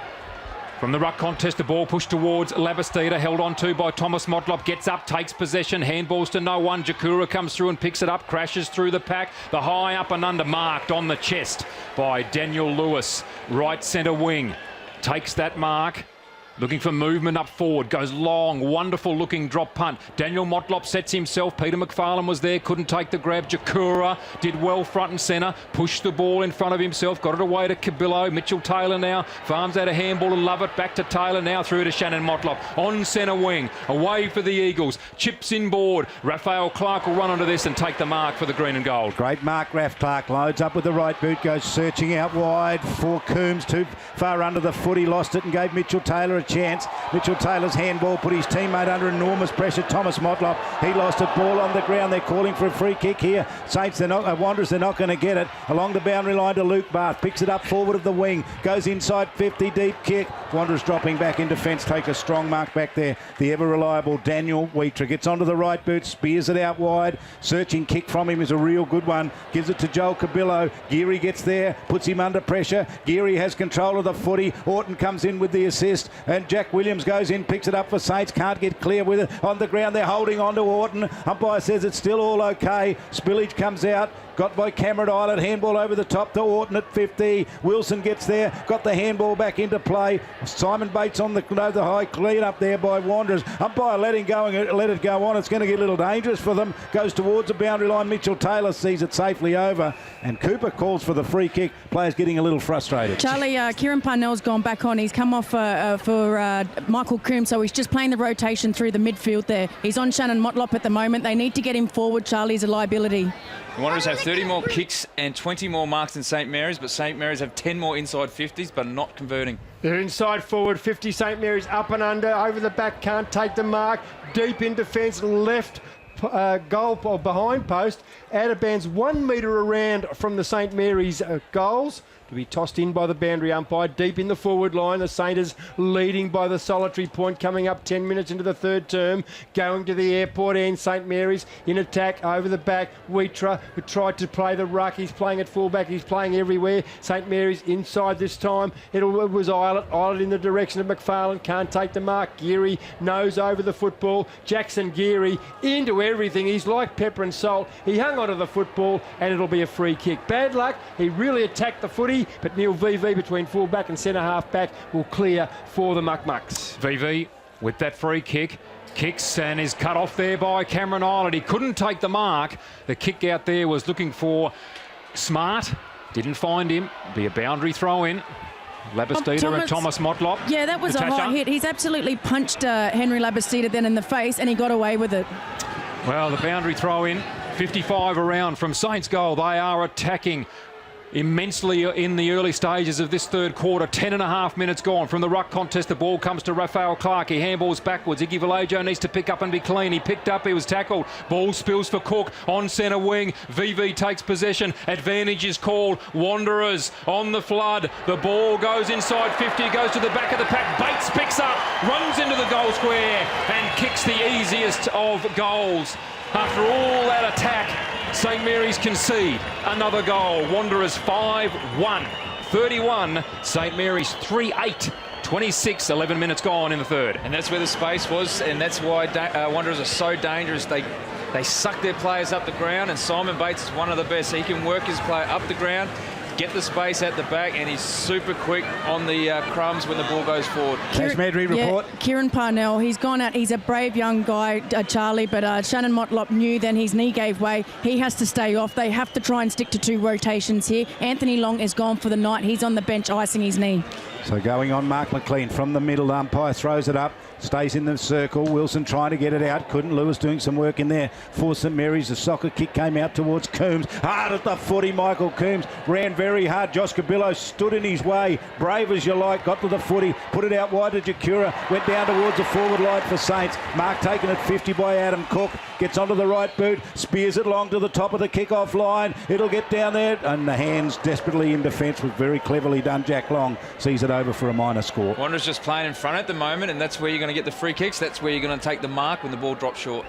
From the ruck contest, the ball pushed towards Labastida, held on to by Thomas Motlop, gets up, takes possession, handballs to no one. Jakura comes through and picks it up, crashes through the pack. The high up and under marked on the chest by Daniel Lewis. Right centre wing, takes that mark. Looking for movement up forward, goes long, wonderful looking drop punt. Daniel Motlop sets himself, Peter McFarlane was there, couldn't take the grab. Jakura did well front and centre, pushed the ball in front of himself, got it away to Cabillo. Mitchell Taylor now, farms out a handball and love it, back to Taylor now through to Shannon Motlop. On centre wing, away for the Eagles, chips inboard. Raphael Clark will run onto this and take the mark for the green and gold. Great mark, Raph Clark loads up with the right boot, goes searching out wide for Coombs, too far under the foot, he lost it and gave Mitchell Taylor a chance. Mitchell Taylor's handball put his teammate under enormous pressure. Thomas Motlop, he lost it, ball on the ground. They're calling for a free kick here. Saints, Wanderers, they're not going to get it. Along the boundary line to Luke Barth, picks it up forward of the wing, goes inside 50, deep kick. Wanderers dropping back in defence, take a strong mark back there. The ever reliable Daniel Wheater gets onto the right boot, spears it out wide. Searching kick from him is a real good one. Gives it to Joel Cabillo. Geary gets there, puts him under pressure. Geary has control of the footy. Orton comes in with the assist, and Jack Williams goes in, picks it up for Saints, can't get clear with it. On the ground, they're holding on to Orton. Umpire says it's still all okay. Spillage comes out, got by Cameron Island. Handball over the top to Orton at 50. Wilson gets there, got the handball back into play. Simon Bates on the high clean up there by Wanderers. Umpire let it go on. It's going to get a little dangerous for them. Goes towards the boundary line. Mitchell Taylor sees it safely over, and Cooper calls for the free kick. Players getting a little frustrated. Charlie, Kieran Parnell's gone back on. He's come off for Michael Coombs, so he's just playing the rotation through the midfield there. He's on Shannon Motlop at the moment. They need to get him forward. Charlie's a liability. The Wanderers have 30 more kicks and 20 more marks than St Mary's, but St Mary's have 10 more inside 50s, but not converting. They're inside forward, 50 St Mary's up and under, over the back, can't take the mark. Deep in defence, left goal or behind post. Out of bounds 1 metre around from the St Mary's goals. To be tossed in by the boundary umpire, deep in the forward line. The Saints leading by the solitary point, coming up 10 minutes into the third term. Going to the airport end, St Mary's in attack, over the back. Wheater, who tried to play the ruck, he's playing at fullback, he's playing everywhere. St Mary's inside this time. It was Eilert in the direction of McFarlane, can't take the mark. Geary nose over the football. Jackson Geary into everything. He's like pepper and salt. He hung onto the football, and it'll be a free kick. Bad luck, he really attacked the footy, but Neil VV between full-back and centre-half back will clear for the Muck-Mucks. VV with that free kick. Kicks and is cut off there by Cameron Island. He couldn't take the mark. The kick out there was looking for Smart. Didn't find him. Be a boundary throw in. Labastida and Thomas Motlop. Yeah, that was Natasha. A high hit. He's absolutely punched Henry Labastida then in the face, and he got away with it. Well, the boundary throw in. 55 around from Saints goal. They are attacking immensely in the early stages of this third quarter. 10.5 minutes gone. From the ruck contest, the ball comes to Raphael Clark. He handballs backwards. Iggy Vallejo needs to pick up and be clean. He picked up, he was tackled. Ball spills for Cook on centre wing. VV takes possession. Advantage is called. Wanderers on the flood. The ball goes inside 50, goes to the back of the pack. Bates picks up, runs into the goal square and kicks the easiest of goals. After all that attack, St Mary's concede another goal. Wanderers 5-1. 31, St Mary's 3-8. 26, 11 minutes gone in the third. And that's where the space was, and that's why Wanderers are so dangerous. They suck their players up the ground, and Simon Bates is one of the best. He can work his player up the ground, get the space at the back, and he's super quick on the crumbs when the ball goes forward. Cash Medry report. Yeah, Kieran Parnell, he's gone out. He's a brave young guy, Charlie, but Shannon Motlop knew then his knee gave way. He has to stay off. They have to try and stick to 2 rotations here. Anthony Long is gone for the night. He's on the bench icing his knee. So going on, Mark McLean from the middle. Umpire throws it up, stays in the circle. Wilson trying to get it out. Couldn't. Lewis doing some work in there for St Mary's. The soccer kick came out towards Coombs. Hard at the footy. Michael Coombs ran very hard. Josh Cabillo stood in his way. Brave as you like. Got to the footy. Put it out wide to Jakura. Went down towards the forward line for Saints. Mark taken at 50 by Adam Cook. Gets onto the right boot. Spears it long to the top of the kick-off line. It'll get down there. And the hands desperately in defence was very cleverly done. Jack Long sees it over for a minor score. Wanderers just playing in front at the moment, and that's where you're going to get the free kicks. That's where you're going to take the mark when the ball drops short.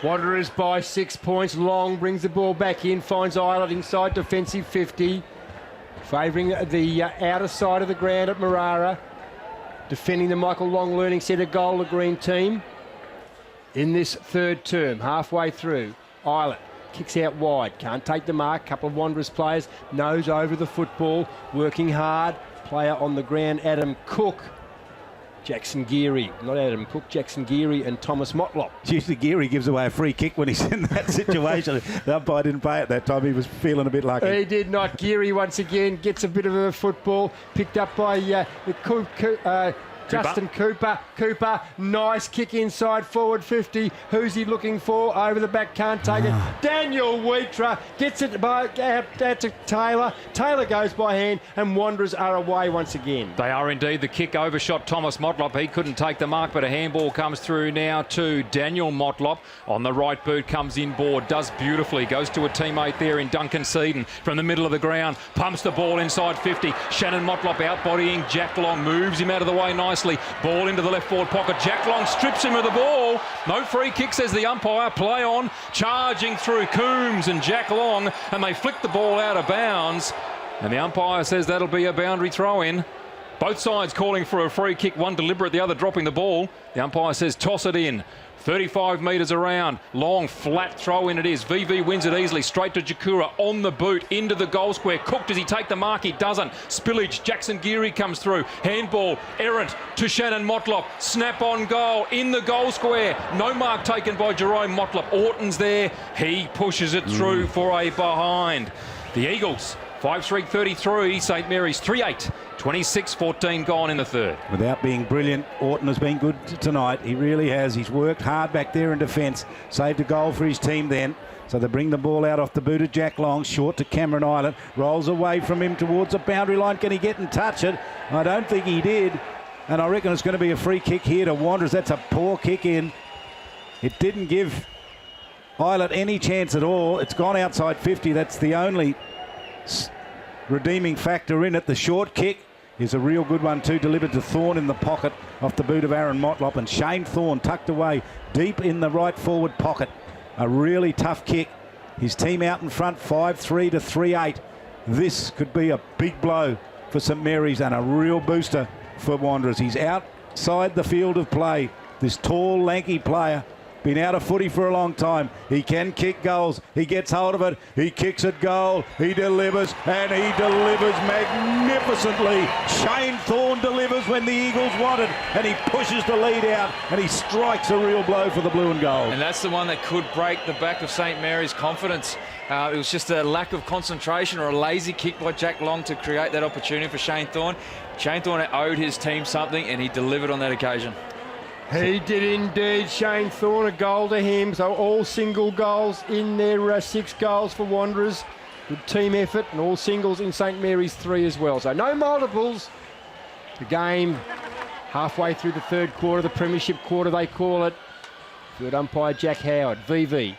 Wanderers by 6 points. Long brings the ball back in, finds Islet inside defensive 50. Favouring the outer side of the ground at Marara. Defending the Michael Long Learning Centre goal, the green team. In this third term, halfway through, Islet kicks out wide. Can't take the mark. Couple of Wanderers players nose over the football. Working hard. Player on the ground, Adam Cook. Jackson Geary, not Adam Cook, Jackson Geary and Thomas Motlop. Usually Geary gives away a free kick when he's in that situation. The umpire didn't pay it that time. He was feeling a bit lucky. He did not. Geary once again gets a bit of a football. Picked up by Justin Cooper. Cooper, nice kick inside forward 50. Who's he looking for? Over the back, can't take it. Daniel Wheatra gets it out to Taylor. Taylor goes by hand, and Wanderers are away once again. They are indeed. The kick overshot Thomas Motlop. He couldn't take the mark, but a handball comes through now to Daniel Motlop. On the right boot, comes inboard, does beautifully. Goes to a teammate there in Duncan Seaton from the middle of the ground. Pumps the ball inside 50. Shannon Motlop out-bodying Jack Long. Moves him out of the way nicely. Ball into the left forward pocket. Jack Long strips him of the ball. No free kick, says the umpire. Play on. Charging through Coombs and Jack Long, and they flick the ball out of bounds. And the umpire says that'll be a boundary throw-in. Both sides calling for a free kick, one deliberate, the other dropping the ball. The umpire says toss it in. 35 metres around. Long, flat throw in it is. VV wins it easily. Straight to Jakura. On the boot. Into the goal square. Cook, does he take the mark? He doesn't. Spillage. Jackson Geary comes through. Handball. Errant to Shannon Motlop. Snap on goal. In the goal square. No mark taken by Jerome Motlop. Orton's there. He pushes it through for a behind. The Eagles, 5-3-33. St Mary's 3-8. 26-14 gone in the third. Without being brilliant, Orton has been good tonight. He really has. He's worked hard back there in defence. Saved a goal for his team then. So they bring the ball out off the boot of Jack Long. Short to Cameron Island. Rolls away from him towards the boundary line. Can he get and touch it? I don't think he did. And I reckon it's going to be a free kick here to Wanderers. That's a poor kick in. It didn't give Islet any chance at all. It's gone outside 50. That's the only redeeming factor in it. The short kick is a real good one too, delivered to Thorne in the pocket off the boot of Aaron Motlop, and Shane Thorne tucked away deep in the right forward pocket. A really tough kick. His team out in front, 5-3 to 3-8. This could be a big blow for St Mary's and a real booster for Wanderers. He's outside the field of play, this tall, lanky player. Been out of footy for a long time. He can kick goals. He gets hold of it. He kicks at goal. He delivers, and he delivers magnificently. Shane Thorne delivers when the Eagles want it, and he pushes the lead out, and he strikes a real blow for the blue and gold. And that's the one that could break the back of St Mary's confidence. It was just a lack of concentration or a lazy kick by Jack Long to create that opportunity for Shane Thorne. Shane Thorne owed his team something, and he delivered on that occasion. He did indeed. Shane Thorne, a goal to him. So all single goals in there, 6 goals for Wanderers. Good team effort, and all singles in St Mary's 3 as well. So no multiples. The game halfway through the third quarter, the premiership quarter they call it. Third umpire Jack Howard. VV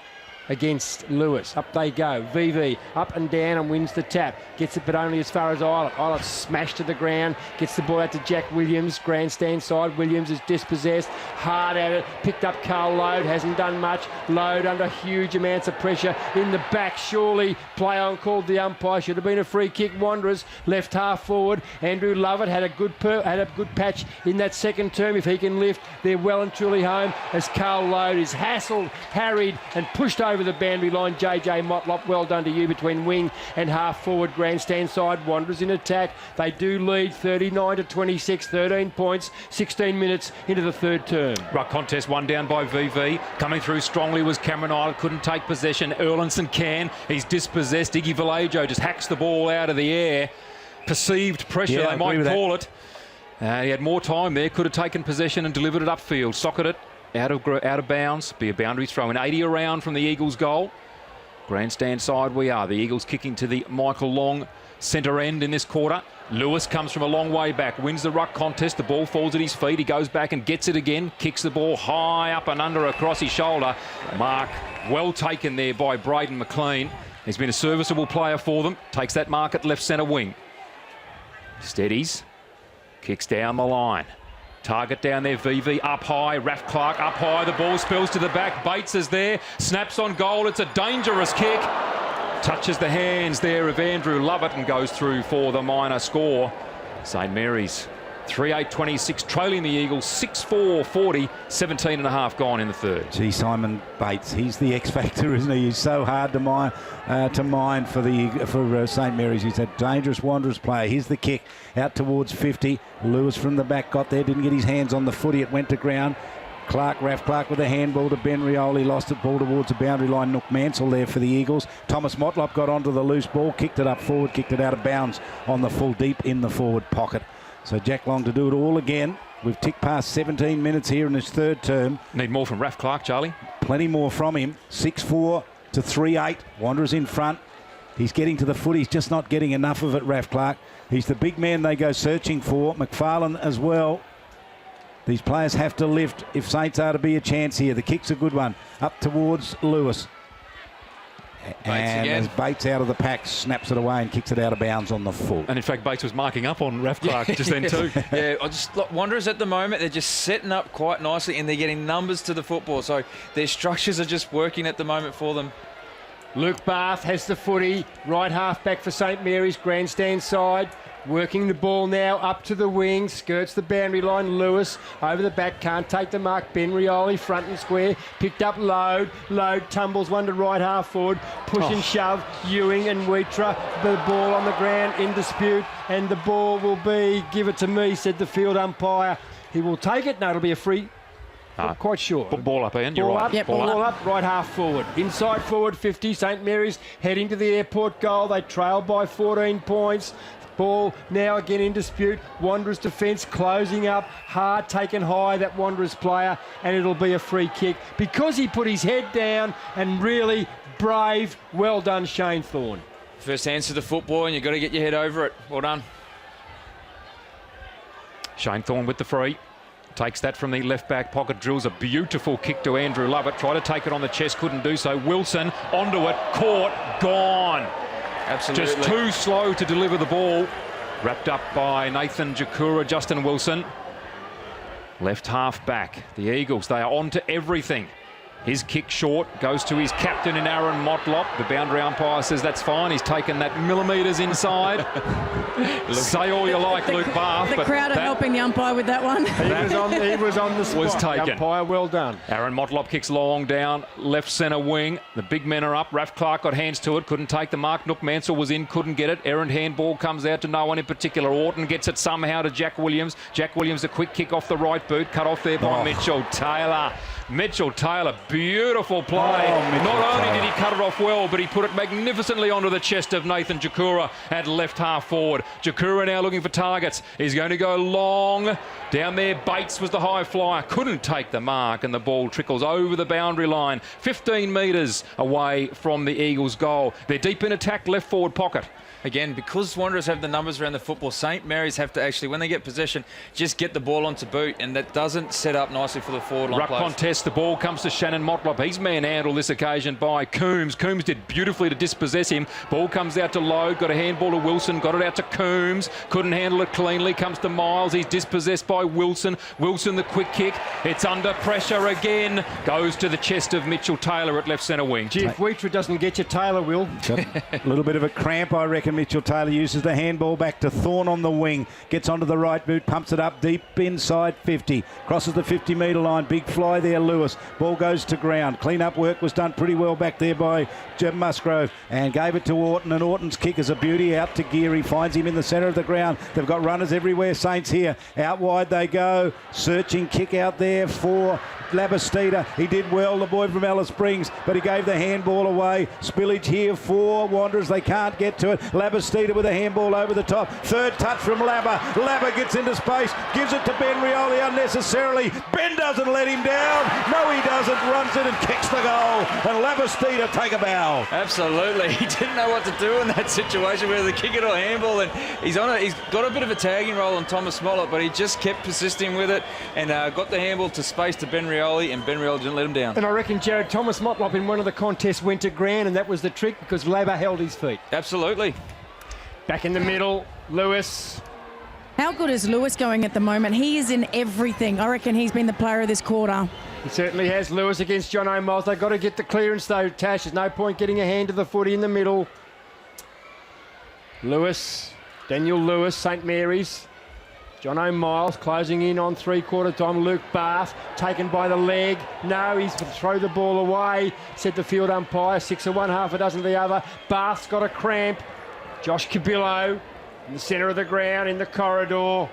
against Lewis. Up they go. VV up and down and wins the tap. Gets it, but only as far as Eilert. Eilert smashed to the ground. Gets the ball out to Jack Williams. Grandstand side. Williams is dispossessed. Hard at it. Picked up Carl Load. Hasn't done much. Load under huge amounts of pressure in the back. Surely play on called the umpire. Should have been a free kick. Wanderers left half forward. Andrew Lovett had a good patch in that second term. If he can lift, they're well and truly home as Carl Load is hassled, harried and pushed over the boundary line. JJ Motlop, well done to you between wing and half forward. Grandstand side. Wanderers in attack. They do lead 39-26, 13 points, 16 minutes into the third term. Ruck contest, one down by VV. Coming through strongly was Cameron Eilert, couldn't take possession. Erlinson can. He's dispossessed. Iggy Vallejo just hacks the ball out of the air. Perceived pressure, they might call it. He had more time there, could have taken possession and delivered it upfield. Socketed it out of bounds. Be a boundary throw. An 80 around from the Eagles' goal. Grandstand side we are. The Eagles kicking to the Michael Long centre end in this quarter. Lewis comes from a long way back, wins the ruck contest. The ball falls at his feet. He goes back and gets it again. Kicks the ball high up and under across his shoulder. Mark well taken there by Braden McLean. He's been a serviceable player for them. Takes that mark at left centre wing. Steadies. Kicks down the line. Target down there, VV up high, Raf Clark up high, the ball spills to the back, Bates is there, snaps on goal, it's a dangerous kick. Touches the hands there of Andrew Lovett and goes through for the minor score. St Mary's 3-8-26, trailing the Eagles 6-4-40, 17 and a half gone in the third. Gee, Simon Bates, he's the X factor, isn't he? He's so hard to mine for St Mary's. He's a dangerous Wanderers player. Here's the kick out towards 50. Lewis from the back got there, didn't get his hands on the footy. It went to ground. Raf Clark with a handball to Ben Rioli, lost it, ball towards the boundary line. Nook Mansell there for the Eagles. Thomas Motlop got onto the loose ball, kicked it up forward, kicked it out of bounds on the full deep in the forward pocket. So Jack Long to do it all again. We've ticked past 17 minutes here in his third term. Need more from Raf Clark, Charlie. Plenty more from him. 6-4 to 3-8. Wanderers in front. He's getting to the foot. He's just not getting enough of it, Raf Clark. He's the big man they go searching for. McFarlane as well. These players have to lift if Saints are to be a chance here. The kick's a good one. Up towards Lewis. And as Bates out of the pack, snaps it away and kicks it out of bounds on the full. And in fact, Bates was marking up on Raf Clark just then too. Yeah, I just Wanderers at the moment, they're just setting up quite nicely and they're getting numbers to the football. So their structures are just working at the moment for them. Luke Bath has the footy, right half back for St Mary's, grandstand side. Working the ball now up to the wing, skirts the boundary line. Lewis over the back, can't take the mark. Ben Rioli front and square, picked up Load. Load tumbles one to right half forward, push and shove. Ewing and Wheatra, the ball on the ground in dispute, and the ball will be, give it to me, said the field umpire. He will take it. No, it'll be a free. I'm quite sure. Ball up, Ian. You're right. Up, yep, ball up, right half forward. Inside forward 50. St Mary's heading to the airport goal. They trail by 14 points. Ball now again in dispute. Wanderers defence closing up. Hard taken high, that Wanderers player, and it'll be a free kick because he put his head down and really brave. Well done, Shane Thorne. First hands to the football and you've got to get your head over it. Well done. Shane Thorne with the free. Takes that from the left back pocket, drills a beautiful kick to Andrew Lovett. Tried to take it on the chest, couldn't do so. Wilson onto it, caught, gone. Absolutely. Just too slow to deliver the ball. Wrapped up by Nathan Jakura, Justin Wilson. Left half back. The Eagles, they are on to everything. His kick short goes to his captain in Aaron Motlop. The boundary umpire says that's fine. He's taken that millimetres inside. Say all you like, Luke Bath. The crowd are helping the umpire with that one. He was on the spot. Was taken. The umpire, well done. Aaron Motlop kicks long down, left centre wing. The big men are up. Raf Clark got hands to it, couldn't take the mark. Nook Mansell was in, couldn't get it. Errant handball comes out to no one in particular. Orton gets it somehow to Jack Williams. Jack Williams, a quick kick off the right boot, cut off there by Mitchell Taylor. Mitchell Taylor, beautiful play. Not only did he cut it off well, but he put it magnificently onto the chest of Nathan Jakura at left half forward. Jakura now looking for targets. He's going to go long. Down there, Bates was the high flyer. Couldn't take the mark, and the ball trickles over the boundary line. 15 metres away from the Eagles' goal. They're deep in attack, left forward pocket. again, because Wanderers have the numbers around the football, St Mary's have to actually, when they get possession, just get the ball onto boot, and that doesn't set up nicely for the forward line Ruck players. contest, the ball comes to Shannon Motlop. He's man-handled this occasion by Coombs. Coombs did beautifully to dispossess him. Ball comes out to Lowe, got a handball to Wilson, got it out to Coombs, couldn't handle it cleanly, comes to Miles. He's dispossessed by Wilson. Wilson, the quick kick. It's under pressure again. Goes to the chest of Mitchell Taylor at left centre wing. Gee, if Wheater doesn't get you, Taylor will. A little bit of a cramp, I reckon. Mitchell Taylor uses the handball back to Thorne on the wing. Gets onto the right boot, pumps it up deep inside 50. Crosses the 50-metre line. Big fly there, Lewis. Ball goes to ground. Clean-up work was done pretty well back there by Jim Musgrove, and gave it to Orton, and Orton's kick is a beauty out to Geary. Finds him in the centre of the ground. They've got runners everywhere. Saints here. Out wide they go. Searching kick out there for Labastida. He did well, the boy from Alice Springs, but he gave the handball away. Spillage here for Wanderers. They can't get to it. Labastida with a handball over the top. Third touch from Labba. Labba gets into space, gives it to Ben Rioli unnecessarily. Ben doesn't let him down. No, he doesn't. Runs it and kicks the goal. And Labastida take a bow. Absolutely. He didn't know what to do in that situation, whether to kick it or handball, and he's got a bit of a tagging role on Thomas Motlop, but he just kept persisting with it and got the handball to space to Ben Rioli, and Ben Rioli didn't let him down. And I reckon, Jared, Thomas Motlop in one of the contests went to ground, and that was the trick because Labba held his feet. Absolutely. Back in the middle, Lewis. How good is Lewis going at the moment? He is in everything. I reckon he's been the player of this quarter. He certainly has. Lewis against John O'Miles. They've got to get the clearance though, Tash. There's no point getting a hand to the footy in the middle. Lewis, Daniel Lewis, St Mary's. John O'Miles closing in on three-quarter time. Luke Bath taken by the leg. No, he's to throw the ball away, said the field umpire. 6 of one, half a dozen the other. Bath's got a cramp. Josh Cabillo in the centre of the ground in the corridor.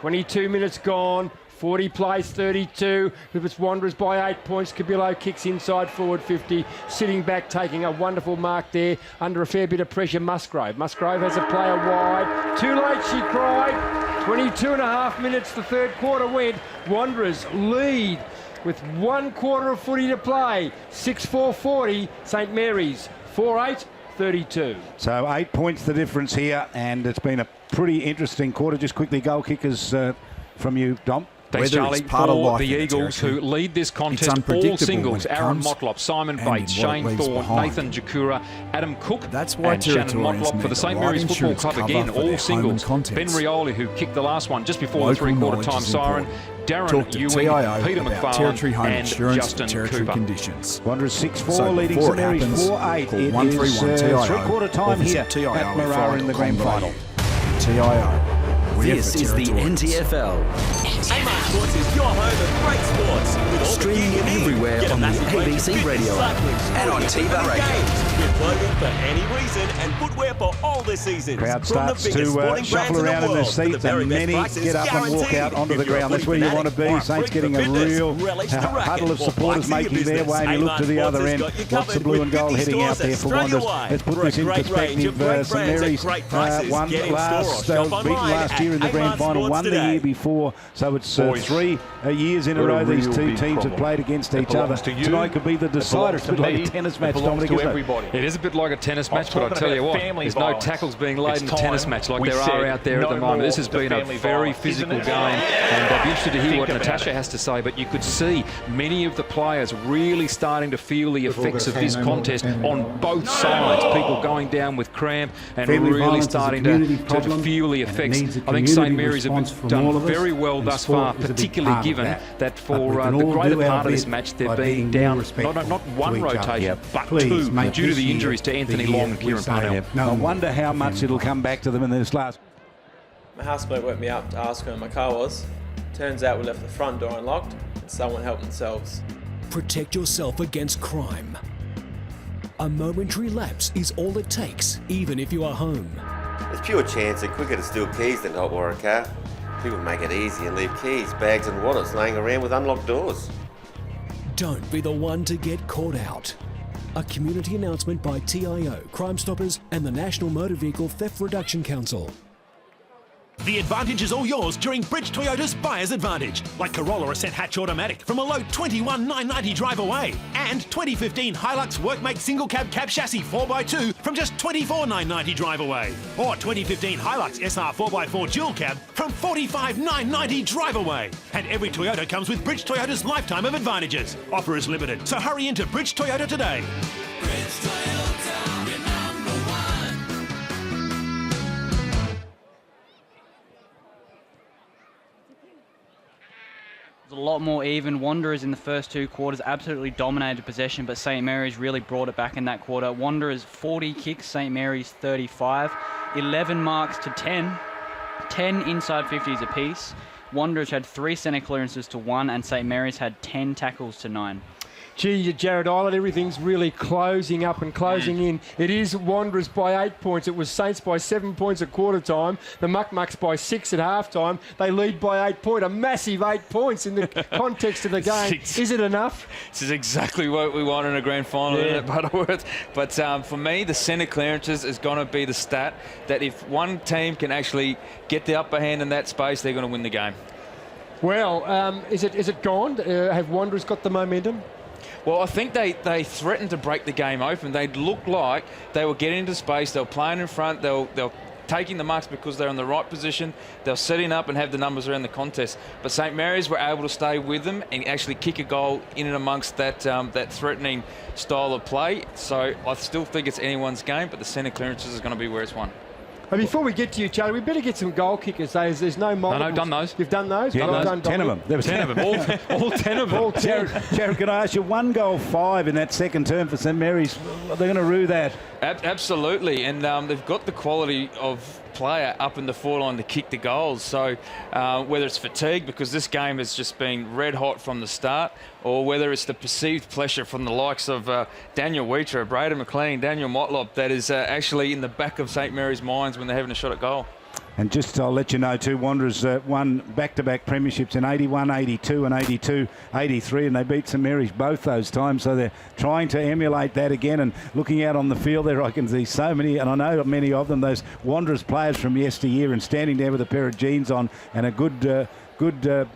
22 minutes gone. 40 plays 32. If it's Wanderers by 8 points, Cabillo kicks inside forward 50. Sitting back, taking a wonderful mark there under a fair bit of pressure, Musgrave. Musgrave has a player wide. Too late, she cried. 22 and a half minutes, the third quarter went. Wanderers lead with 1 quarter of footy to play. 6-4-40, St Mary's. 4-8-32. So 8 points the difference here, and it's been a pretty interesting quarter. Just quickly, goal kickers from you, Dom. Thanks, Charlie. For the Eagles, who lead this contest, all singles: Aaron Motlop, Simon Bates, Shane Thorne, Nathan Jakura, Adam Cook, and Shannon Motlop. For the St Mary's Football Club, again, all singles. Ben Rioli, who kicked the last one just before the three-quarter time siren. Darren Ewing, Peter McFarlane, and Justin Cooper. Conditions. Wanderers 6-4, leading St Mary's 4-8. It is three-quarter time here at Marara in the grand final. TIO. This is the NTFL. Amart Sports is your home of great sports. With all Streaming the gear you need. everywhere Get a on the massive range of ABC fitness, radio app cycling, and on sporting TIVA equipment and Radio. games. With clothing for any reason and footwear for all the seasons. Crowd From the starts biggest to sporting shuffle brands around in in the their world, for the seats, very and best many prices get up and walk guaranteed. out onto If the you're a ground. That's footy where you want to fanatic or be. a Saints freak getting for a fitness, real relish the racket huddle of or supporters flex making their your way, and you look to the Amart other Sports end. has got you What's the covered blue with and gold 50 heading out stores there for Australia Wanderers? wide. Let's put For this a in great range of perspective. great St brands at Mary's great prices. won Get in store or last, shop beaten online last year in the at grand Amart final, Sports won the today. year before. So it's Boys, 3 years in a we're a row these real two big teams have problem. played against It each other. belongs to you. Tonight could be the It decider. belongs It's a bit to like a me. tennis It match, belongs Dominic, to isn't it? everybody. It is a bit like a tennis match, but I'll talking tell you about what, family there's no violence. tackles being laid It's in a tennis time match like we there said are out there at the no moment. This more has been a family very violence, physical isn't it? game, and I'll be interested to hear Think what about Natasha it. has to say, but you could see many of the players really starting to feel the effects of this contest on both sides. People going down with cramp and Family really violence is a starting community to problem, feel the and it effects. needs a I think St community Mary's have response from done all of us, very well and thus far, sport is a big particularly part of given that. that But for we can the all greater do our part of this bit match by they've being been more down respectful not one to each other. rotation, Yep. but Please two make due to this the year injuries to the Anthony year Long and we Kieran say Parnell. no I wonder how much it'll come back to them in this last. My housemate woke me up to ask where my car was. Turns out we left the front door unlocked and someone helped themselves. Protect yourself against crime. A momentary lapse is all it takes, even if you are home. There's pure chance they're quicker to steal keys than to hotwire a car. People make it easy and leave keys, bags and wallets laying around with unlocked doors. Don't be the one to get caught out. A community announcement by TIO, Crime Stoppers and the National Motor Vehicle Theft Reduction Council. The advantage is all yours during Bridge Toyota's Buyer's Advantage, like Corolla Ascent Hatch Automatic from a low $21,990 drive away, and 2015 Hilux Workmate Single Cab Chassis 4x2 from just $24,990 drive away, or 2015 Hilux SR 4x4 Dual Cab from $45,990 drive away. And every Toyota comes with Bridge Toyota's lifetime of advantages. Offer is limited, so hurry into Bridge Toyota today. Bridge Toyota, you're number one. It was a lot more even. Wanderers in the first two quarters absolutely dominated possession, but St Mary's really brought it back in that quarter. Wanderers 40 kicks, St Mary's 35. 11 marks to 10. 10 inside 50s apiece. Wanderers had 3 centre clearances to 1, and St Mary's had 10 tackles to 9. Gee, Jared Island, everything's really closing up and closing in. It is Wanderers by 8 points. It was Saints by 7 points at quarter time. The Muck-Mucks by 6 at half time. They lead by 8 points. A massive 8 points in the context of the game. Is it enough? This is exactly what we want in a grand final, isn't it, Butterworth? But for me, the centre clearances is going to be the stat that if one team can actually get the upper hand in that space, they're going to win the game. Well, is it gone? Have Wanderers got the momentum? Well, I think they threatened to break the game open. They looked like they were getting into space. They were playing in front. They were taking the marks because they're in the right position. They were setting up and have the numbers around the contest. But St Mary's were able to stay with them and actually kick a goal in and amongst that that threatening style of play. So I still think it's anyone's game, but the centre clearances is going to be where it's won. And before we get to you, Charlie, we better get some goal kickers. There's no multiples. No, done those. You've done those? Yeah, Well those, done, 10 of them. There was 10 of them. All 10 of them. All 10. Jared, can I ask you, 1 goal 5 in that second term for St Mary's? They're going to rue that. Absolutely, and they've got the quality of player up in the forward line to kick the goals. So whether it's fatigue, because this game has just been red hot from the start, or whether it's the perceived pressure from the likes of Daniel Wheater, Braden McLean, Daniel Motlop, that is actually in the back of St Mary's minds when they're having a shot at goal. And just I'll let you know too, Wanderers won back-to-back premierships in 81, 82 and 82, 83, and they beat St Mary's both those times, so they're trying to emulate that again. And looking out on the field there, I can see so many, and I know many of them, those Wanderers players from yesteryear, and standing there with a pair of jeans on and a good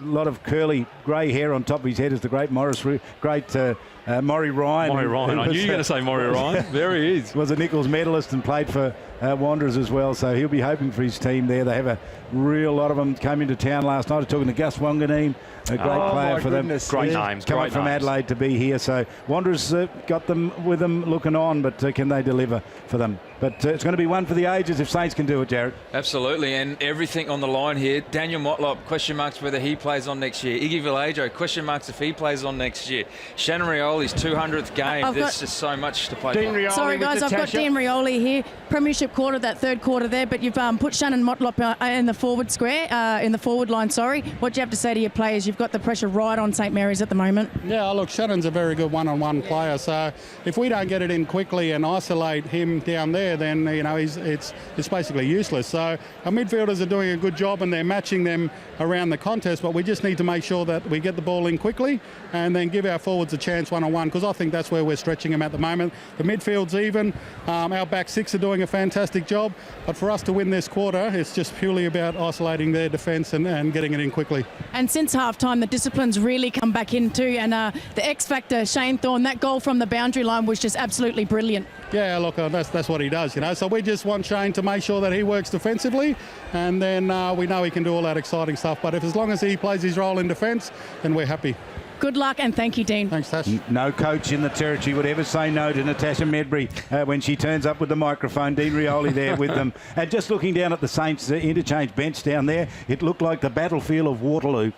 lot of curly grey hair on top of his head is the great Maury Ryan. Maury Ryan. I knew you were going to say Maury Ryan. There he is. Was a Nichols medalist and played for Wanderers as well, so he'll be hoping for his team there. They have a real lot of them came into town last night. I was talking to Gus Wanganeen, a great player for them. Great names. Coming from Adelaide to be here, so Wanderers got them with them looking on, but can they deliver for them? But it's going to be one for the ages if Saints can do it, Jared. Absolutely, and everything on the line here. Daniel Motlop, question marks whether he plays on next year. Iggy Vallejo, question marks if he plays on next year. Shannon Rioli's 200th game. There's just so much to play for. Sorry, guys, I've got Dean Rioli here. Premiership quarter, that third quarter there, but you've put Shannon Motlop in the forward square, in the forward line, sorry. What do you have to say to your players? You've got the pressure right on St Mary's at the moment. Yeah, look, Shannon's a very good one-on-one player, so if we don't get it in quickly and isolate him down there, then, you know, it's basically useless. So our midfielders are doing a good job and they're matching them around the contest, but we just need to make sure that we get the ball in quickly and then give our forwards a chance one-on-one, because I think that's where we're stretching them at the moment. The midfield's even. Our back six are doing a fantastic job, but for us to win this quarter, it's just purely about isolating their defence and getting it in quickly. And since half-time, the discipline's really come back in too, and the X-factor, Shane Thorne, that goal from the boundary line was just absolutely brilliant. Yeah, look, that's what he does, you know. So we just want Shane to make sure that he works defensively, and then we know he can do all that exciting stuff. But as long as he plays his role in defence, then we're happy. Good luck and thank you, Dean. Thanks, Tash. No coach in the territory would ever say no to Natasha Medbury when she turns up with the microphone. Dean Rioli there with them. And just looking down at the Saints interchange bench down there, it looked like the battlefield of Waterloo.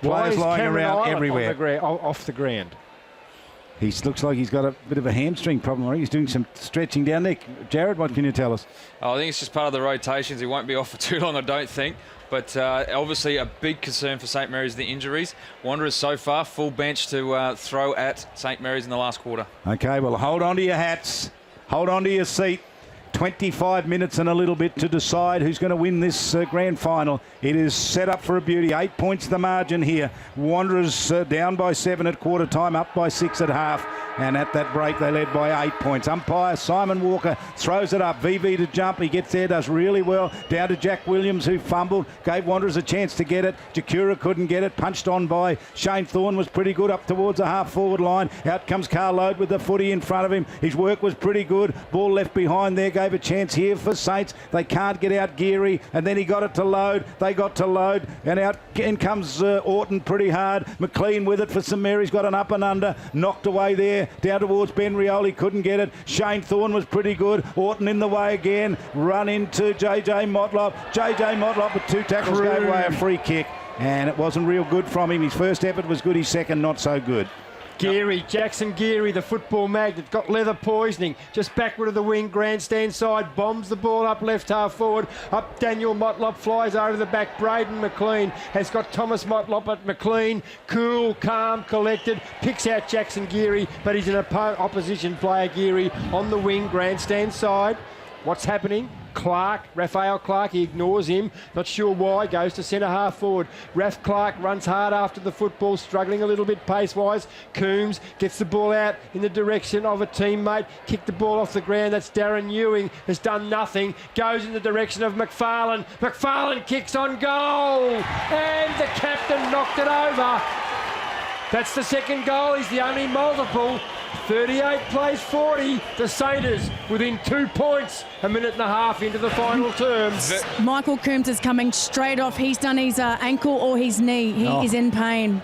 Players lying around everywhere. Off the ground. He looks like he's got a bit of a hamstring problem. He's doing some stretching down there. Jared, what can you tell us? I think it's just part of the rotations. He won't be off for too long, I don't think. But obviously a big concern for St Mary's, the injuries. Wanderers so far, full bench to throw at St Mary's in the last quarter. Okay, well, hold on to your hats. Hold on to your seat. 25 minutes and a little bit to decide who's going to win this grand final. It is set up for a beauty. 8 points the margin here. Wanderers down by 7 at quarter time, up by 6 at half. and at that break they led by 8 points. Umpire Simon Walker throws it up. VV to jump. He gets there, does really well. Down to Jack Williams, who fumbled, gave Wanderers a chance to get it. Jakura couldn't get it. Punched on by Shane Thorne, was pretty good up towards the half-forward line. Out comes Carl Lode with the footy in front of him. His work was pretty good. Ball left behind there, gave a chance here for Saints. They can't get out Geary, and then he got it to Lode. They got to Lode, and out in comes Orton pretty hard. McLean with it for St Mary's, got an up and under, knocked away there, down towards Ben Rioli, couldn't get it. Shane Thorne was pretty good. Orton in the way again, run into JJ Motlop. JJ Motlop with 2 tackles gave away a free kick, and it wasn't real good from him. His first effort was good, his second not so good. Geary, Jackson Geary, the football magnet, got leather poisoning. Just backward of the wing, grandstand side, bombs the ball up left half forward. Up Daniel Motlop, flies over the back. Braden McLean has got Thomas Motlop at McLean. Cool, calm, collected. Picks out Jackson Geary, but he's an opposition player, Geary, on the wing, grandstand side. What's happening? Raphael Clark, he ignores him, not sure why, goes to centre half forward. Raph Clark runs hard after the football, struggling a little bit pace-wise. Coombs gets the ball out in the direction of a teammate, kicked the ball off the ground. That's Darren Ewing, has done nothing, goes in the direction of McFarlane. McFarlane kicks on goal, and the captain knocked it over. That's the second goal, he's the only multiple. 38 plays 40. The Saints within 2 points, a minute and a half into the final terms. Michael Coombs is coming straight off. He's done his ankle or his knee. He is in pain.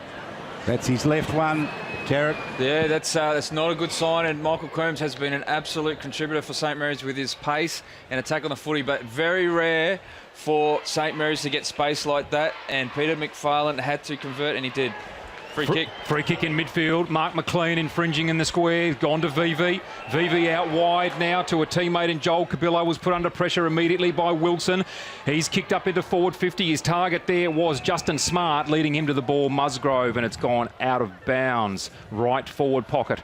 That's his left one, Jarrett. Yeah, that's not a good sign, and Michael Coombs has been an absolute contributor for St Mary's with his pace and attack on the footy, but very rare for St Mary's to get space like that, and Peter McFarlane had to convert, and he did. Free kick in midfield. Mark McLean infringing in the square. Gone to VV. VV out wide now to a teammate, and Joel Cabillo was put under pressure immediately by Wilson. He's kicked up into forward 50. His target there was Justin Smart, leading him to the ball, Musgrove, and it's gone out of bounds. Right forward pocket.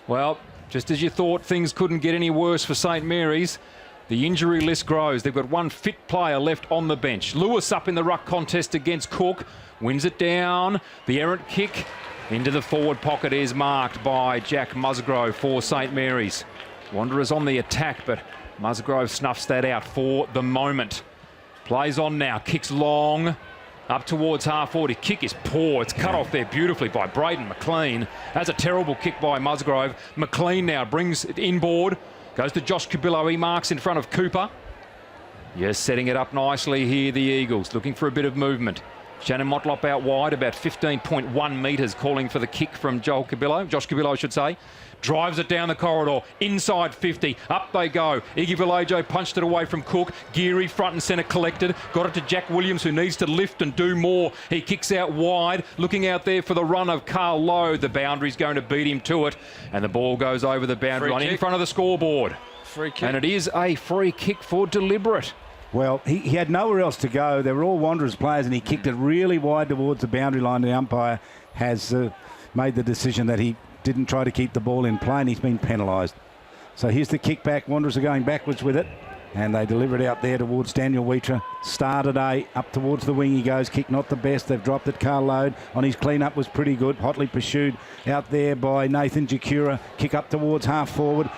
Well, just as you thought things couldn't get any worse for St Mary's, the injury list grows. They've got one fit player left on the bench. Lewis up in the ruck contest against Cook. Wins it down. The errant kick into the forward pocket is marked by Jack Musgrove for St Mary's. Wanderers on the attack, but Musgrove snuffs that out for the moment. Plays on now. Kicks long. Up towards half forward. His kick is poor. It's cut off there beautifully by Braden McLean. That's a terrible kick by Musgrove. McLean now brings it inboard. Goes to Josh Cabillo. He marks in front of Cooper. Yes, setting it up nicely here, the Eagles. Looking for a bit of movement. Shannon Motlop out wide, about 15.1 metres, calling for the kick from Josh Cabillo, I should say. Drives it down the corridor, inside 50, up they go. Iggy Vallejo punched it away from Cook. Geary front and centre collected, got it to Jack Williams, who needs to lift and do more. He kicks out wide, looking out there for the run of Carl Lowe. The boundary's going to beat him to it, and the ball goes over the boundary line in front of the scoreboard. Free kick. And it is a free kick for deliberate. Well, he had nowhere else to go. They were all Wanderers players, and he kicked it really wide towards the boundary line. The umpire has made the decision that he didn't try to keep the ball in play, and he's been penalised. So here's the kick back. Wanderers are going backwards with it, and they deliver it out there towards Daniel Wheater. Started up towards the wing he goes. Kick not the best. They've dropped it. Carl Lode on his clean-up was pretty good. Hotly pursued out there by Nathan Jakura. Kick up towards half forward.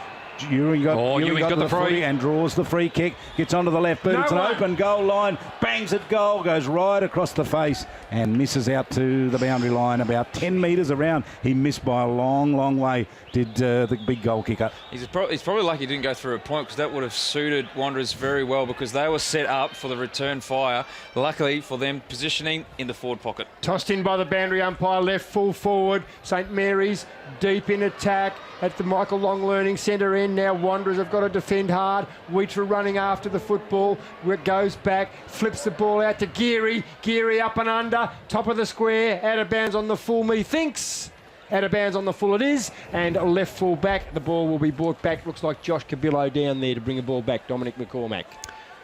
Ewing got the free and draws the free kick. Gets onto the left boot. It's an open goal line. Bangs it goal. Goes right across the face and misses out to the boundary line about 10 metres around. He missed by a long, long way. Did the big goal kicker. He's probably lucky he didn't go through a point, because that would have suited Wanderers very well, because they were set up for the return fire. Luckily for them, positioning in the forward pocket. Tossed in by the boundary umpire, left full forward. St Mary's deep in attack at the Michael Long Learning Centre end. Now Wanderers have got to defend hard. Wheater running after the football. It goes back, flips the ball out to Geary. Geary up and under, top of the square, out of bounds on the full, methinks. Out of bounds on the full it is, and left full back. The ball will be brought back. Looks like Josh Cabillo down there to bring the ball back. Dominic McCormack.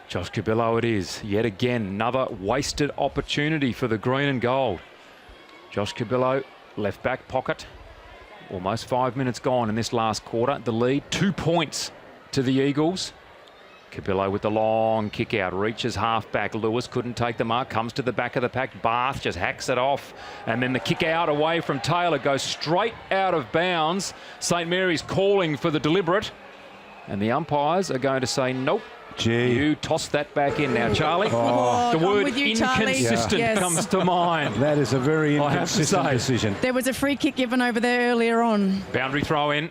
Josh Cabillo it is. Yet again, another wasted opportunity for the green and gold. Josh Cabillo, left back pocket. Almost 5 minutes gone in this last quarter. The lead, 2 points to the Eagles. Cabillo with the long kick out, reaches half back. Lewis couldn't take the mark, comes to the back of the pack. Bath just hacks it off. And then the kick out away from Taylor goes straight out of bounds. St Mary's calling for the deliberate. And the umpires are going to say, nope. Gee. You toss that back in now, Charlie. Oh, the word with you, inconsistent Yes. comes to mind. That is a very inconsistent decision. There was a free kick given over there earlier on. Boundary throw in.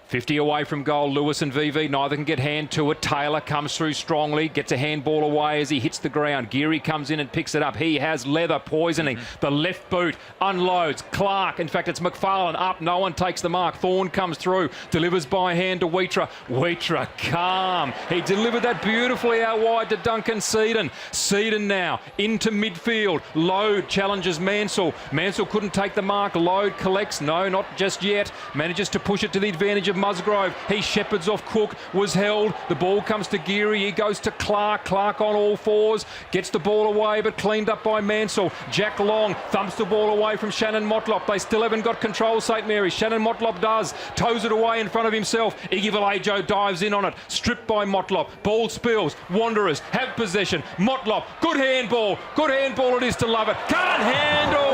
50 away from goal. Lewis and VV, neither can get hand to it. Taylor comes through strongly, gets a handball away as he hits the ground. Geary comes in and picks it up. He has leather poisoning. The left boot unloads. Clark, in fact, it's McFarlane up. No one takes the mark. Thorne comes through, delivers by hand to Wheatra. Wheatra calm. He delivered that beautifully out wide to Duncan Seedon. Seedon now into midfield. Load challenges Mansell. Mansell couldn't take the mark. Load collects. No, not just yet. Manages to push it to the advantage of Musgrove. He shepherds off Cook, was held. The ball comes to Geary. He goes to Clark. Clark on all fours. Gets the ball away, but cleaned up by Mansell. Jack Long thumps the ball away from Shannon Motlop. They still haven't got control, St Mary's. Shannon Motlop does. Toes it away in front of himself. Iggy Vallejo dives in on it. Stripped by Motlop. Ball spills. Wanderers have possession. Motlop. Good handball. Good handball it is to Lovett. Can't handle!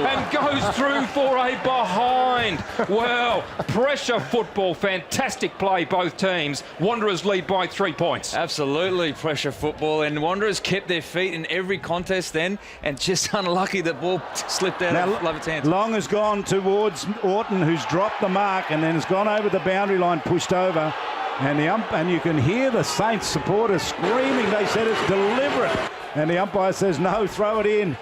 And goes through for a behind. Well, pressure football. Fantastic play, both teams. Wanderers lead by 3 points. Absolutely pressure football, and Wanderers kept their feet in every contest then, and just unlucky that ball slipped out of Lovett's hands. Long has gone towards Orton, who's dropped the mark and then has gone over the boundary line, pushed over. And you can hear the Saints supporters screaming. They said it's deliberate. And the umpire says, no, throw it in.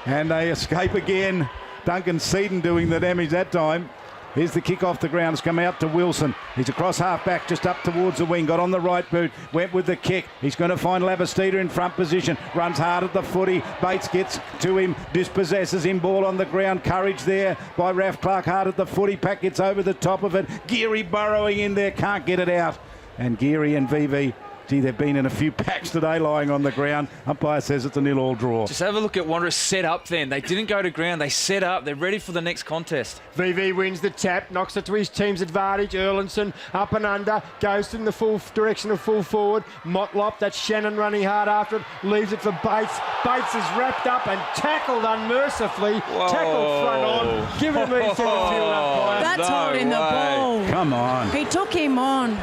And they escape again. Duncan Seedon doing the damage that time. Here's the kick off the ground. It's come out to Wilson. He's across half back, just up towards the wing. Got on the right boot. Went with the kick. He's going to find Lavastida in front position. Runs hard at the footy. Bates gets to him. Dispossesses him. Ball on the ground. Courage there by Ralph Clark. Hard at the footy. Pack gets over the top of it. Geary burrowing in there. Can't get it out. And Geary and VV. Gee, they've been in a few packs today lying on the ground. Umpire says it's a 0-0 draw. Just have a look at Wanderers set up then. They didn't go to ground. They set up. They're ready for the next contest. VV wins the tap, knocks it to his team's advantage. Erlinson up and under, goes in the full direction of full forward. Motlop, that's Shannon running hard after it, leaves it for Bates. Bates is wrapped up and tackled unmercifully. Whoa. Tackled front on, given him a centre field umpire. That's holding the ball. Come on. He took him on.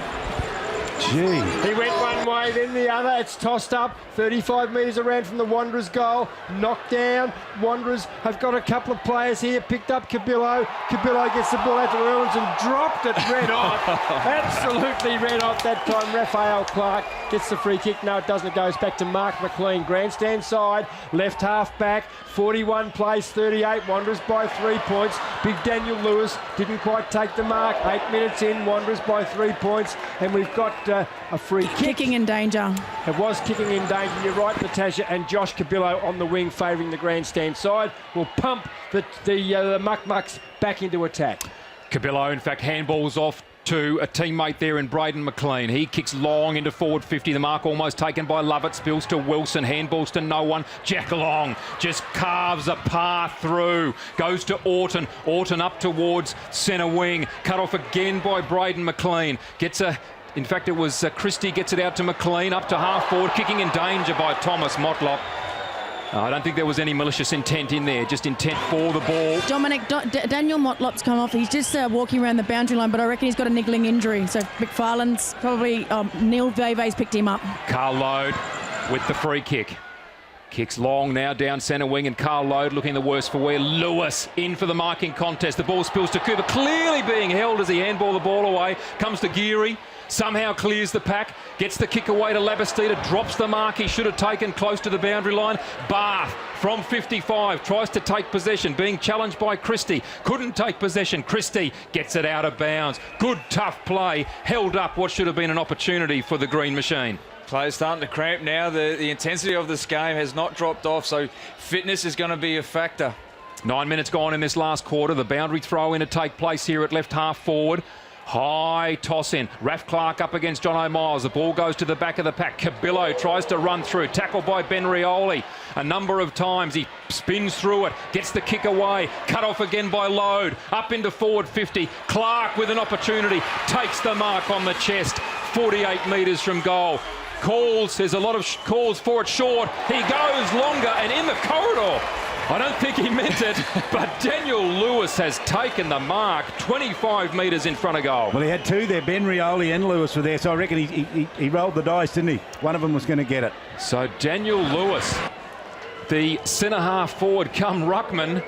Gee. He went one way, then the other. It's tossed up 35 metres around from the Wanderers' goal. Knocked down. Wanderers have got a couple of players here. Picked up Cabillo. Cabillo gets the ball out to Erlinson. Dropped it red hot. Absolutely red hot that time. Raphael Clark gets the free kick. No, it doesn't. It goes back to Mark McLean. Grandstand side. Left half back. 41 plays 38. Wanderers by 3 points. Big Daniel Lewis didn't quite take the mark. 8 minutes in. Wanderers by 3 points. And we've got a free kick. Kicking in danger. It was kicking in danger. You're right, Natasha, and Josh Cabillo on the wing favouring the grandstand side will pump the Muck-Mucks back into attack. Cabillo, in fact, handballs off to a teammate there in Braden McLean. He kicks long into forward 50. The mark almost taken by Lovett. Spills to Wilson. Handballs to no one. Jack Long just carves a path through. Goes to Orton. Orton up towards centre wing. Cut off again by Braden McLean. In fact, it was Christie gets it out to McLean, up to half forward, kicking in danger by Thomas Motlop. I don't think there was any malicious intent in there, just intent for the ball. Dominic, Daniel Motlop's come off. He's just walking around the boundary line, but I reckon he's got a niggling injury. So McFarlane's probably, Neil Veve's picked him up. Carl Load with the free kick. Kicks long now down centre wing, and Carl Load looking the worse for wear. Lewis in for the marking contest. The ball spills to Cooper, clearly being held as he handball the ball away. Comes to Geary. Somehow clears the pack, gets the kick away to Labastida, drops the mark he should have taken close to the boundary line. Bath from 55 tries to take possession, being challenged by Christie. Couldn't take possession. Christie gets it out of bounds. Good tough play, held up what should have been an opportunity for the Green Machine. Players starting to cramp now. The intensity of this game has not dropped off, so fitness is going to be a factor. 9 minutes gone in this last quarter. The boundary throw in to take place here at left half forward. High toss in. Ralph Clark up against John O'Miles. The ball goes to the back of the pack. Cabillo tries to run through. Tackled by Ben Rioli a number of times. He spins through it. Gets the kick away. Cut off again by Load. Up into forward 50. Clark with an opportunity. Takes the mark on the chest. 48 metres from goal. There's a lot of calls for it short. He goes longer and in the corridor. I don't think he meant it, but Daniel Lewis has taken the mark 25 metres in front of goal. Well, he had two there. Ben Rioli and Lewis were there, so I reckon he rolled the dice, didn't he? One of them was going to get it. So Daniel Lewis, the centre-half forward come ruckman,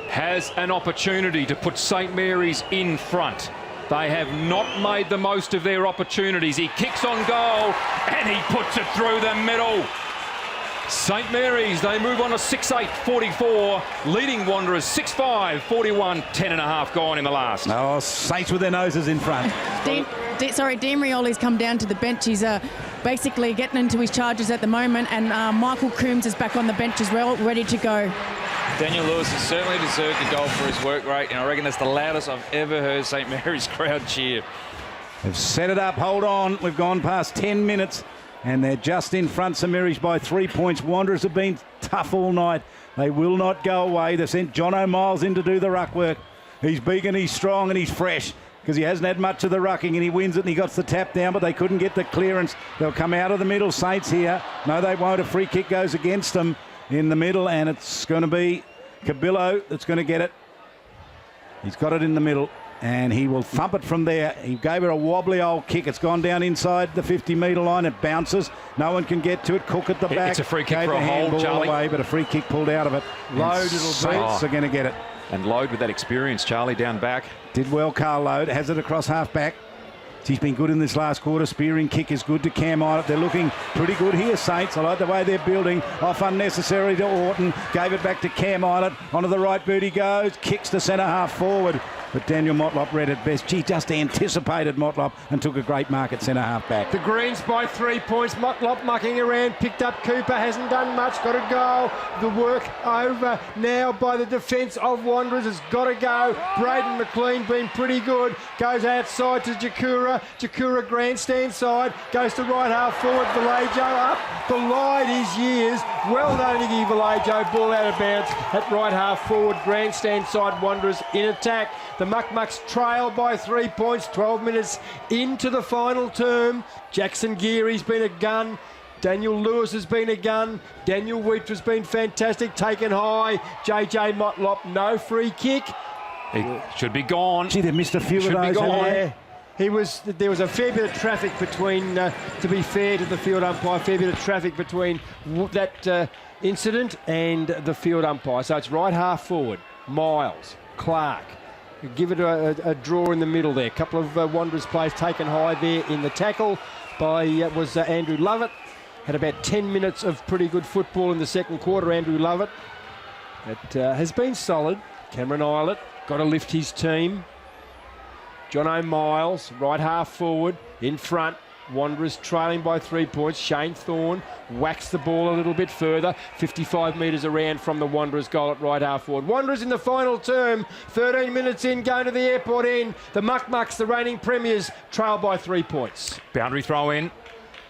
has an opportunity to put St Mary's in front. They have not made the most of their opportunities. He kicks on goal and he puts it through the middle. St Mary's, they move on to 6-8, 44, leading Wanderers 6-5, 41, 10.5 gone in the last. Oh, Saints with their noses in front. Dean Rioli's come down to the bench. He's basically getting into his charges at the moment, and Michael Coombs is back on the bench as well, ready to go. Daniel Lewis has certainly deserved a goal for his work rate, and I reckon that's the loudest I've ever heard St Mary's crowd cheer. They've set it up. Hold on. We've gone past 10 minutes. And they're just in front, St Mary's, by 3 points. Wanderers have been tough all night. They will not go away. They've sent John O'Miles in to do the ruck work. He's big and he's strong and he's fresh because he hasn't had much of the rucking, and he wins it and he got the tap down, but they couldn't get the clearance. They'll come out of the middle. Saints here. No, they won't. A free kick goes against them in the middle, and it's going to be Cabillo that's going to get it. He's got it in the middle. And he will thump it from there. He gave it a wobbly old kick. It's gone down inside the 50-metre line. It bounces. No one can get to it. Cook at the back. It's a free kick for a hold, Charlie. Away, but a free kick pulled out of it. Load it'll be. Saints are going to get it. And Load with that experience, Charlie, down back. Did well, Carl Load. Has it across half-back. He's been good in this last quarter. Spearing kick is good to Cam Islet. They're looking pretty good here, Saints. I like the way they're building. Off unnecessarily to Orton. Gave it back to Cam Islet. Onto the right boot he goes. Kicks to centre-half forward. But Daniel Motlop read it best. Gee, just anticipated Motlop and took a great mark at centre-half back. The Greens by 3 points. Motlop mucking around, picked up Cooper, hasn't done much, got to go. The work over now by the defence of Wanderers has got to go. Braden McLean been pretty good. Goes outside to Jakura. Jakura grandstand side. Goes to right half forward. Vallejo up. Belied his years. Well done, Iggy Vallejo. Ball out of bounds at right half forward. Grandstand side. Wanderers in attack. The Muck-Mucks trail by 3 points, 12 minutes into the final term. Jackson Geary's been a gun. Daniel Lewis has been a gun. Daniel Wheatra's been fantastic, taken high. JJ Motlop, no free kick. It should be gone. Gee, they missed a few of those. Yeah. There was a fair bit of traffic between, to be fair to the field umpire, a fair bit of traffic between that incident and the field umpire. So it's right half forward. Miles, Clark. Give it a draw in the middle there. A couple of Wanderers players taken high there in the tackle by was Andrew Lovett. Had about 10 minutes of pretty good football in the second quarter, Andrew Lovett. It has been solid. Cameron Islet got to lift his team. John O'Miles, right half forward, in front. Wanderers trailing by 3 points. Shane Thorne whacks the ball a little bit further. 55 metres around from the Wanderers goal at right half forward. Wanderers in the final term. 13 minutes in, going to the airport end. The Muck-Mucks, the reigning premiers, trail by 3 points. Boundary throw in.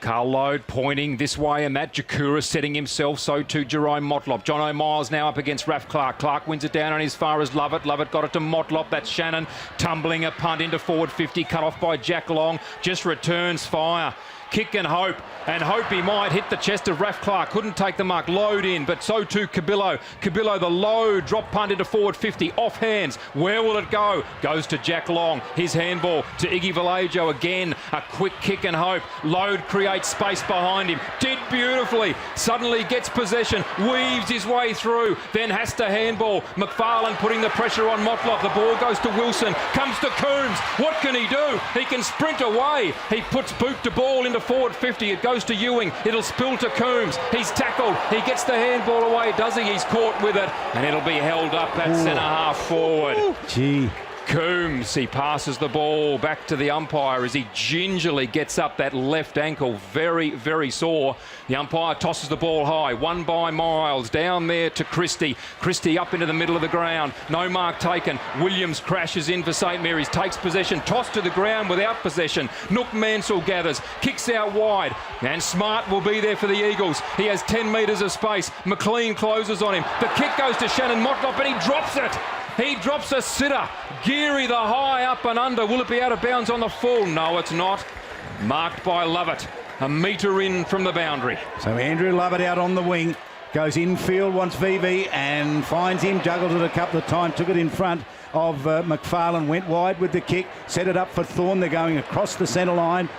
Carl Load pointing this way and that. Jakura setting himself, so too Jerome Motlop. John O'Miles now up against Raf Clark. Clark wins it down on as far as Lovett. Lovett got it to Motlop. That's Shannon tumbling a punt into forward 50, cut off by Jack Long. Just returns fire. Kick and hope he might hit the chest of Raf Clark. Couldn't take the mark. Load in, but so too Cabillo. Cabillo, the low drop punt into forward 50, off hands. Where will it go? Goes to Jack Long. His handball to Iggy Vallejo again. A quick kick and hope. Load creates space behind him. Did beautifully. Suddenly gets possession, weaves his way through, then has to handball. McFarlane putting the pressure on Motlop. The ball goes to Wilson. Comes to Coombs. What can he do? He can sprint away. He puts boot to ball into forward 50. It goes to Ewing. It'll spill to Coombs. He's tackled. He gets the handball away, does he? He's caught with it, and it'll be held up at centre half forward. Gee. Coombs, he passes the ball back to the umpire as he gingerly gets up that left ankle, very, very sore. The umpire tosses the ball high, won by Miles, down there to Christie. Christie up into the middle of the ground, no mark taken. Williams crashes in for St Mary's, takes possession, tossed to the ground without possession. Nook Mansell gathers, kicks out wide, and Smart will be there for the Eagles. He has 10 metres of space. McLean closes on him. The kick goes to Shannon Motlop, and he drops it. He drops a sitter. Geary the high up and under. Will it be out of bounds on the full? No, it's not. Marked by Lovett. A metre in from the boundary. So Andrew Lovett out on the wing. Goes infield, wants VV and finds him. Juggled it a couple of times. Took it in front of McFarlane. Went wide with the kick. Set it up for Thorne. They're going across the centre line.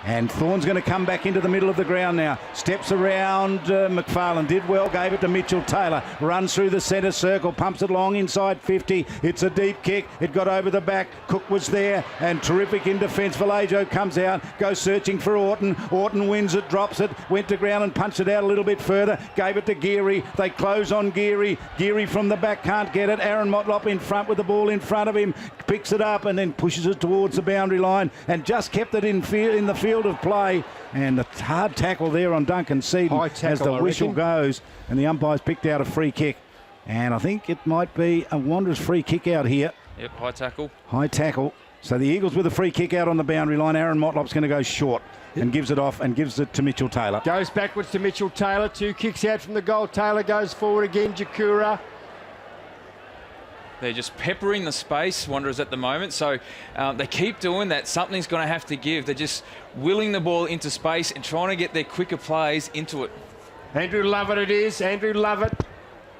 And Thorne's going to come back into the middle of the ground now. Steps around McFarlane. Did well. Gave it to Mitchell Taylor. Runs through the centre circle. Pumps it long inside 50. It's a deep kick. It got over the back. Cook was there. And terrific in defence. Vallejo comes out. Goes searching for Orton. Orton wins it. Drops it. Went to ground and punched it out a little bit further. Gave it to Geary. They close on Geary. Geary from the back can't get it. Aaron Motlop in front with the ball in front of him. Picks it up and then pushes it towards the boundary line. And just kept it in the field of play, and the hard tackle there on Duncan Seaton as the whistle goes, and the umpire's picked out a free kick, and I think it might be a Wanderers free kick out here. Yep, high tackle. High tackle. So the Eagles with a free kick out on the boundary line. Aaron Motlop's going to go short and gives it off and gives it to Mitchell Taylor. Goes backwards to Mitchell Taylor. 2 kicks out from the goal. Taylor goes forward again. Jakura. They're just peppering the space, Wanderers, at the moment. So they keep doing that. Something's going to have to give. They're just willing the ball into space and trying to get their quicker plays into it. Andrew Lovett it is. Andrew Lovett,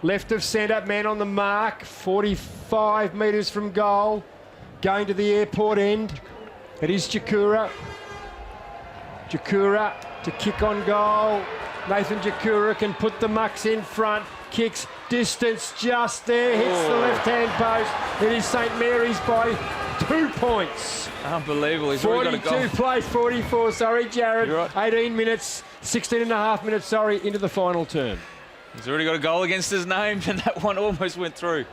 left of centre, man on the mark. 45 metres from goal. Going to the airport end. It is Jakura. Jakura to kick on goal. Nathan Jakura can put the mucks in front. Kicks distance just there, hits the left-hand post. It is St Mary's by 2 points. Unbelievable. He's already got a goal. 42 plays 44, sorry, Jared. You're right. 18 minutes, 16 and a half minutes, sorry, into the final term. He's already got a goal against his name, and that one almost went through.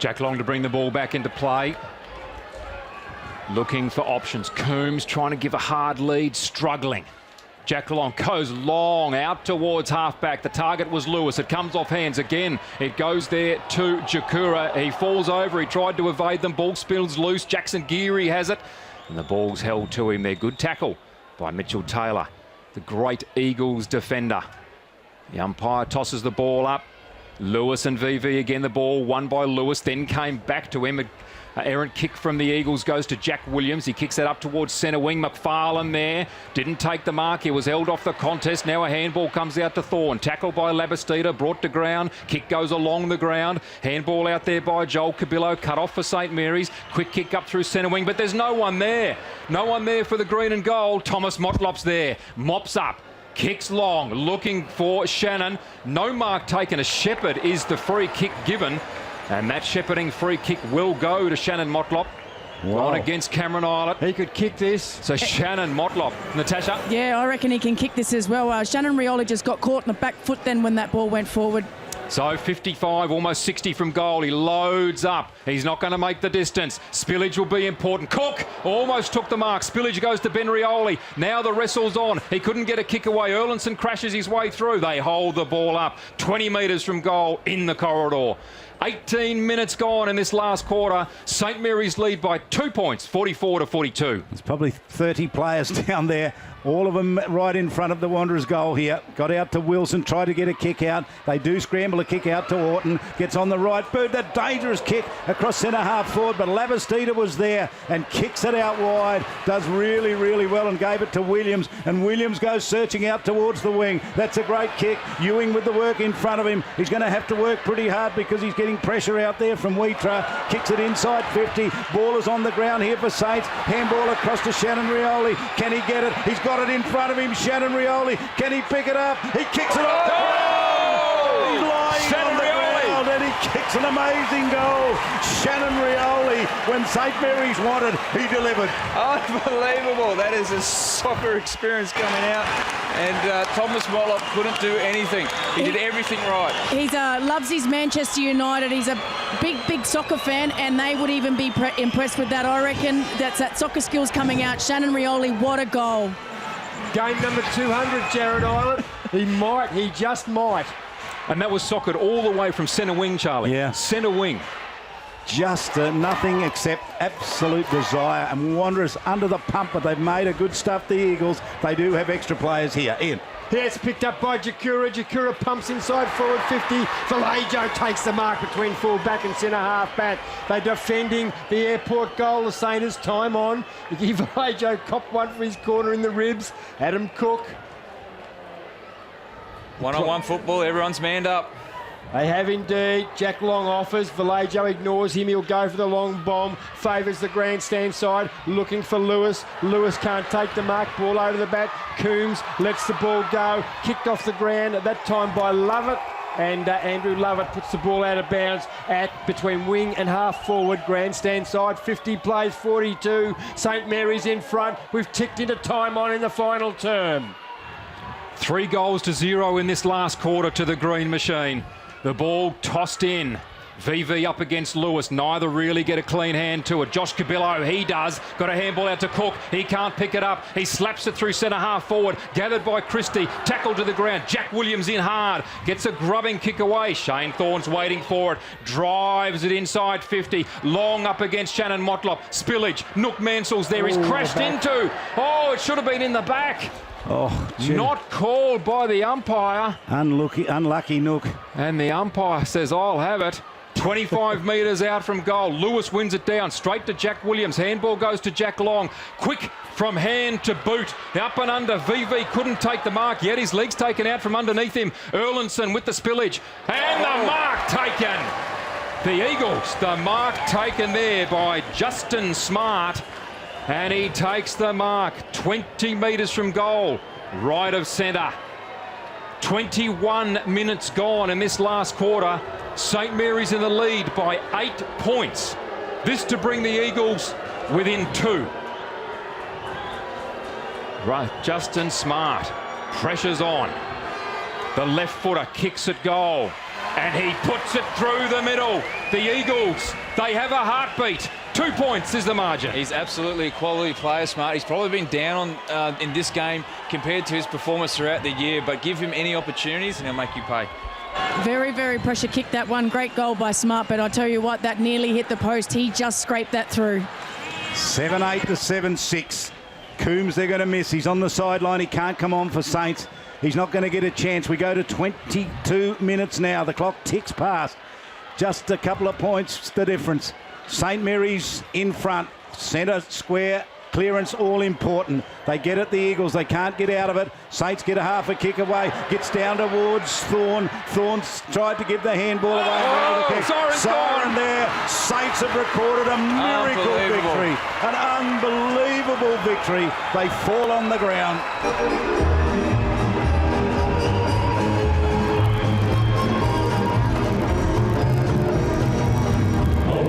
Jack Long to bring the ball back into play. Looking for options. Coombs trying to give a hard lead, struggling. Jack Long goes long out towards halfback. The target was Lewis. It comes off hands again. It goes there to Jakura. He falls over. He tried to evade them. Ball spills loose. Jackson Geary has it. And the ball's held to him there. Good tackle by Mitchell Taylor, the great Eagles defender. The umpire tosses the ball up. Lewis and VV again. The ball won by Lewis. Then came back to him. Errant kick from the Eagles goes to Jack Williams. He kicks that up towards centre wing. McFarlane there. Didn't take the mark. He was held off the contest. Now a handball comes out to Thorne. Tackled by Labastida. Brought to ground. Kick goes along the ground. Handball out there by Joel Cabillo. Cut off for St Mary's. Quick kick up through centre wing. But there's no one there. No one there for the green and gold. Thomas Motlop's there. Mops up. Kicks long. Looking for Shannon. No mark taken. A Shepherd is the free kick given. And that shepherding free kick will go to Shannon Motlop. Wow. On against Cameron Islet. He could kick this. So Shannon Motlop. Natasha? Yeah, I reckon he can kick this as well. Shannon Rioli just got caught in the back foot then when that ball went forward. So 55, almost 60 from goal. He loads up. He's not going to make the distance. Spillage will be important. Cook almost took the mark. Spillage goes to Ben Rioli. Now the wrestle's on. He couldn't get a kick away. Erlinson crashes his way through. They hold the ball up. 20 metres from goal in the corridor. 18 minutes gone in this last quarter. St Mary's lead by 2 points, 44 to 42. There's probably 30 players down there. All of them right in front of the Wanderers goal here. Got out to Wilson, tried to get a kick out. They do scramble a kick out to Orton. Gets on the right boot. That dangerous kick across centre half forward. But Labastida was there and kicks it out wide. Does really, really well and gave it to Williams. And Williams goes searching out towards the wing. That's a great kick. Ewing with the work in front of him. He's going to have to work pretty hard because he's getting pressure out there from Wheatra. Kicks it inside 50. Ball is on the ground here for Saints. Handball across to Shannon Rioli. Can he get it? He's got it in front of him. Shannon Rioli. Can he pick it up? He kicks it off the ground. He's lying on the ground and he kicks an amazing goal. Shannon Rioli, when St Mary's wanted, he delivered. Unbelievable. That is a soccer experience coming out. And Thomas Motlop couldn't do anything. He did everything right. He loves his Manchester United. He's a big soccer fan, and they would even be impressed with that. I reckon that's that soccer skills coming out. Shannon Rioli, what a goal. Game number 200, Jared Island. He just might. And that was soccered all the way from centre wing, Charlie. Yeah. Centre wing. Just nothing except absolute desire. And Wanderers under the pump, but they've made a good stuff, the Eagles. They do have extra players here. Ian. Here's picked up by Jakura. Jakura pumps inside forward 50. Vallejo takes the mark between full back and centre half back. They're defending the airport goal. The Saints time on. Vallejo copped one for his corner in the ribs. Adam Cook. One-on-one football, everyone's manned up. They have indeed. Jack Long offers. Vallejo ignores him. He'll go for the long bomb. Favours the grandstand side. Looking for Lewis. Lewis can't take the mark. Ball over the back. Coombs lets the ball go. Kicked off the ground at that time by Lovett. And Andrew Lovett puts the ball out of bounds at between wing and half forward. Grandstand side. 50 plays 42. St Mary's in front. We've ticked into time on in the final term. 3 goals to 0 in this last quarter to the Green Machine. The ball tossed in. VV up against Lewis. Neither really get a clean hand to it. Josh Cabillo, he does. Got a handball out to Cook. He can't pick it up. He slaps it through centre half forward. Gathered by Christie. Tackled to the ground. Jack Williams in hard. Gets a grubbing kick away. Shane Thorne's waiting for it. Drives it inside 50. Long up against Shannon Motlop. Spillage. Nook Mansell's there. He's crashed into. Oh, it should have been in the back. Oh, gee. Not called by the umpire. Unlucky Nook. And the umpire says, I'll have it. 25 metres out from goal. Lewis wins it down. Straight to Jack Williams. Handball goes to Jack Long. Quick from hand to boot. Up and under. VV couldn't take the mark yet. His leg's taken out from underneath him. Erlinson with the spillage. And the mark taken. The Eagles, the mark taken there by Justin Smart. And he takes the mark 20 metres from goal, right of centre. 21 minutes gone in this last quarter. St Mary's in the lead by 8 points. This to bring the Eagles within 2. Right, Justin Smart pressures on. The left footer kicks at goal. And he puts it through the middle. The Eagles, they have a heartbeat. 2 points is the margin. He's absolutely a quality player, Smart. He's probably been down on in this game compared to his performance throughout the year, but give him any opportunities and he'll make you pay. Very, very pressure kick, that one. Great goal by Smart, but I tell you what, that nearly hit the post. He just scraped that through. 7-8 to 7-6. Coombs, they're going to miss. He's on the sideline. He can't come on for Saints. He's not going to get a chance. We go to 22 minutes now. The clock ticks past. Just a couple of points, the difference. St Mary's in front. Centre square clearance all important. They get at the Eagles. They can't get out of it. Saints get a half a kick away. Gets down towards Thorne. Thorne's tried to give the handball away. Siren there. Saints have recorded a miracle victory. An unbelievable victory. They fall on the ground.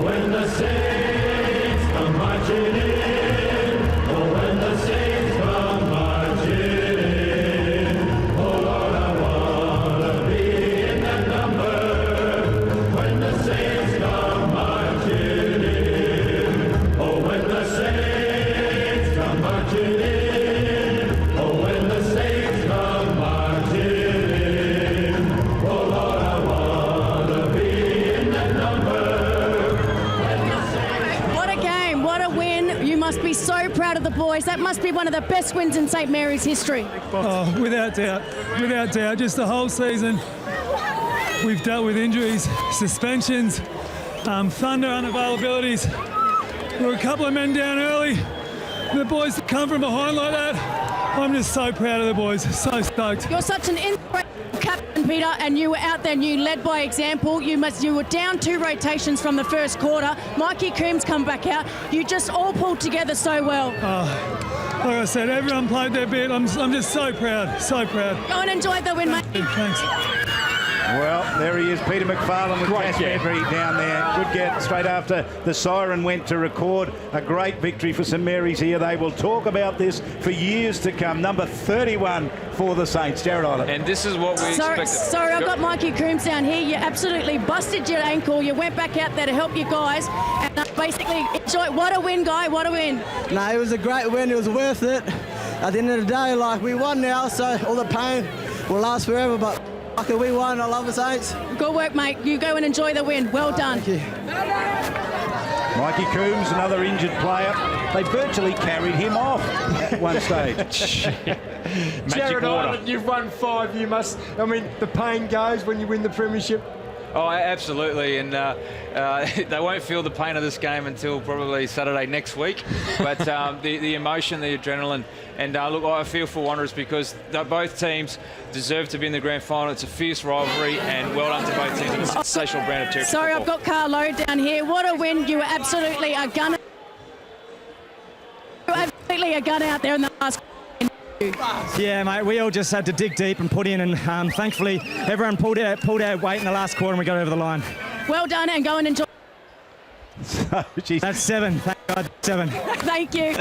When the Saints come marching in, oh, when the Saints come marching in, oh, Lord, I want to be in that number. When the Saints come marching in, oh, when the Saints come marching in, oh, when the Saints come marching in, oh, Lord, I want to be in that number. You must be so proud of the boys. That must be one of the best wins in St Mary's history. Oh, without doubt. Without doubt. Just the whole season, we've dealt with injuries, suspensions, thunder unavailabilities. We were a couple of men down early. The boys come from behind like that. I'm just so proud of the boys. So stoked. You're such an inspirational captain, Peter, and you were out there and you led by example. You were down 2 rotations from the first quarter. Mikey Coombs come back out. You just all pulled together so well. Like I said, everyone played their bit. I'm just so proud, so proud. Go and enjoy the win, mate. Thanks. Well, there he is, Peter McFarlane with Cash Medry down there. Good get straight after the siren went to record a great victory for St Mary's here. They will talk about this for years to come. Number 31 for the Saints, Jared Island. And this is what we expected. Sorry, I've got Mikey Coombs down here. You absolutely busted your ankle. You went back out there to help you guys. And basically, enjoy. What a win, guy. What a win. No, it was a great win. It was worth it. At the end of the day, like, we won now, so all the pain will last forever, but okay, we won. I love the Saints. Good work, mate. You go and enjoy the win. Well done. Thank you. Mikey Coombs, another injured player. They virtually carried him off at one stage. Jared Island, you've won 5. You must. I mean, the pain goes when you win the premiership. Oh, absolutely, and they won't feel the pain of this game until probably Saturday next week. But the emotion, the adrenaline, and look, I feel for Wanderers because both teams deserve to be in the grand final. It's a fierce rivalry, and well done to both teams. It's a sensational brand of territory. Sorry, I've got Carl Lowe down here. What a win! You were absolutely a gunner. You were absolutely a gun out there in the last. Yeah, mate, we all just had to dig deep and put in, and thankfully everyone pulled our weight in the last quarter and we got over the line. Well done, and go and enjoy. That's 7, thank God, 7. Thank you.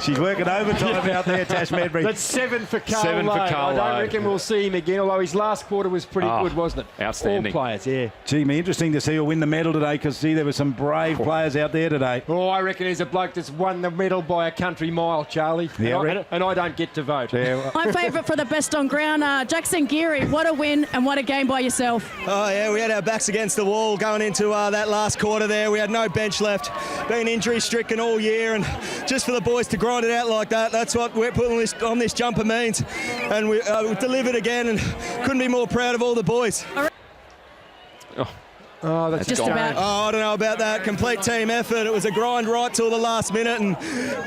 She's working overtime out there, Tash Medbury. That's 7 for Carl 7 for Lowe. Carl I don't Lowe. reckon we'll see him again, although his last quarter was pretty good, wasn't it? Outstanding. All players, yeah. Gee, me interesting to see her win the medal today because, see, there were some brave players out there today. Oh, I reckon he's a bloke that's won the medal by a country mile, Charlie. Yeah, and I don't get to vote. Yeah, well. My favourite for the best on ground, Jackson Geary. What a win and what a game by yourself. Oh, yeah, we had our backs against the wall going into that last quarter there. We had no bench left. Been injury-stricken all year, and just for the boys to grind it out like that, that's what we're putting on this jumper means. And we delivered again, and couldn't be more proud of all the boys. Oh, that's just about. Oh, I don't know about that. Complete team effort. It was a grind right till the last minute, and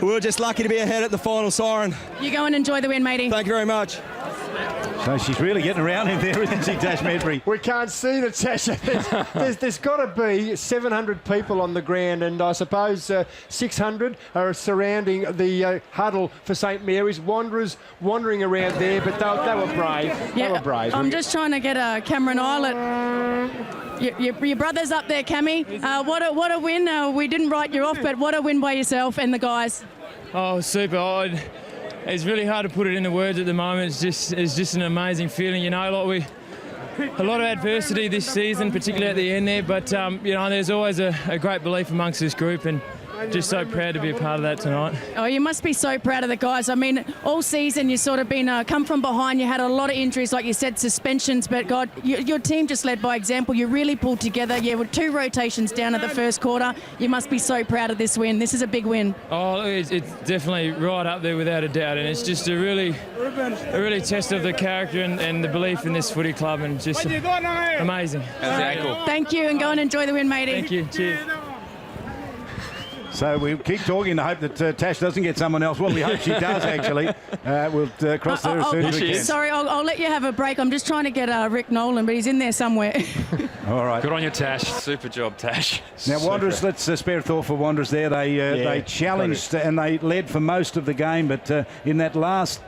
we were just lucky to be ahead at the final siren. You go and enjoy the win, matey. Thank you very much. So she's really getting around in there, isn't she, Tash Medbury? We can't see the Tasha. There's got to be 700 people on the ground, and I suppose 600 are surrounding the huddle for St Mary's. Wanderers wandering around there, but they were brave. Yeah, They were brave. I'm just trying to get Cameron Islet. Your brother's up there, Cammy. What a win. We didn't write you off, but what a win by yourself and the guys. Oh, super. It's really hard to put it into words at the moment. It's just an amazing feeling. You know, like a lot of adversity this season, particularly at the end there. But you know, there's always a great belief amongst this group, and just so proud to be a part of that tonight. Oh, you must be so proud of the guys. I mean, all season you sort of been come from behind. You had a lot of injuries, like you said, suspensions. But God, your team just led by example. You really pulled together. Yeah, with 2 rotations down at the first quarter. You must be so proud of this win. This is a big win. Oh, it's definitely right up there without a doubt, and it's just a really test of the character and the belief in this footy club, and just amazing. Thank you, and go and enjoy the win, matey. Thank you. Cheers. So we keep talking to hope that Tash doesn't get someone else. Well, we hope she does, actually. We'll cross there as soon as we can. Sorry, I'll let you have a break. I'm just trying to get Rick Nolan, but he's in there somewhere. All right. Good on you, Tash. Super job, Tash. Now, Wanderers, let's spare a thought for Wanderers there. They challenged and they led for most of the game, but in that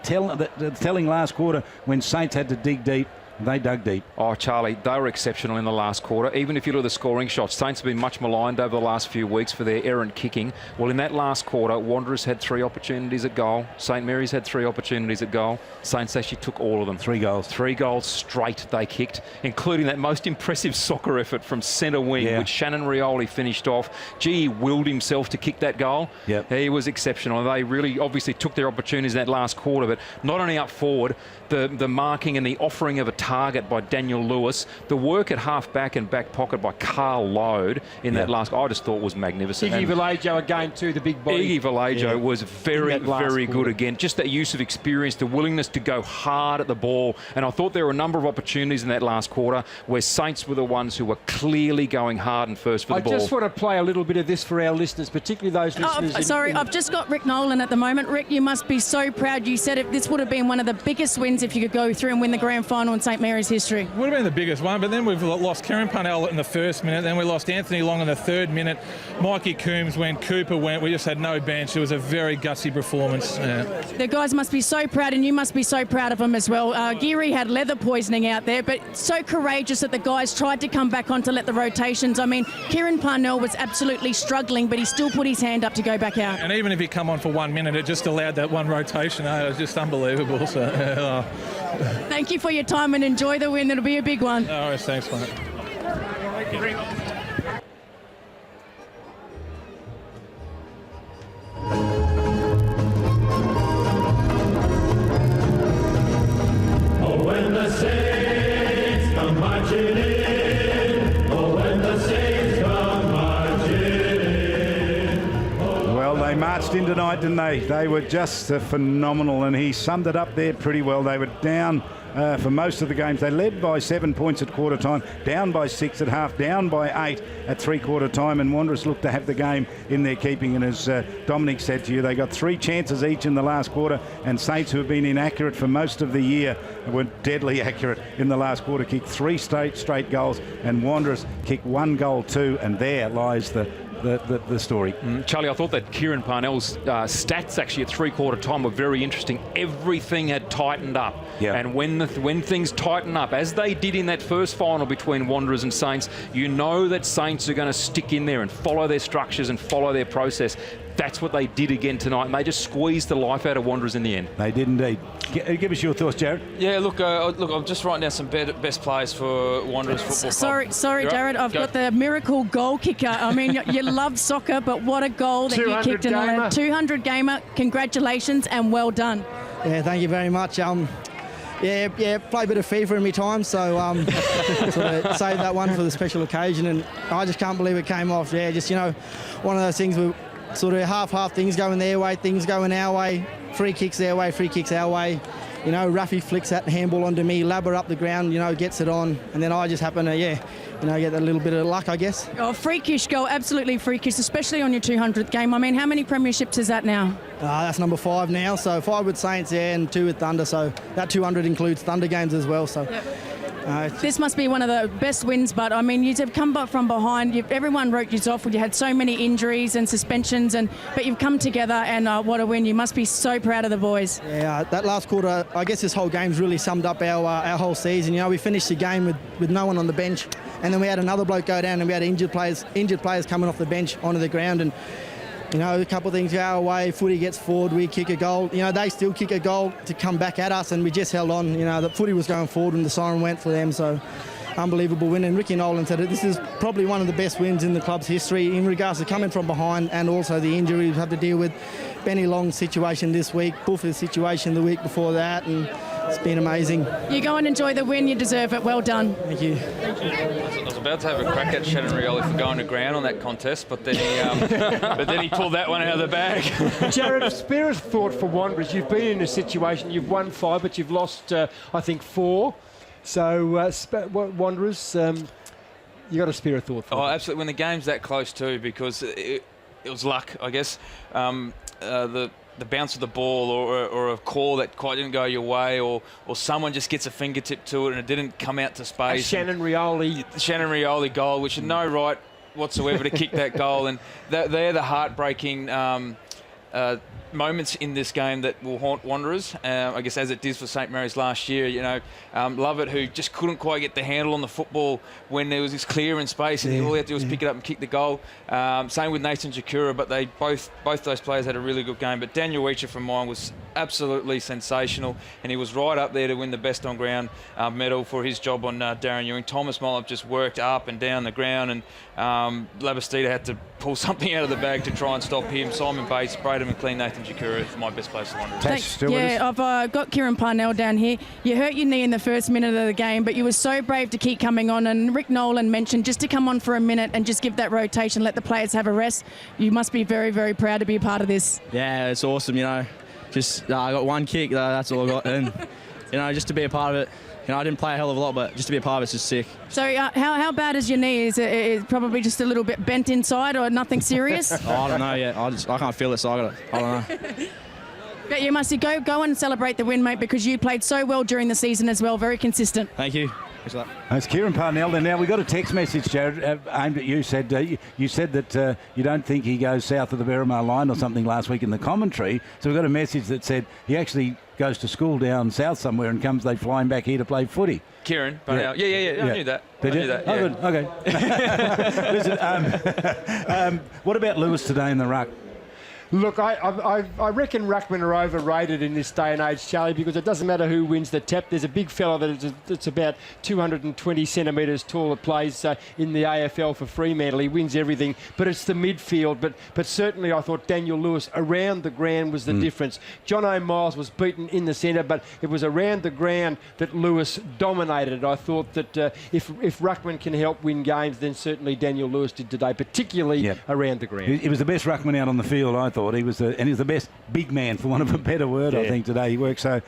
telling last quarter when Saints had to dig deep, they dug deep. Oh, Charlie, they were exceptional in the last quarter. Even if you look at the scoring shots, Saints have been much maligned over the last few weeks for their errant kicking. Well, in that last quarter, Wanderers had 3 opportunities at goal. St Mary's had 3 opportunities at goal. Saints actually took all of them. 3 goals. 3 goals straight they kicked, including that most impressive soccer effort from centre wing, which Shannon Rioli finished off. He willed himself to kick that goal. Yep. He was exceptional. They really obviously took their opportunities in that last quarter, but not only up forward, the marking and the offering of a target by Daniel Lewis, the work at half-back and back pocket by Carl Lowe in that last, I just thought was magnificent. Iggy Vallejo again too, the big body. Iggy Vallejo was very good again. Just that use of experience, the willingness to go hard at the ball. And I thought there were a number of opportunities in that last quarter where Saints were the ones who were clearly going hard and first for the ball. I just want to play a little bit of this for our listeners, particularly those listeners. I've just got Rick Nolan at the moment. Rick, you must be so proud. You said this would have been one of the biggest wins if you could go through and win the grand final in St Mary's history. Would have been the biggest one, but then we've lost Kieran Parnell in the first minute, then we lost Anthony Long in the 3rd minute, Mikey Coombs went, Cooper went, we just had no bench. It was a very gutsy performance. The guys must be so proud, and you must be so proud of them as well. Geary had leather poisoning out there, but so courageous that the guys tried to come back on to let the rotations. I mean, Kieran Parnell was absolutely struggling, but he still put his hand up to go back out. And even if he come on for 1 minute, it just allowed that one rotation. It was just unbelievable. So, Thank you for your time and enjoy the win. It'll be a big one. All right, thanks, mate. Oh, when the Saints come marching in. Oh, when the Saints come marching in. Well, they marched in tonight, didn't they? They were just phenomenal, and he summed it up there pretty well. They were down for most of the games. They led by 7 points at quarter time, down by 6 at half, down by 8 at three-quarter time, and Wanderers looked to have the game in their keeping. And as Dominic said to you, they got 3 chances each in the last quarter, and Saints, who have been inaccurate for most of the year, were deadly accurate in the last quarter, kicked 3 straight goals, and Wanderers kicked 1 goal too, and there lies the story. Charlie, I thought that Kieran Parnell's stats actually at three-quarter time were very interesting. Everything had tightened up. Yeah. And when things tighten up, as they did in that first final between Wanderers and Saints, you know that Saints are going to stick in there and follow their structures and follow their process. That's what they did again tonight, and they just squeezed the life out of Wanderers in the end. They did indeed. Give us your thoughts, Jared. Yeah, look, I'm just writing down some best players for Wanderers Football Club. Sorry, Jared. I've got the miracle goal kicker. I mean, you love soccer, but what a goal that you kicked in the 200 gamer. Congratulations and well done. Yeah, thank you very much. Yeah, play a bit of FIFA in my time, so sort of saved that one for the special occasion, and I just can't believe it came off. Yeah, just, you know, one of those things where sort of half things going their way, things going our way, free kicks their way, free kicks our way. You know, Raffy flicks that handball onto me, Labber up the ground, you know, gets it on, and then I just happen to, get that little bit of luck, I guess. Oh, freakish goal, absolutely freakish, especially on your 200th game. I mean, how many premierships is that now? That's number 5 now, so 5 with Saints, and 2 with Thunder, so that 200 includes Thunder games as well, so... Yep. This must be one of the best wins, but I mean, you have come from behind. Everyone wrote you off. You had so many injuries and suspensions, but you've come together, and what a win. You must be so proud of the boys. Yeah, that last quarter, I guess this whole game's really summed up our whole season. You know, we finished the game with no one on the bench, and then we had another bloke go down, and we had injured players coming off the bench onto the ground, and you know, a couple of things go our way, footy gets forward, we kick a goal. You know, they still kick a goal to come back at us, and we just held on. You know, the footy was going forward when the siren went for them, so unbelievable win. And Ricky Nolan said it, this is probably one of the best wins in the club's history in regards to coming from behind and also the injury we've had to deal with. Benny Long's situation this week, Buffer's situation the week before that, and it's been amazing. You go and enjoy the win, you deserve it. Well done. Thank you. I was about to have a crack at Shannon Rioli for going to ground on that contest, but then he pulled that one out of the bag. Jared, spare a thought for Wanderers. You've been in a situation, you've won 5, but you've lost, I think, 4. So, Wanderers, you got to spare a thought for them. Absolutely. When the game's that close too, because it was luck, I guess. The bounce of the ball or a call that quite didn't go your way, or someone just gets a fingertip to it and it didn't come out to space. The Shannon Rioli goal, which had no right whatsoever to kick that goal. And they're the heartbreaking moments in this game that will haunt Wanderers, I guess, as it did for St Mary's last year. You know, Lovett, who just couldn't quite get the handle on the football when there was this clear in space, and all he had to do was pick it up and kick the goal. Same with Nathan Jakura, but they both those players had a really good game. But Daniel Weecher from mine was absolutely sensational, and he was right up there to win the best on ground medal for his job on Darren Ewing. Thomas Mollop just worked up and down the ground, and Labastida had to pull something out of the bag to try and stop him. Simon Bates, Braden McLean, Nathan Jakura for my best players for Wanderers. Yeah, I've got Kieran Parnell down here. You hurt your knee in the first minute of the game, but you were so brave to keep coming on, and Rick Nolan mentioned just to come on for a minute and just give that rotation, let the players have a rest. You must be very, very proud to be a part of this. Yeah, it's awesome, you know. Just I got 1 kick, that's all I got, and you know, just to be a part of it. You know, I didn't play a hell of a lot, but just to be a part of it's just sick. So how bad is your knee? Is it probably just a little bit bent inside, or nothing serious? I don't know yet. I can't feel it, so I don't know. But you must go and celebrate the win, mate, because you played so well during the season as well. Very consistent. Thank you. It's Kieran Parnell there. Now, we got a text message, Jared, aimed at you. You said that you don't think he goes south of the Berrimah line or something last week in the commentary. So we got a message that said he actually goes to school down south somewhere and they fly him back here to play footy. Kieran Parnell. Yeah. I knew that. Did you? I knew that. Oh, good. Okay. Listen, what about Lewis today in the ruck? Look, I reckon ruckmen are overrated in this day and age, Charlie, because it doesn't matter who wins the tap. There's a big fella that's about 220 centimetres tall that plays in the AFL for Fremantle. He wins everything, but it's the midfield. But certainly I thought Daniel Lewis around the ground was the difference. John O'Miles was beaten in the centre, but it was around the ground that Lewis dominated. I thought that if ruckman can help win games, then certainly Daniel Lewis did today, particularly around the ground. He was the best ruckman out on the field, I thought. thought he was the best big man, for want of a better word, I think, today. He worked so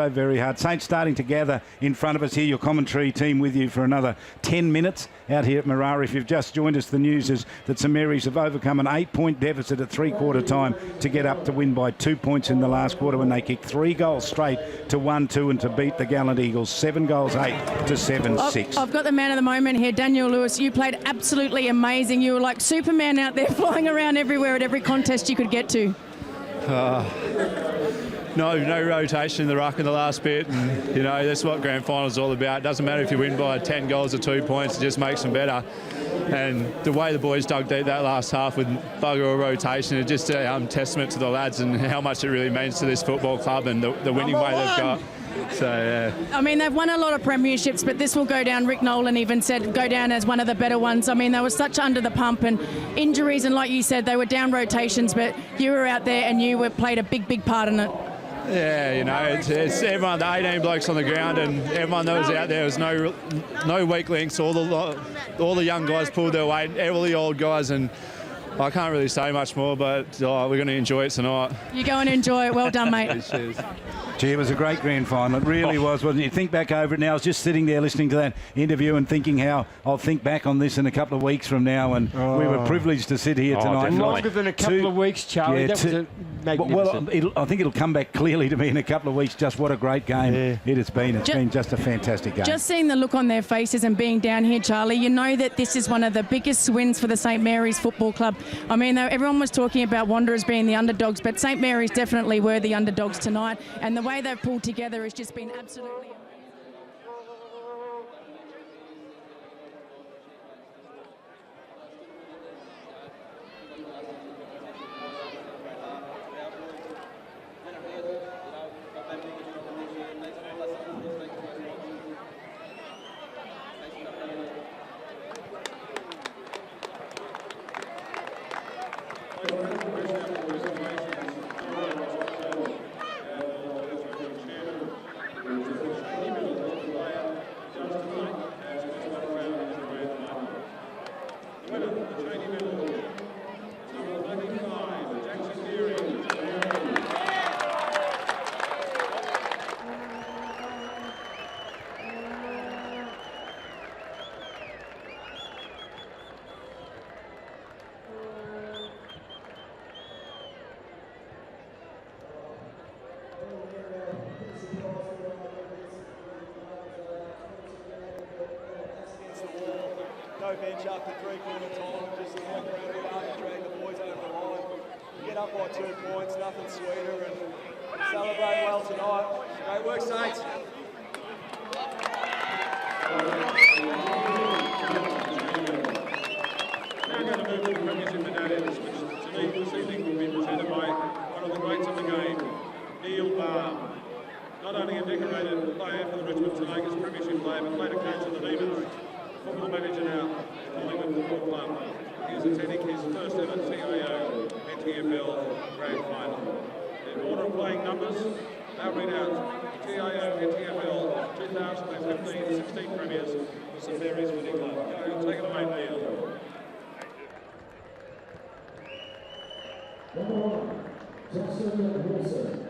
very hard. Saints starting to gather in front of us here. Your commentary team with you for another 10 minutes out here at Marara. If you've just joined us, the news is that St Mary's have overcome an 8-point deficit at three-quarter time to get up to win by 2 points in the last quarter when they kicked 3 goals straight to 1-2 and to beat the Gallant Eagles 7 goals 8 to 7-6. I've got the man of the moment here, Daniel Lewis. You played absolutely amazing. You were like Superman out there flying around everywhere at every contest you could get to. No rotation in the ruck in the last bit, and you know that's what grand finals is all about. It doesn't matter if you win by 10 goals or 2 points; it just makes them better. And the way the boys dug deep that last half with bugger all rotation, it's just a testament to the lads and how much it really means to this football club and the winning way they've got. So yeah. I mean, they've won a lot of premierships, but this will go down. Rick Nolan even said go down as one of the better ones. I mean, they were such under the pump and injuries, and like you said, they were down rotations, but you were out there and you played a big part in it. Yeah, you know, it's everyone, the 18 blokes on the ground, and everyone that was out there. There was no weak links. All the young guys pulled their weight, all the old guys, and I can't really say much more, but we're going to enjoy it tonight. You go and enjoy it. Well done, mate. Cheers. Gee, it was a great grand final. It really was, wasn't it? You think back over it now. I was just sitting there listening to that interview and thinking how I'll think back on this in a couple of weeks from now. And we were privileged to sit here tonight. Longer than a couple of weeks, Charlie. That was a magnificent. I think it'll come back clearly to me in a couple of weeks. Just what a great game it has been. It's been just a fantastic game. Just seeing the look on their faces and being down here, Charlie, you know that this is one of the biggest wins for the St Mary's Football Club. I mean, everyone was talking about Wanderers being the underdogs, but St Mary's definitely were the underdogs tonight. And the way they've pulled together has just been absolutely amazing. No bench after three-quarter time, just walk around the yard and drag the boys over the line. Get up by 2 points, nothing sweeter, and celebrate well tonight. Great work, Saints. Now going to move to the Premiership medallions, which this evening will be presented by one of the greats of the game, Neil Barr. Not only a decorated player for the Richmond Tigers Premiership player, but played a coach of the Demons. Football manager now, Collingwood Football Club. He is attending his first ever TIO NTFL Grand Final. In order of playing numbers, I'll read out TIO NTFL 2015-16 Premiers for St Mary's Winning Club. Take it away, Neil. Number 1, Justin Wilson.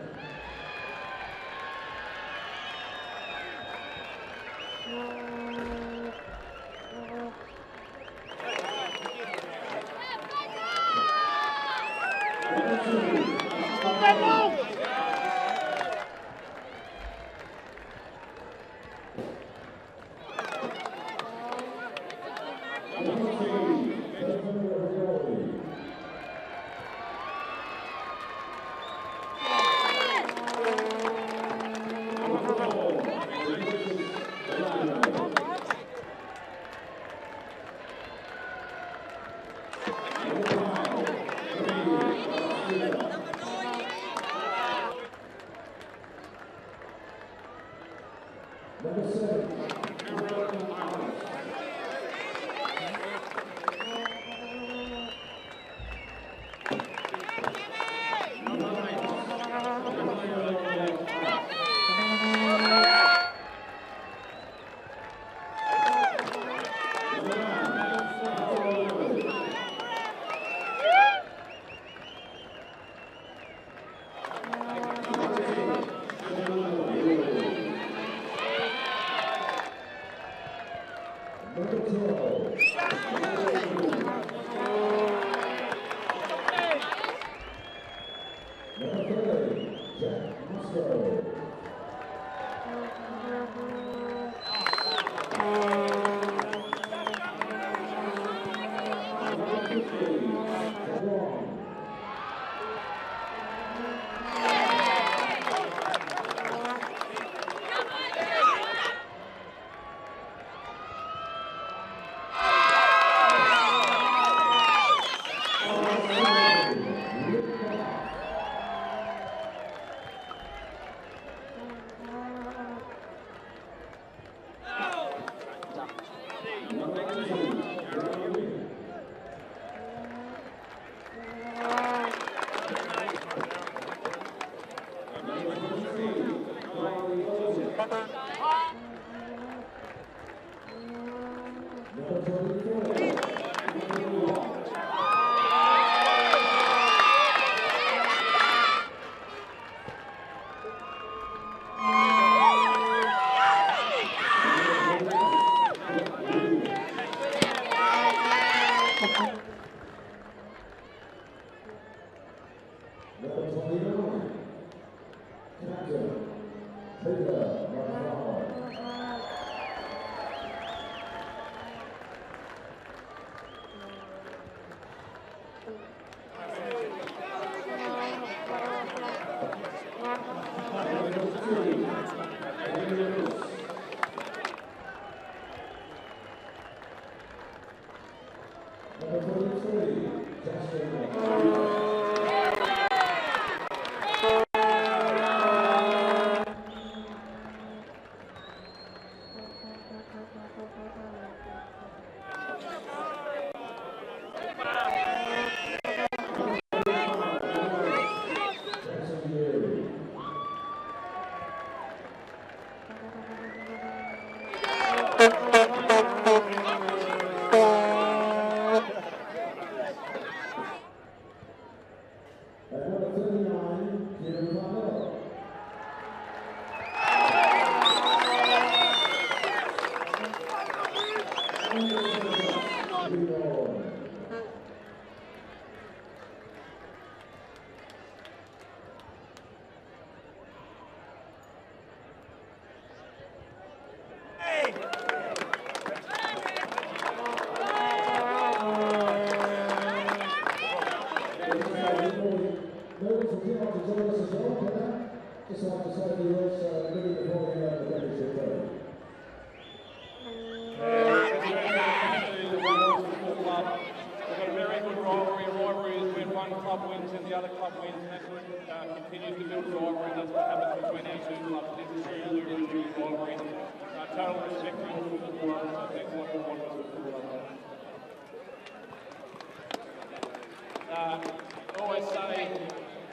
Always say,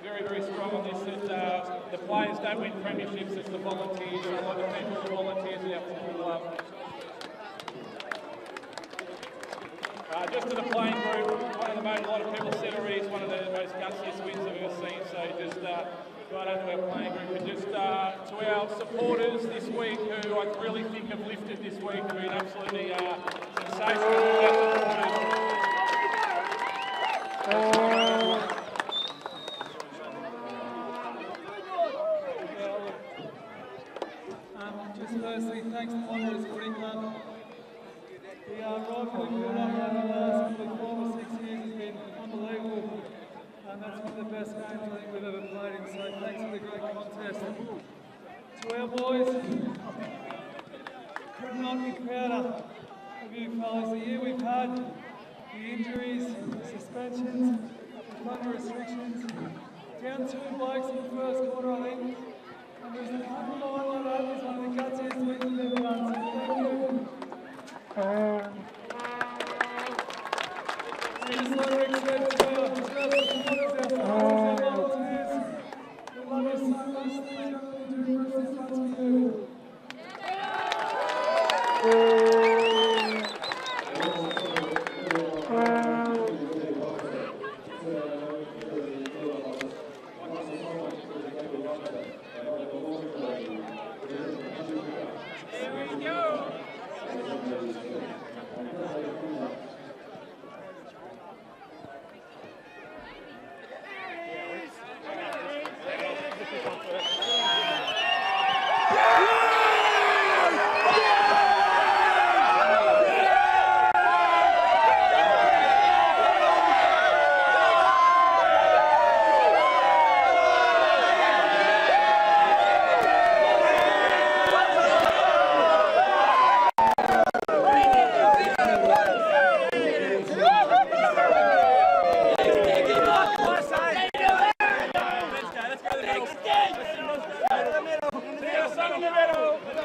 very, very strong on this, that the players don't win premierships, it's the volunteers. A lot of people are volunteers in our football club. Just to the playing group, one of the most, a lot of people said already, it's one of the most gutsiest wins I've ever seen, so just right under our playing group. And just to our supporters this week, who I really think have lifted this week, have been absolutely sensational. Just firstly, thanks to Wanderers Footy Club. The rivalry build-up over the last 5 or 6 years has been unbelievable. And that's one of the best games I think we've ever played in, so thanks for the great contest. To our boys, could not be prouder of you fellas. The year we've had, the injuries, the suspensions, the thunder restrictions, down 2 blokes in the first quarter, I think. And there's a couple line like that is one of the gutsiest wins we've ever done, so thank you. Just like Rick said, to our supporters, our fans, our volunteers, we love you so much. Thank you for doing the rest of this month with you. in the middle.